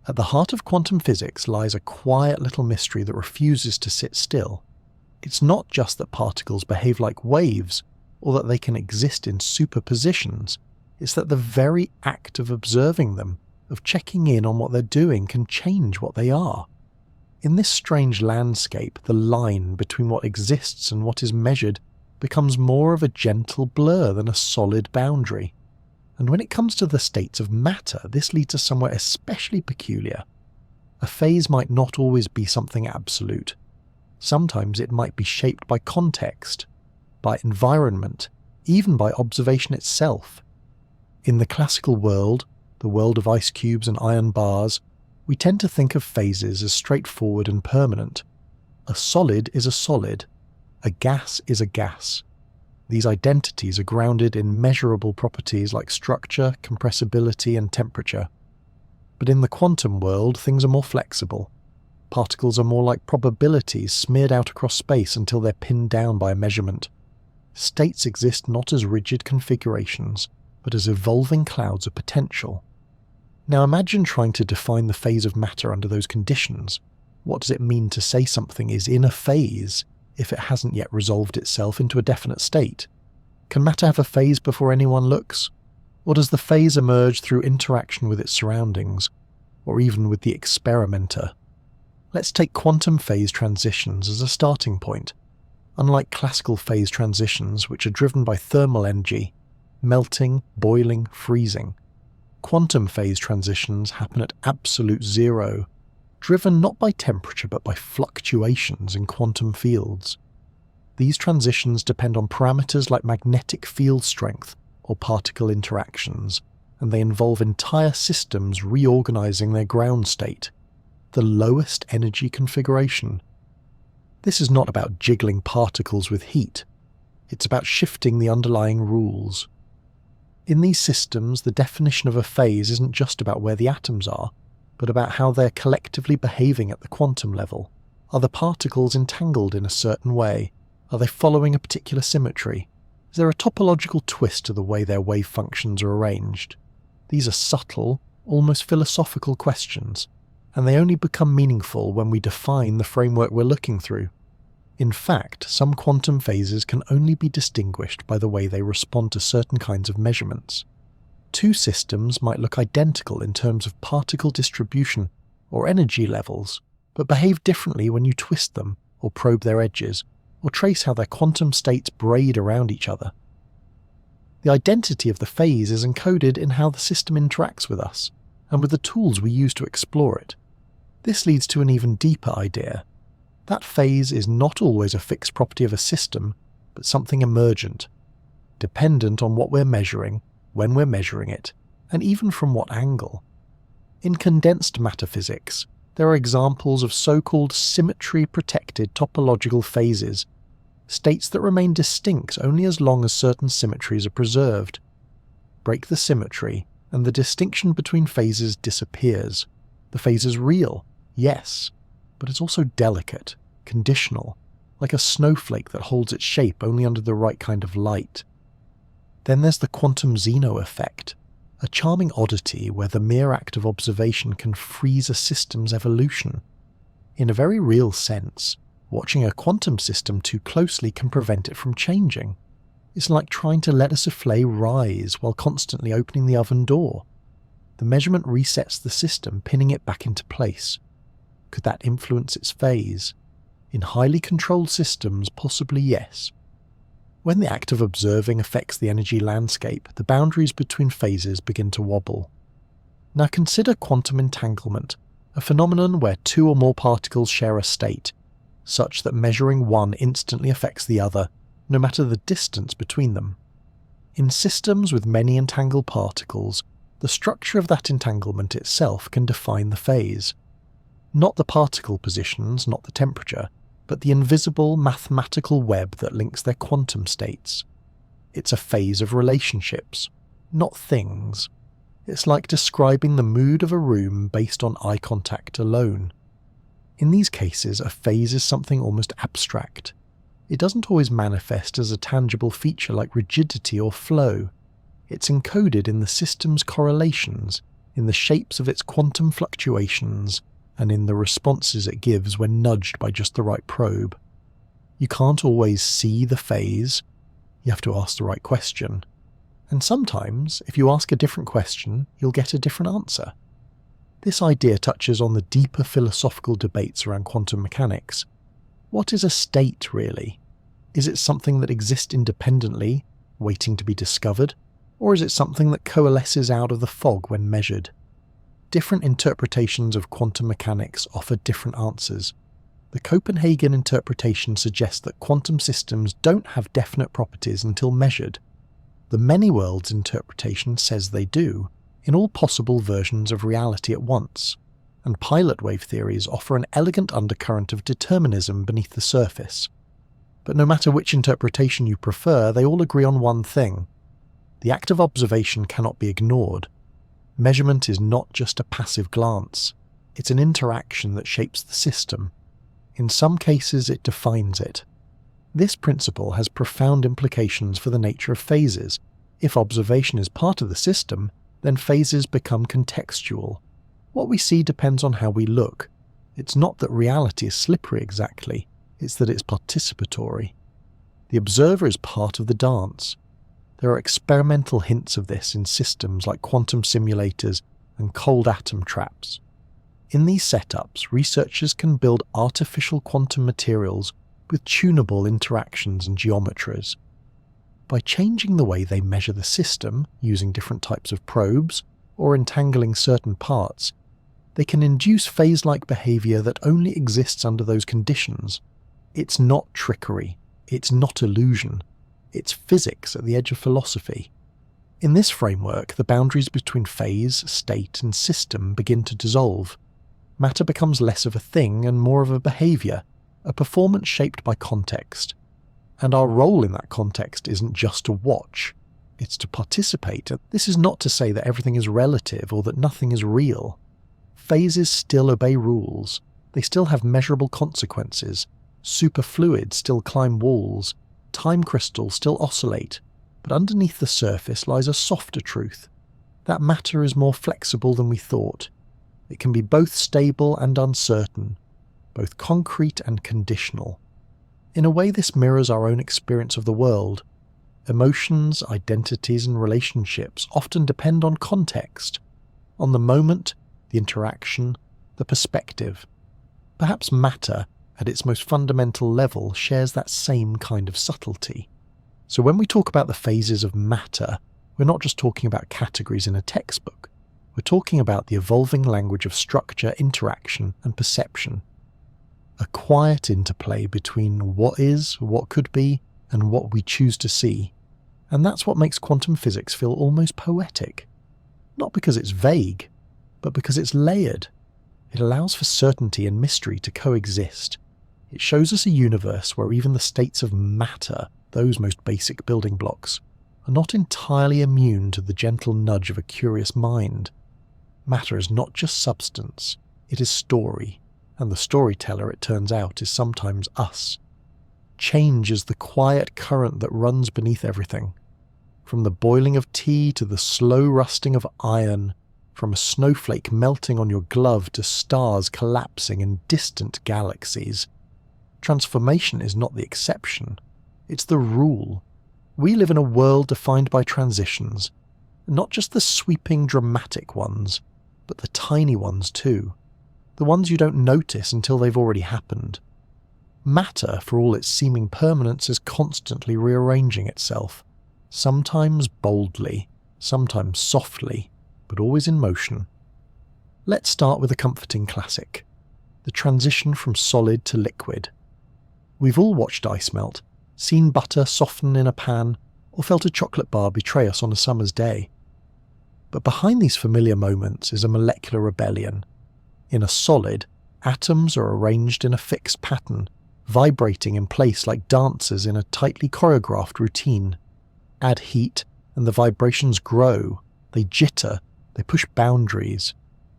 At the heart of quantum physics lies a quiet little mystery that refuses to sit still. It's not just that particles behave like waves, or that they can exist in superpositions. It's that the very act of observing them, of checking in on what they're doing, can change what they are. In this strange landscape, the line between what exists and what is measured becomes more of a gentle blur than a solid boundary. And when it comes to the states of matter, this leads us somewhere especially peculiar. A phase might not always be something absolute. Sometimes it might be shaped by context, by environment, even by observation itself. In the classical world, the world of ice cubes and iron bars, we tend to think of phases as straightforward and permanent. A solid is a solid. A gas is a gas. These identities are grounded in measurable properties like structure, compressibility, and temperature. But in the quantum world, things are more flexible. Particles are more like probabilities smeared out across space until they're pinned down by a measurement. States exist not as rigid configurations, but as evolving clouds of potential. Now imagine trying to define the phase of matter under those conditions. What does it mean to say something is in a phase if it hasn't yet resolved itself into a definite state? Can matter have a phase before anyone looks? Or does the phase emerge through interaction with its surroundings, or even with the experimenter? Let's take quantum phase transitions as a starting point. Unlike classical phase transitions, which are driven by thermal energy, melting, boiling, freezing, quantum phase transitions happen at absolute zero, driven not by temperature but by fluctuations in quantum fields. These transitions depend on parameters like magnetic field strength or particle interactions, and they involve entire systems reorganizing their ground state, the lowest energy configuration. This is not about jiggling particles with heat. It's about shifting the underlying rules. In these systems, the definition of a phase isn't just about where the atoms are, but about how they're collectively behaving at the quantum level. Are the particles entangled in a certain way? Are they following a particular symmetry? Is there a topological twist to the way their wave functions are arranged? These are subtle, almost philosophical questions, and they only become meaningful when we define the framework we're looking through. In fact, some quantum phases can only be distinguished by the way they respond to certain kinds of measurements. Two systems might look identical in terms of particle distribution or energy levels, but behave differently when you twist them, or probe their edges, or trace how their quantum states braid around each other. The identity of the phase is encoded in how the system interacts with us, and with the tools we use to explore it. This leads to an even deeper idea. That phase is not always a fixed property of a system, but something emergent, dependent on what we're measuring, when we're measuring it, and even from what angle. In condensed matter physics, there are examples of so-called symmetry-protected topological phases, states that remain distinct only as long as certain symmetries are preserved. Break the symmetry, and the distinction between phases disappears. The phase is real, yes, but it's also delicate, conditional, like a snowflake that holds its shape only under the right kind of light. Then there's the quantum Zeno effect, a charming oddity where the mere act of observation can freeze a system's evolution. In a very real sense, watching a quantum system too closely can prevent it from changing. It's like trying to let a souffle rise while constantly opening the oven door. The measurement resets the system, pinning it back into place. Could that influence its phase? In highly controlled systems, possibly yes. When the act of observing affects the energy landscape, the boundaries between phases begin to wobble. Now consider quantum entanglement, a phenomenon where two or more particles share a state, such that measuring one instantly affects the other, no matter the distance between them. In systems with many entangled particles, the structure of that entanglement itself can define the phase. Not the particle positions, not the temperature, but the invisible mathematical web that links their quantum states. It's a phase of relationships, not things. It's like describing the mood of a room based on eye contact alone. In these cases, a phase is something almost abstract. It doesn't always manifest as a tangible feature like rigidity or flow. It's encoded in the system's correlations, in the shapes of its quantum fluctuations, and in the responses it gives when nudged by just the right probe. You can't always see the phase. You have to ask the right question. And sometimes, if you ask a different question, you'll get a different answer. This idea touches on the deeper philosophical debates around quantum mechanics. What is a state, really? Is it something that exists independently, waiting to be discovered? Or is it something that coalesces out of the fog when measured? Different interpretations of quantum mechanics offer different answers. The Copenhagen interpretation suggests that quantum systems don't have definite properties until measured. The many worlds interpretation says they do, in all possible versions of reality at once, and pilot wave theories offer an elegant undercurrent of determinism beneath the surface. But no matter which interpretation you prefer, they all agree on one thing. The act of observation cannot be ignored. Measurement is not just a passive glance, it's an interaction that shapes the system. In some cases it defines it. This principle has profound implications for the nature of phases. If observation is part of the system, then phases become contextual. What we see depends on how we look. It's not that reality is slippery exactly, it's that it's participatory. The observer is part of the dance. There are experimental hints of this in systems like quantum simulators and cold atom traps. In these setups, researchers can build artificial quantum materials with tunable interactions and geometries. By changing the way they measure the system, using different types of probes, or entangling certain parts, they can induce phase-like behavior that only exists under those conditions. It's not trickery, it's not illusion. It's physics at the edge of philosophy. In this framework, the boundaries between phase, state, and system begin to dissolve. Matter becomes less of a thing and more of a behaviour, a performance shaped by context. And our role in that context isn't just to watch, it's to participate. This is not to say that everything is relative or that nothing is real. Phases still obey rules. They still have measurable consequences. Superfluids still climb walls. Time crystals still oscillate. But underneath the surface lies a softer truth. That matter is more flexible than we thought. It can be both stable and uncertain, both concrete and conditional. In a way, this mirrors our own experience of the world. Emotions, identities, and relationships often depend on context, on the moment, the interaction, the perspective. Perhaps matter, at its most fundamental level, shares that same kind of subtlety. So when we talk about the phases of matter, we're not just talking about categories in a textbook. We're talking about the evolving language of structure, interaction, and perception. A quiet interplay between what is, what could be, and what we choose to see. And that's what makes quantum physics feel almost poetic. Not because it's vague, but because it's layered. It allows for certainty and mystery to coexist. It shows us a universe where even the states of matter, those most basic building blocks, are not entirely immune to the gentle nudge of a curious mind. Matter is not just substance, it is story, and the storyteller, it turns out, is sometimes us. Change is the quiet current that runs beneath everything. From the boiling of tea to the slow rusting of iron, from a snowflake melting on your glove to stars collapsing in distant galaxies. Transformation is not the exception, it's the rule. We live in a world defined by transitions, not just the sweeping dramatic ones, but the tiny ones too, the ones you don't notice until they've already happened. Matter, for all its seeming permanence, is constantly rearranging itself, sometimes boldly, sometimes softly, but always in motion. Let's start with a comforting classic, the transition from solid to liquid. We've all watched ice melt, seen butter soften in a pan, or felt a chocolate bar betray us on a summer's day. But behind these familiar moments is a molecular rebellion. In a solid, atoms are arranged in a fixed pattern, vibrating in place like dancers in a tightly choreographed routine. Add heat, and the vibrations grow, they jitter, they push boundaries.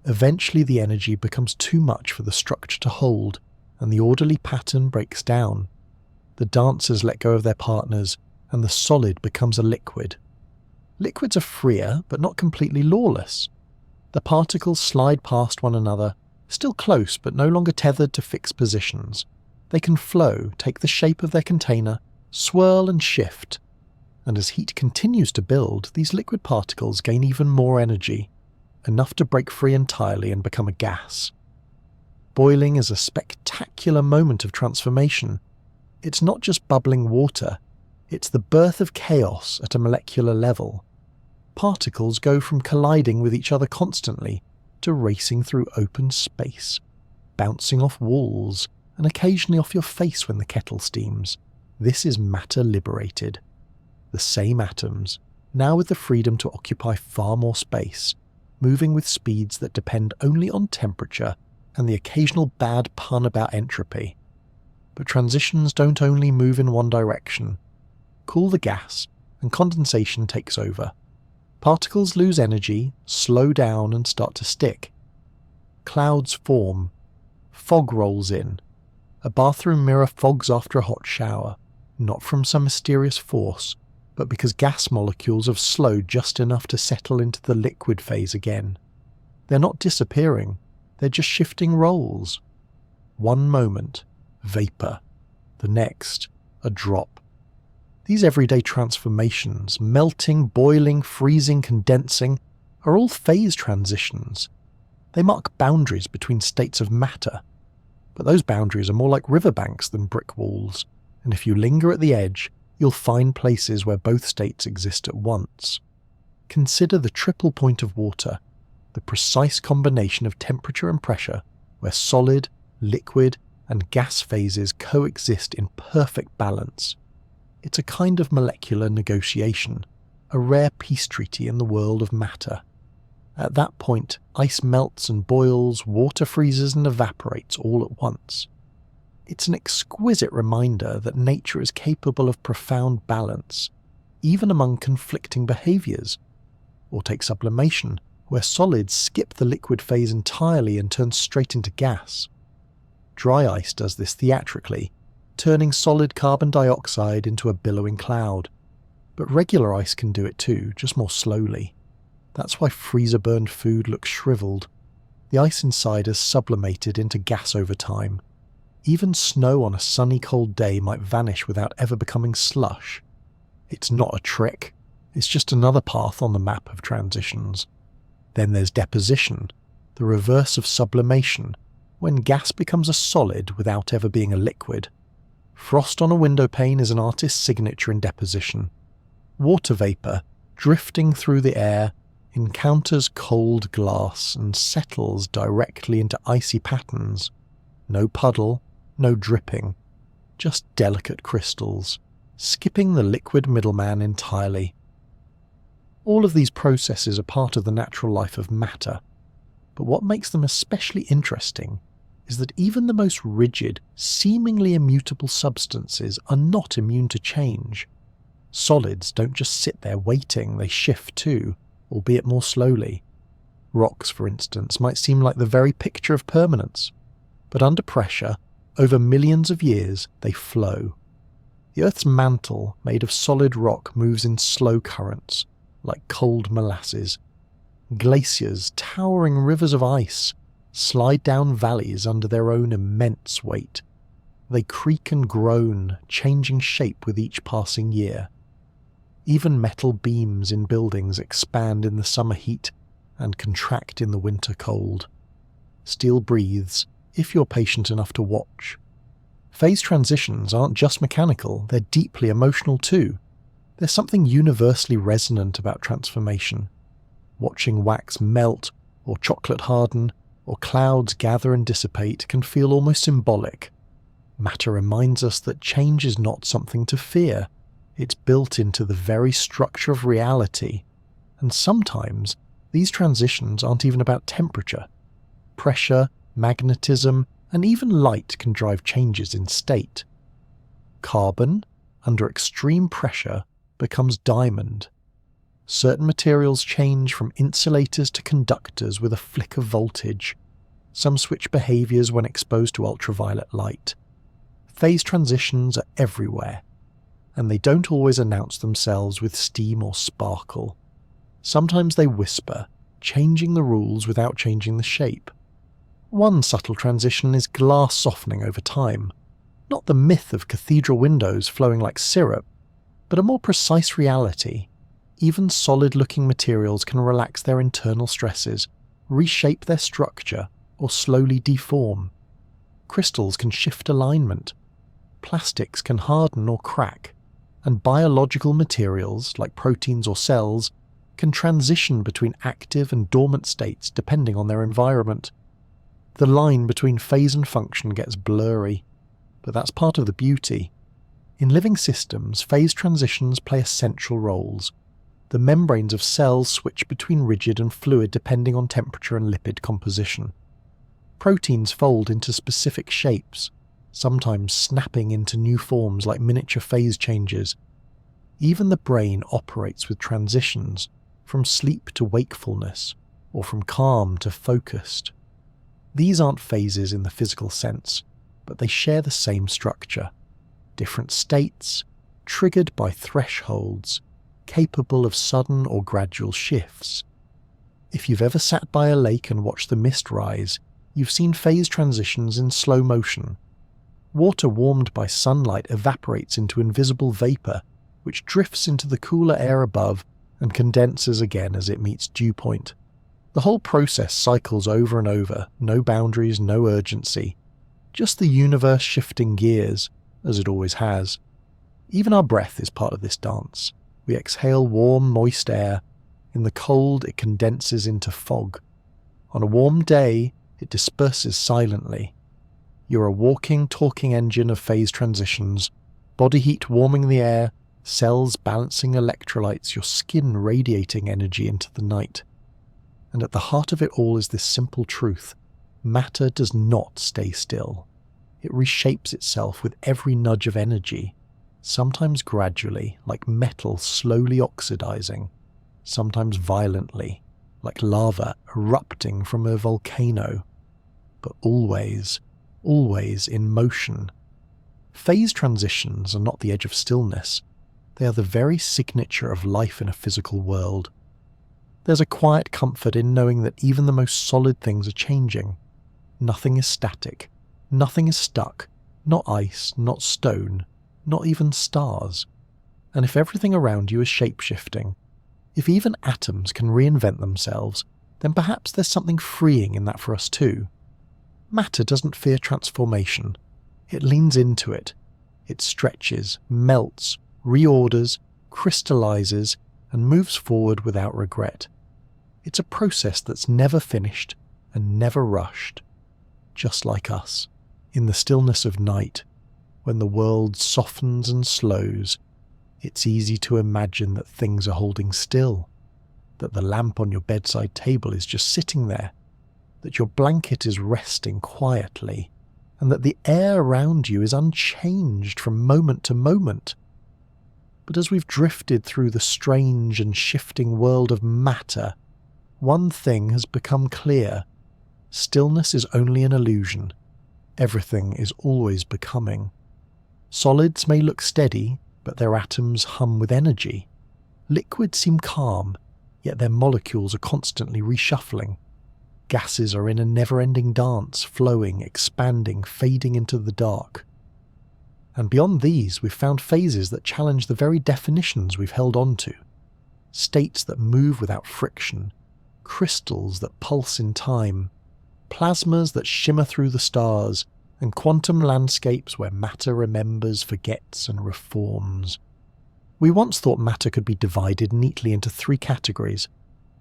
Eventually the energy becomes too much for the structure to hold, and the orderly pattern breaks down. The dancers let go of their partners, and the solid becomes a liquid. Liquids are freer, but not completely lawless. The particles slide past one another, still close but no longer tethered to fixed positions. They can flow, take the shape of their container, swirl and shift. And as heat continues to build, these liquid particles gain even more energy, enough to break free entirely and become a gas. Boiling is a spectacular moment of transformation. It's not just bubbling water, it's the birth of chaos at a molecular level. Particles go from colliding with each other constantly to racing through open space, bouncing off walls, and occasionally off your face when the kettle steams. This is matter liberated. The same atoms, now with the freedom to occupy far more space, moving with speeds that depend only on temperature and the occasional bad pun about entropy. But transitions don't only move in one direction. Cool the gas, and condensation takes over. Particles lose energy, slow down, and start to stick. Clouds form. Fog rolls in. A bathroom mirror fogs after a hot shower, not from some mysterious force, but because gas molecules have slowed just enough to settle into the liquid phase again. They're not disappearing, they're just shifting roles. One moment, vapour. The next, a drop. These everyday transformations, melting, boiling, freezing, condensing, are all phase transitions. They mark boundaries between states of matter. But those boundaries are more like riverbanks than brick walls, and if you linger at the edge, you'll find places where both states exist at once. Consider the triple point of water, the precise combination of temperature and pressure where solid, liquid, and gas phases coexist in perfect balance. It's a kind of molecular negotiation, a rare peace treaty in the world of matter. At that point, ice melts and boils, water freezes and evaporates all at once. It's an exquisite reminder that nature is capable of profound balance, even among conflicting behaviours. Or take sublimation, where solids skip the liquid phase entirely and turn straight into gas. Dry ice does this theatrically, turning solid carbon dioxide into a billowing cloud. But regular ice can do it too, just more slowly. That's why freezer-burned food looks shriveled. The ice inside has sublimated into gas over time. Even snow on a sunny cold day might vanish without ever becoming slush. It's not a trick, it's just another path on the map of transitions. Then there's deposition, the reverse of sublimation, when gas becomes a solid without ever being a liquid. Frost on a window pane is an artist's signature in deposition. Water vapour, drifting through the air, encounters cold glass and settles directly into icy patterns. No puddle, no dripping, just delicate crystals, skipping the liquid middleman entirely. All of these processes are part of the natural life of matter, but what makes them especially interesting is that even the most rigid, seemingly immutable substances are not immune to change. Solids don't just sit there waiting, they shift too, albeit more slowly. Rocks, for instance, might seem like the very picture of permanence, but under pressure, over millions of years, they flow. The Earth's mantle, made of solid rock, moves in slow currents, like cold molasses. Glaciers, towering rivers of ice, slide down valleys under their own immense weight. They creak and groan, changing shape with each passing year. Even metal beams in buildings expand in the summer heat and contract in the winter cold. Steel breathes, if you're patient enough to watch. Phase transitions aren't just mechanical, they're deeply emotional too. There's something universally resonant about transformation. Watching wax melt, or chocolate harden, or clouds gather and dissipate can feel almost symbolic. Matter reminds us that change is not something to fear. It's built into the very structure of reality. And sometimes, these transitions aren't even about temperature. Pressure, magnetism, and even light can drive changes in state. Carbon, under extreme pressure, becomes diamond. Certain materials change from insulators to conductors with a flick of voltage. Some switch behaviours when exposed to ultraviolet light. Phase transitions are everywhere, and they don't always announce themselves with steam or sparkle. Sometimes they whisper, changing the rules without changing the shape. One subtle transition is glass softening over time, not the myth of cathedral windows flowing like syrup, but a more precise reality. Even solid-looking materials can relax their internal stresses, reshape their structure, or slowly deform. Crystals can shift alignment. Plastics can harden or crack, and biological materials, like proteins or cells, can transition between active and dormant states depending on their environment. The line between phase and function gets blurry, but that's part of the beauty. In living systems, phase transitions play essential roles. The membranes of cells switch between rigid and fluid depending on temperature and lipid composition. Proteins fold into specific shapes, sometimes snapping into new forms like miniature phase changes. Even the brain operates with transitions, from sleep to wakefulness, or from calm to focused. These aren't phases in the physical sense, but they share the same structure. Different states, triggered by thresholds, capable of sudden or gradual shifts. If you've ever sat by a lake and watched the mist rise, you've seen phase transitions in slow motion. Water warmed by sunlight evaporates into invisible vapour, which drifts into the cooler air above and condenses again as it meets dew point. The whole process cycles over and over, no boundaries, no urgency. Just the universe shifting gears, as it always has. Even our breath is part of this dance. We exhale warm, moist air. In the cold, it condenses into fog. On a warm day, it disperses silently. You're a walking, talking engine of phase transitions, body heat warming the air, cells balancing electrolytes, your skin radiating energy into the night. And at the heart of it all is this simple truth: matter does not stay still. It reshapes itself with every nudge of energy, sometimes gradually, like metal slowly oxidizing, sometimes violently, like lava erupting from a volcano, but always, always in motion. Phase transitions are not the edge of stillness. They are the very signature of life in a physical world. There's a quiet comfort in knowing that even the most solid things are changing. Nothing is static. Nothing is stuck. Not ice, not stone, not even stars. And if everything around you is shape-shifting, if even atoms can reinvent themselves, then perhaps there's something freeing in that for us too. Matter doesn't fear transformation. It leans into it. It stretches, melts, reorders, crystallizes, and moves forward without regret. It's a process that's never finished and never rushed. Just like us, in the stillness of night, when the world softens and slows, it's easy to imagine that things are holding still, that the lamp on your bedside table is just sitting there, that your blanket is resting quietly, and that the air around you is unchanged from moment to moment. But as we've drifted through the strange and shifting world of matter, one thing has become clear: stillness is only an illusion. Everything is always becoming. Solids may look steady, but their atoms hum with energy. Liquids seem calm, yet their molecules are constantly reshuffling. Gases are in a never-ending dance, flowing, expanding, fading into the dark. And beyond these, we've found phases that challenge the very definitions we've held on to. States that move without friction, crystals that pulse in time, plasmas that shimmer through the stars, and quantum landscapes where matter remembers, forgets, and reforms. We once thought matter could be divided neatly into 3 categories,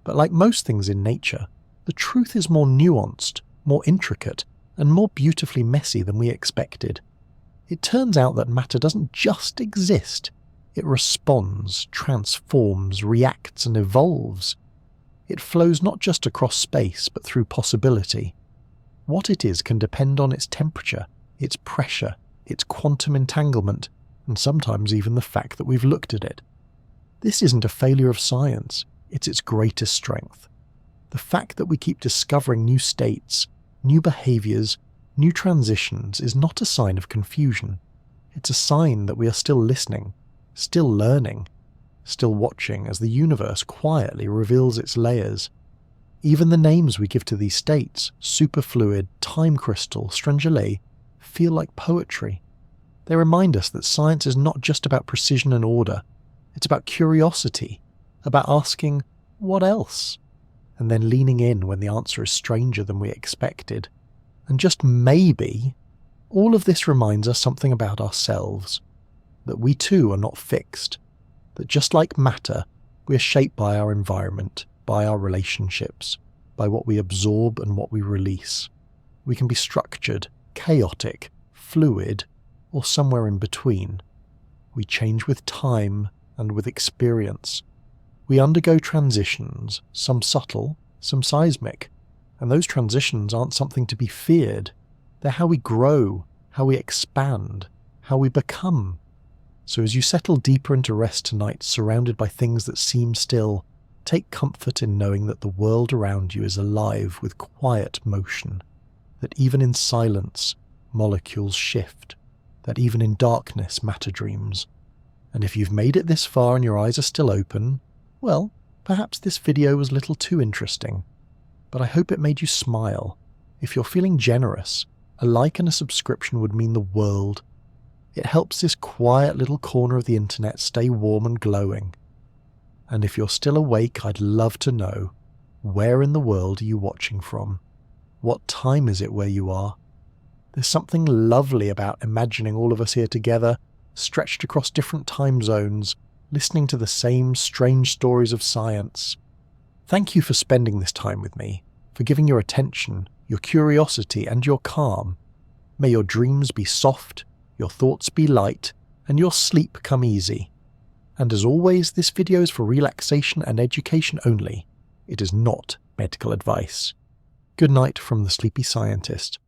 but like most things in nature, the truth is more nuanced, more intricate, and more beautifully messy than we expected. It turns out that matter doesn't just exist. It responds, transforms, reacts, and evolves. It flows not just across space, but through possibility. What it is can depend on its temperature, its pressure, its quantum entanglement, and sometimes even the fact that we've looked at it. This isn't a failure of science, it's its greatest strength. The fact that we keep discovering new states, new behaviors, new transitions is not a sign of confusion. It's a sign that we are still listening, still learning, still watching as the universe quietly reveals its layers. Even the names we give to these states, superfluid, time crystal, strangelet, feel like poetry. They remind us that science is not just about precision and order. It's about curiosity, about asking, what else? And then leaning in when the answer is stranger than we expected. And just maybe, all of this reminds us something about ourselves. That we too are not fixed. That just like matter, we are shaped by our environment, by our relationships, by what we absorb and what we release. We can be structured, chaotic, fluid, or somewhere in between. We change with time and with experience. We undergo transitions, some subtle, some seismic, and those transitions aren't something to be feared. They're how we grow, how we expand, how we become. So as you settle deeper into rest tonight, surrounded by things that seem still, take comfort in knowing that the world around you is alive with quiet motion, that even in silence, molecules shift, that even in darkness, matter dreams. And if you've made it this far and your eyes are still open, well, perhaps this video was a little too interesting. But I hope it made you smile. If you're feeling generous, a like and a subscription would mean the world. It helps this quiet little corner of the internet stay warm and glowing. And if you're still awake, I'd love to know, where in the world are you watching from? What time is it where you are? There's something lovely about imagining all of us here together, stretched across different time zones, listening to the same strange stories of science. Thank you for spending this time with me, for giving your attention, your curiosity, and your calm. May your dreams be soft, your thoughts be light, and your sleep come easy. And as always, this video is for relaxation and education only. It is not medical advice. Good night from the Sleepy Scientist.